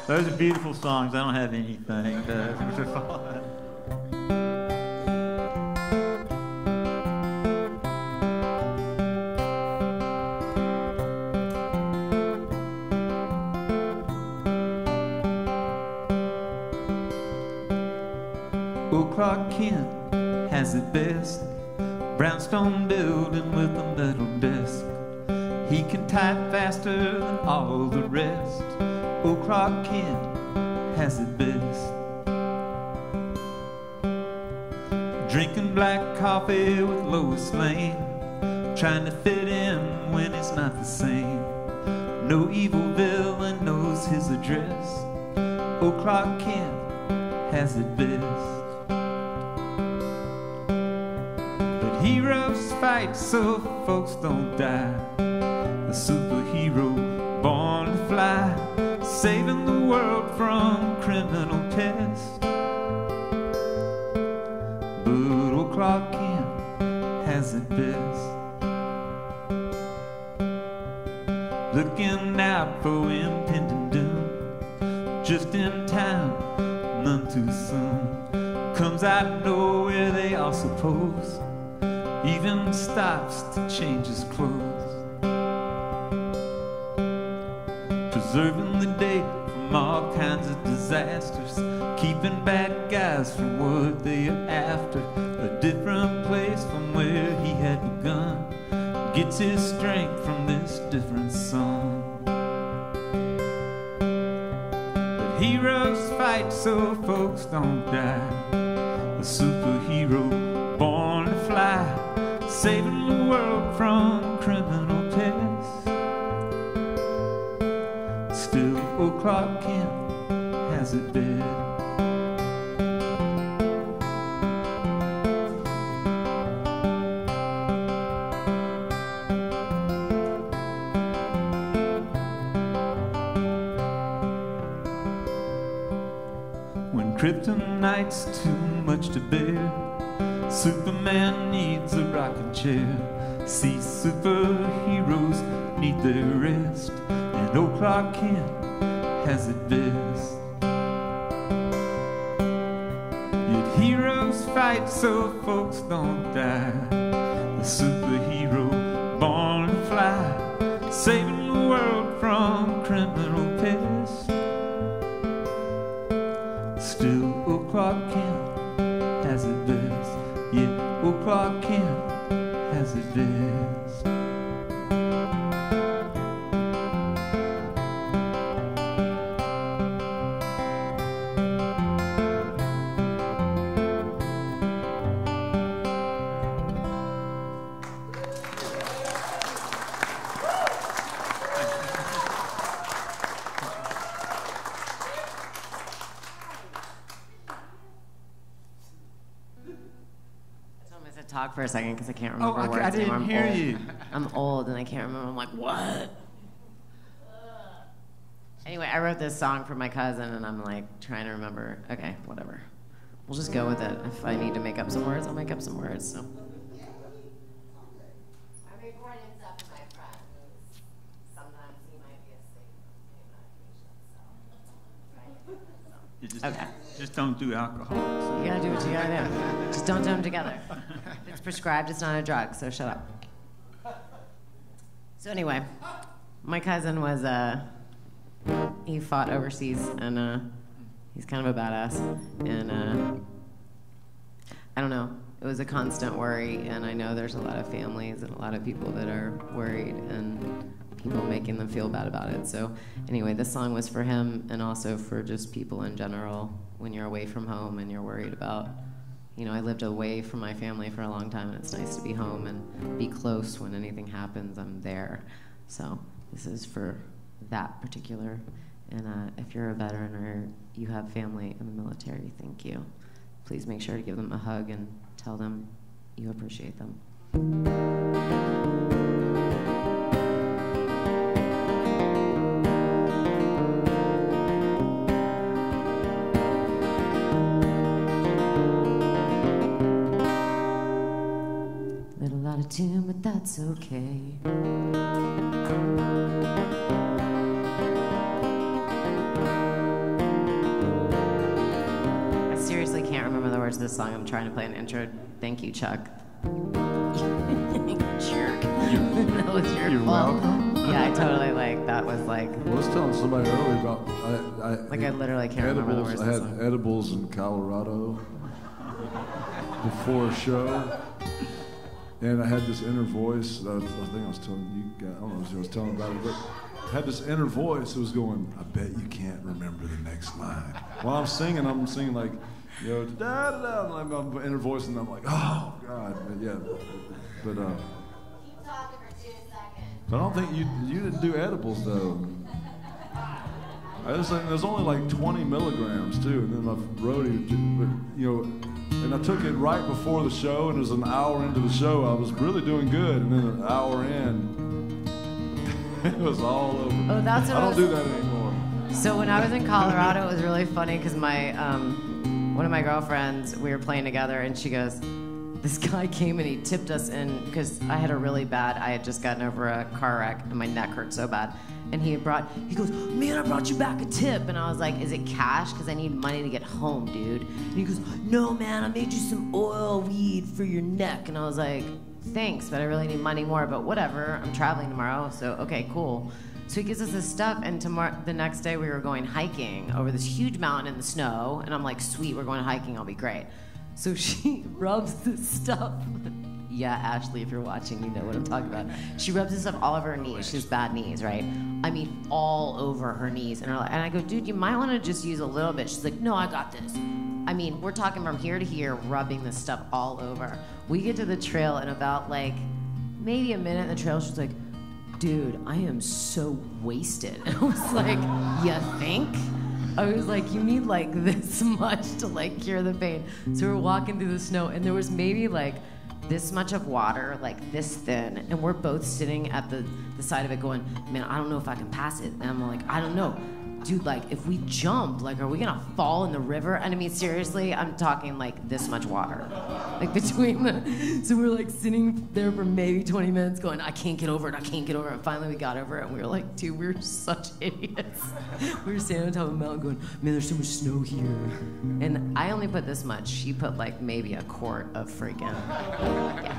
Those are beautiful songs. I don't have anything to follow. Old Clark Kent has it best. Brownstone building with a metal desk. He can type faster than all the rest. Old Clark Kent has it best. Drinking black coffee with Lois Lane, trying to fit in when it's not the same. No evil villain knows his address. Old Clark Kent has it best. Heroes fight so folks don't die. A superhero born to fly, saving the world from criminal pests. But old Clark Kent has it best. Looking out for impending doom, just in time, none too soon. Comes out of nowhere, they all suppose. Even stops to change his clothes. Preserving the day from all kinds of disasters, keeping bad guys from what they are after. A different place from where he had begun, gets his strength from this different song. But heroes fight so folks don't die. A superhero born to fly, saving the world from criminal pests. Still, old Clark Kent has it bad. When kryptonite's too much to bear, Superman needs a rocking chair. See superheroes need their rest, and old Clark Kent has it best. Yet heroes fight so folks don't die. The superhero born to fly, saving the world from criminal pests. Still, old Clark Kent has it best. Yeah, old Clark Kent has it best. Talk for a second because I can't remember words I didn't anymore. hear you. I'm old and I can't remember. I'm like, what? Anyway, I wrote this song for my cousin and I'm like trying to remember. Okay, whatever. We'll just go with it. If I need to make up some words, I'll make up some words. So. I'm recording stuff for my friend. Sometimes he might be asleep on medication, so. Okay. Just don't do alcohol. You gotta do what you gotta do. Just don't do them together. If it's prescribed, it's not a drug, so shut up. So anyway, my cousin was, he fought overseas, and he's kind of a badass. And I don't know, it was a constant worry, and I know there's a lot of families and a lot of people that are worried, and people making them feel bad about it. So anyway, this song was for him and also for just people in general when you're away from home and you're worried about, you know, I lived away from my family for a long time and it's nice to be home and be close when anything happens, I'm there. So this is for that particular, and if you're a veteran or you have family in the military, thank you. Please make sure to give them a hug and tell them you appreciate them. Little out of tune, but that's okay. I seriously can't remember the words of this song. I'm trying to play an intro. Thank you, Chuck. Jerk. That was your You're fault. welcome. Yeah, I totally that was like. I was telling somebody earlier about I literally can't remember the words I of the had song. edibles in Colorado before a show, and I had this inner voice. I think I was telling you guys. I don't know if I was telling about it, but I had this inner voice that was going, "I bet you can't remember the next line." While I'm singing like, you know, da da da, and I'm inner voice, and I'm like, "Oh God!" But yeah, but Keep talking for 2 seconds. I don't think you didn't do edibles though. I was like, there's only like 20 milligrams too, and then my roadie, but you know, and I took it right before the show, and it was an hour into the show. I was really doing good, and then an hour in, it was all over. Oh, that's what I don't do that anymore. So when I was in Colorado, it was really funny because my one of my girlfriends, we were playing together, and she goes, this guy came and he tipped us in because I had just gotten over a car wreck and my neck hurt so bad. And he goes, man, I brought you back a tip. And I was like, is it cash? Because I need money to get home, dude. And he goes, no, man, I made you some oil weed for your neck. And I was like, thanks, but I really need money more. But whatever, I'm traveling tomorrow, so okay, cool. So he gives us this stuff, and the next day we were going hiking over this huge mountain in the snow. And I'm like, sweet, we're going hiking, I'll be great. So she rubs this stuff. Yeah, Ashley, if you're watching, you know what I'm talking about. She rubs this stuff all over her knees. She has bad knees, right? I mean, all over her knees. And I go, dude, you might want to just use a little bit. She's like, no, I got this. I mean, we're talking from here to here, rubbing this stuff all over. We get to the trail in about maybe a minute in the trail. She's like, dude, I am so wasted. And I was like, you think? I was like, you need this much to cure the pain. So we're walking through the snow, and there was maybe this much of water, this thin, and we're both sitting at the side of it going, man, I don't know if I can pass it. And I'm like, I don't know. dude, like, if we jump, like, are we gonna fall in the river? And I mean, seriously, I'm talking like this much water. Like between the, so we're like sitting there for maybe 20 minutes going, I can't get over it, I can't get over it. And finally we got over it and we were like, dude, we're such idiots. We were standing on top of a mountain going, man, there's so much snow here. And I only put this much. She put like maybe a quart of freaking, yeah.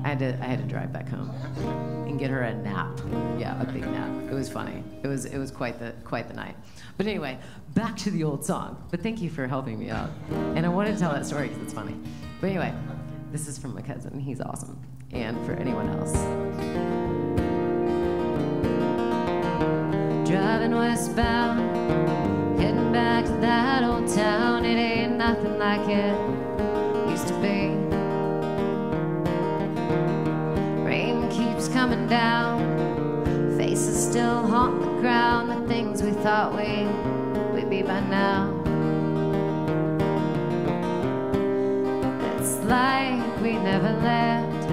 I had to drive back home and get her a nap. Yeah, a big nap. It was funny. It was quite the night. But anyway, back to the old song. But thank you for helping me out. And I wanted to tell that story because it's funny. But anyway, this is from my cousin. He's awesome. And for anyone else. Driving westbound, heading back to that old town. It ain't nothing like it used to be. Rain keeps coming down, faces still haunt the ground. The things we thought we'd be by now. It's like we never left.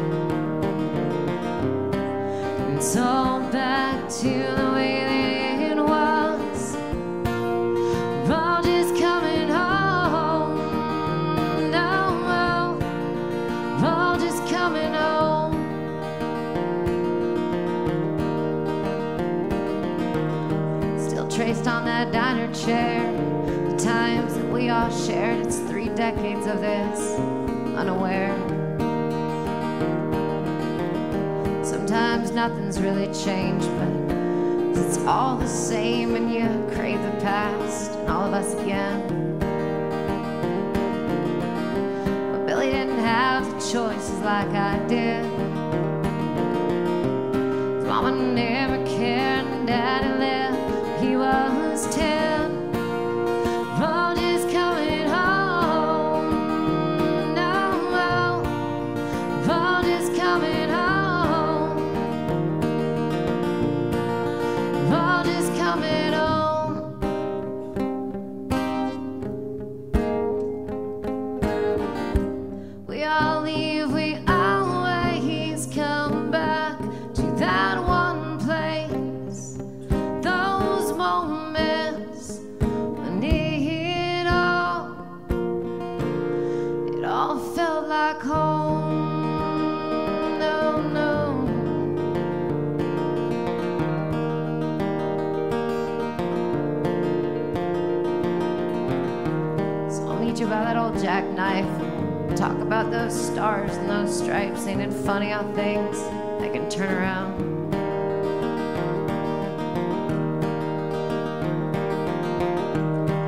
It's all back to the way that it was. We're all just coming home. No, we're all just coming home. Still traced on that diner chair, the times that we all shared. It's 3 decades of this, unaware. Sometimes nothing's really changed, but it's all the same, and you crave the past and all of us again. But Billy didn't have the choices like I did. His mama never cared, and Daddy left. He was 10. We're all just coming home. No, we're all just coming home. Coming home. We all leave, we always come back to that one place. Those moments when it all felt like home. About that old jackknife, talk about those stars and those stripes. Ain't it funny how things I can turn around?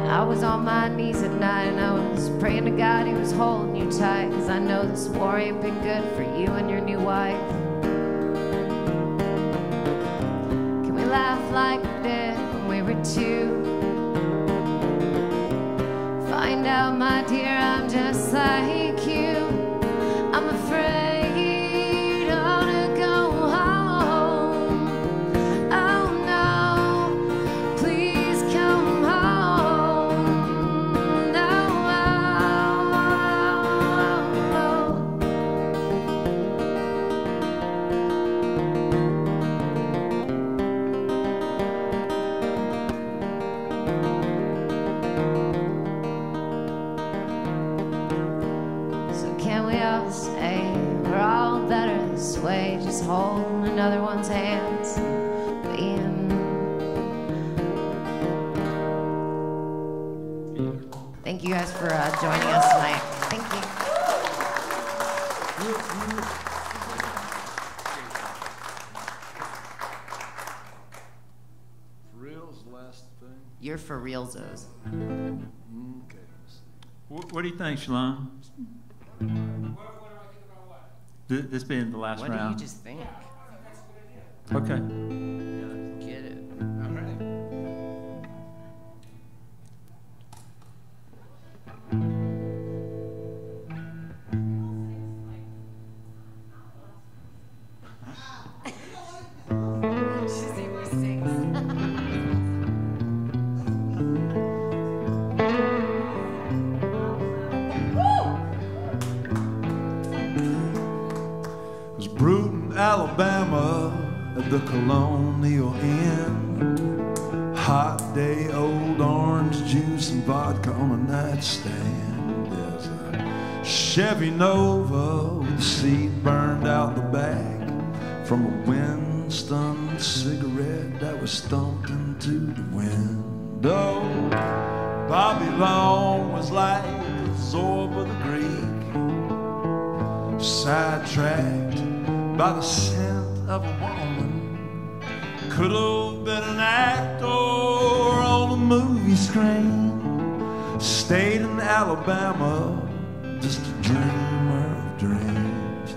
I was on my knees at night and I was praying to God he was holding you tight, 'cause I know this war ain't been good for you and your new wife. Can we laugh like we did when we were 2? Find out, my dear, I'm just like you. I'm afraid to go home. Oh no, please come home. No, say we're all better this way, just holding another one's hands, being. Thank you guys for joining us tonight. Thank you. For reals, last thing? You're for realsos. Okay. What do you think, Shalom? What do I think about what? This being the last round. What do you just think? Okay. Get it. All right. Alabama at the Colonial Inn. hot day, old orange juice and vodka on a nightstand. There's a Chevy Nova with the seat burned out the back from a Winston cigarette that was stumped into the window. Bobby Long was like Zorba the Greek, sidetracked by the scent of a woman. Could have been an actor on a movie screen. Stayed in Alabama, just a dreamer of dreams.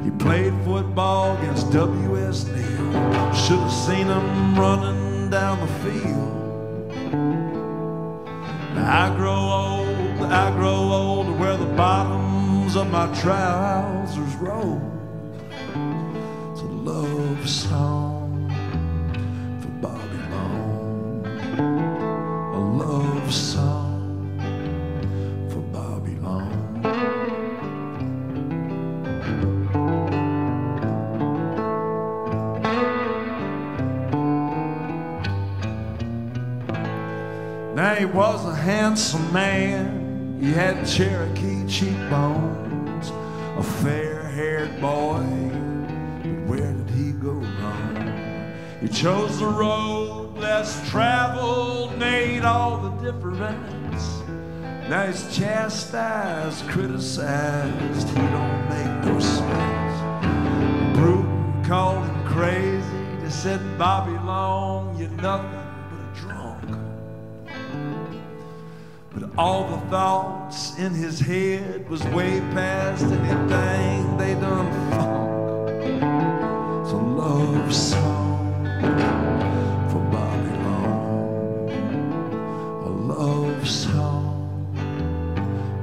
He played football against W.S. Newell. Should have seen him running down the field. Now I grow old to where the bottoms of my trousers roll. It's a love song for Bobby Long, a love song for Bobby Long. Now he was a handsome man, he had Cherokee cheekbones, a fair-haired boy, but where did he go wrong? He chose the road less traveled, made all the difference. Now he's chastised, criticized, he don't make no sense. Bruton called him crazy, they said, Bobby Long, you're nothing but a drunk. But all the thoughts in his head was way past anything they done funk. It's a love song for Bobby Long, a love song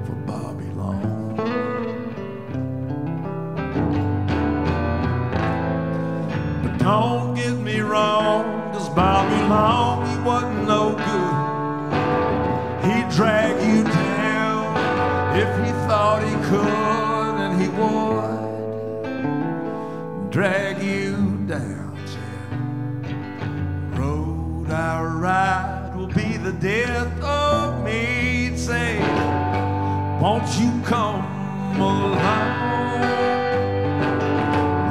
for Bobby Long. But don't get me wrong, 'cause Bobby Long, he wasn't no good. He'd drag you down if he thought he could, and he would drag you down. The road I ride will be the death of me. He'd say, won't you come along?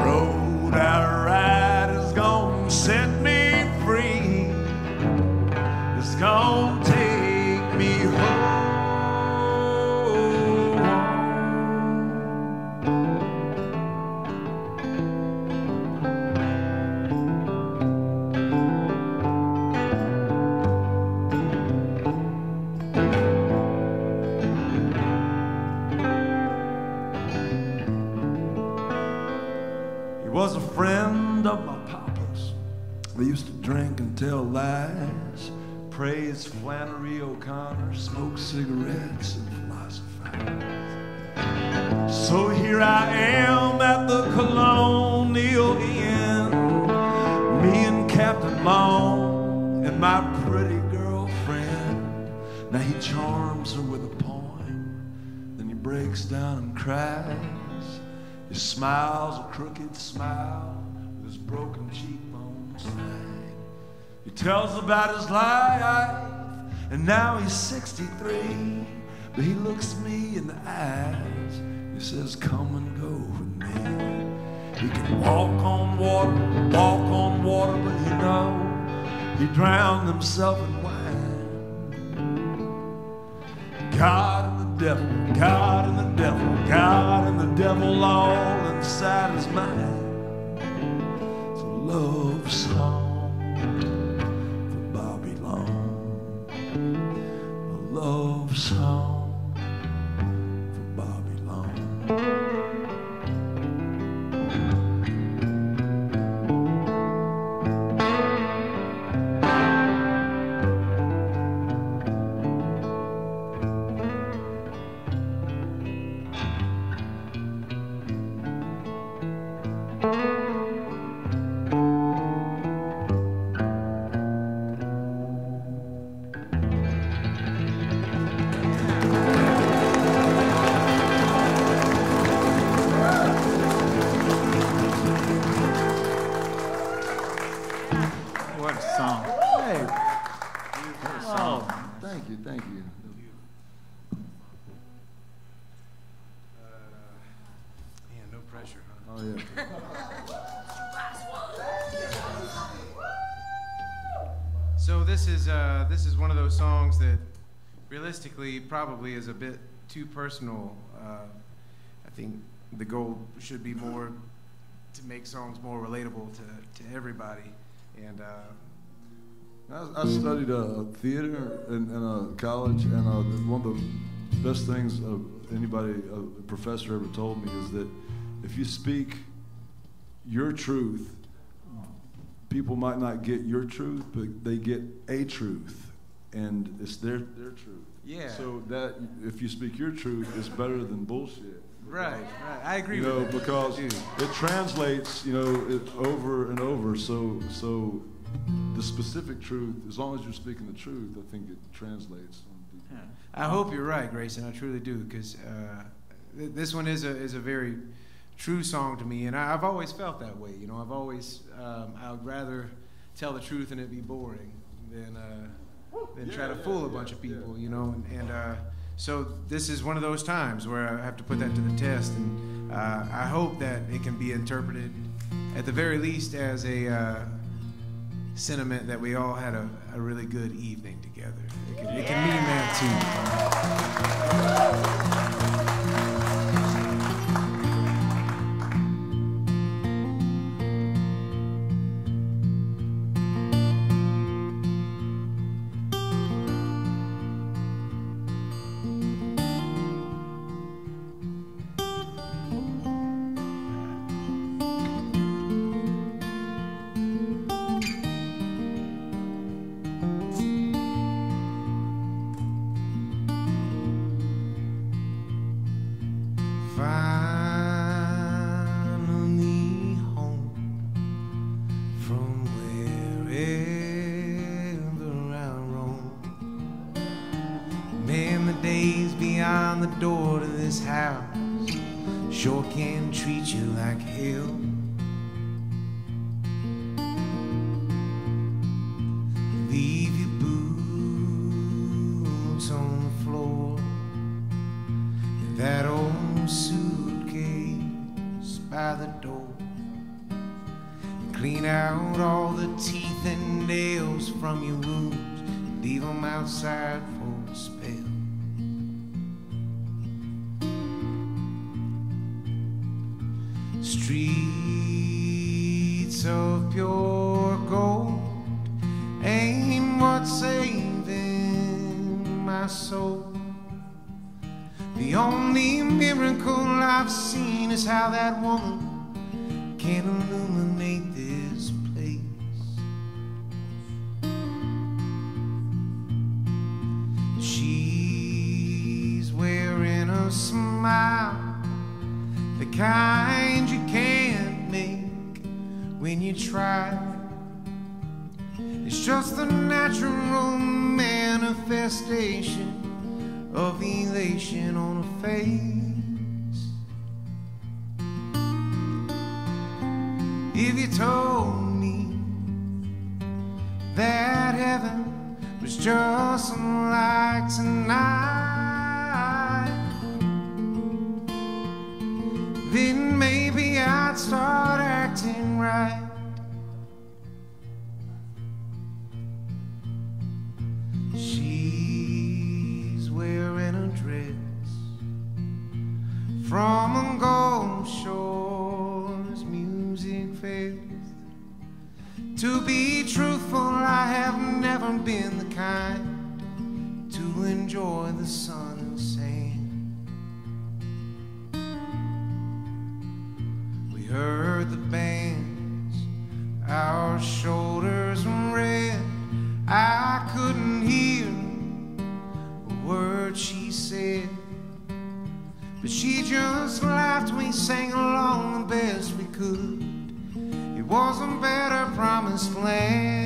Road I ride is gonna set me free. It's gonna take me home. He was a friend of my papa's. They used to drink and tell lies, praise Flannery O'Connor, smoke cigarettes and philosophize. So here I am at the Colonial Inn, me and Captain Long and my pretty girlfriend. Now he charms her with a poem, then he breaks down and cries. He smiles a crooked smile with his broken cheekbones snag. He tells about his life, and now he's 63, but he looks me in the eyes. He says, come and go with me. He can walk on water, but you know, he drowned himself in wine. God and the devil, God and the devil, God and the devil all inside his mind. It's a love song for Bobby Long, a love song for Bobby Long. What a song. Hey, Oh, thank you, thank you. Man, no pressure, huh? Oh, yeah. So this is one of those songs that realistically probably is a bit too personal. I think the goal should be more to make songs more relatable to everybody. And I studied theater in college, and one of the best things a professor ever told me is that if you speak your truth, people might not get your truth, but they get a truth, and it's their truth. Yeah. So that if you speak your truth, it's better than bullshit. Right. I agree with that. Because it translates, over and over. So the specific truth, as long as you're speaking the truth, I think it translates. I hope you're right, Grayson. I truly do, because this one is a very true song to me, and I've always felt that way. I've always I would rather tell the truth and it be boring than try to fool a bunch of people. So this is one of those times where I have to put that to the test, and I hope that it can be interpreted, at the very least, as a sentiment that we all had a really good evening together. It can mean that too. Sure can treat you like hell. Leave your boots on the floor, and that old suitcase by the door, and clean out all the teeth and nails from your wounds, leave them outside for a spell. Streets of pure gold ain't what's saving my soul. The only miracle I've seen is how that woman can illuminate this place. She's wearing a smile, the kind you can't make when you try. It's just the natural manifestation of elation on her face. If you told me that heaven was just like tonight, then maybe I'd start acting right. She's wearing a dress from a Gulf Shores music fest. To be truthful, I have never been the kind to enjoy the sun and sand. We heard the bands, our shoulders were red. I couldn't hear a word she said, but she just laughed. We sang along the best we could. It was a better promised land.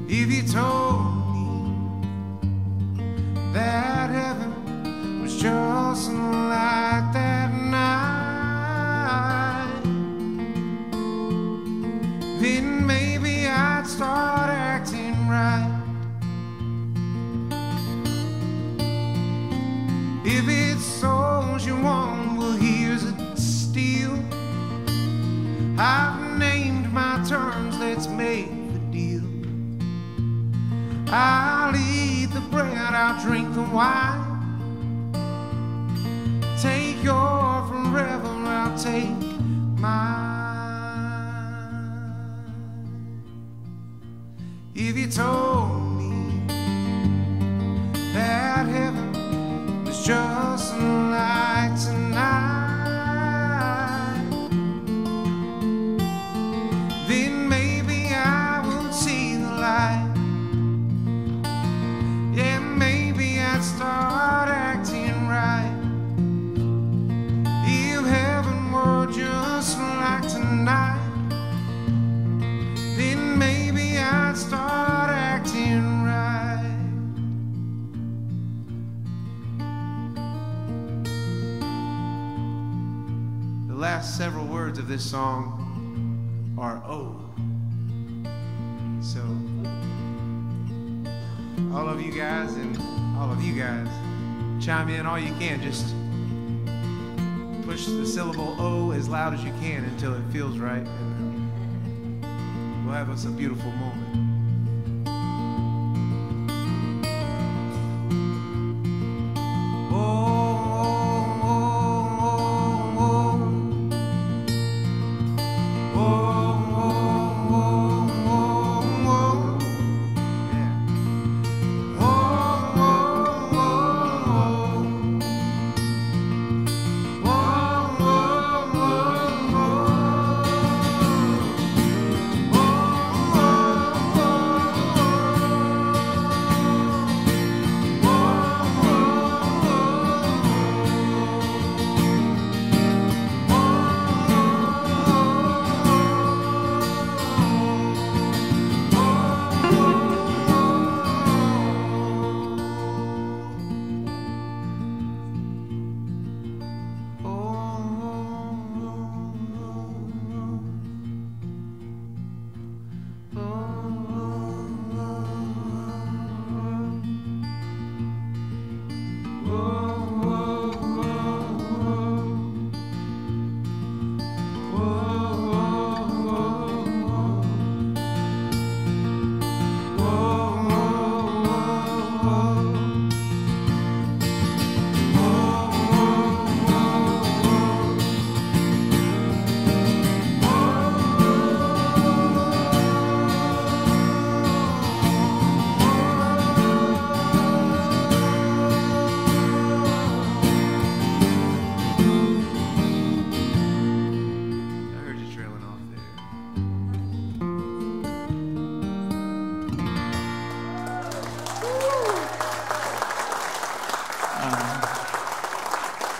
If you told me that heaven was just like that night, then maybe I'd start acting right. If it's souls you want, well, here's a steal. I've named my terms, let's make the deal. I'll eat the bread, I'll drink the wine. Take your forever, I'll take mine. If you told me that heaven was just like tonight, then maybe I would see the light. Yeah, maybe I'd start acting right. If heaven were just like tonight, then maybe I'd start acting right. The last several words of this song are "oh." So all of you guys and all of you guys, chime in all you can. Just push the syllable "oh" as loud as you can until it feels right, and we'll have us a beautiful moment.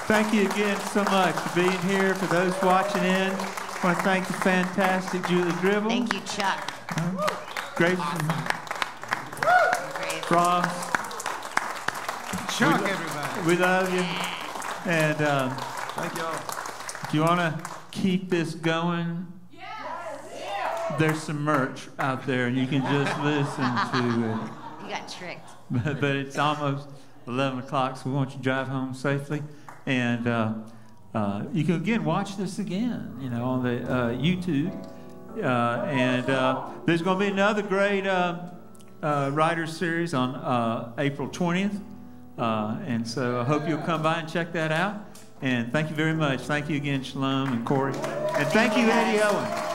Thank you again so much for being here. For those watching in, I want to thank the fantastic Julie Gribble. Thank you, Chuck. Grayson. Ross. Chuck, everybody. We love you. And Thank y'all. if you want to keep this going, there's some merch out there, and you can just listen to it. You got tricked. But it's almost 11 o'clock, so we want you to drive home safely. And you can, again, watch this again, you know, on the YouTube. And there's going to be another great writers series on April 20th. And so I hope you'll come by and check that out. And thank you very much. Thank you again, Shalom and Corey. And thank you, Eddie Owen.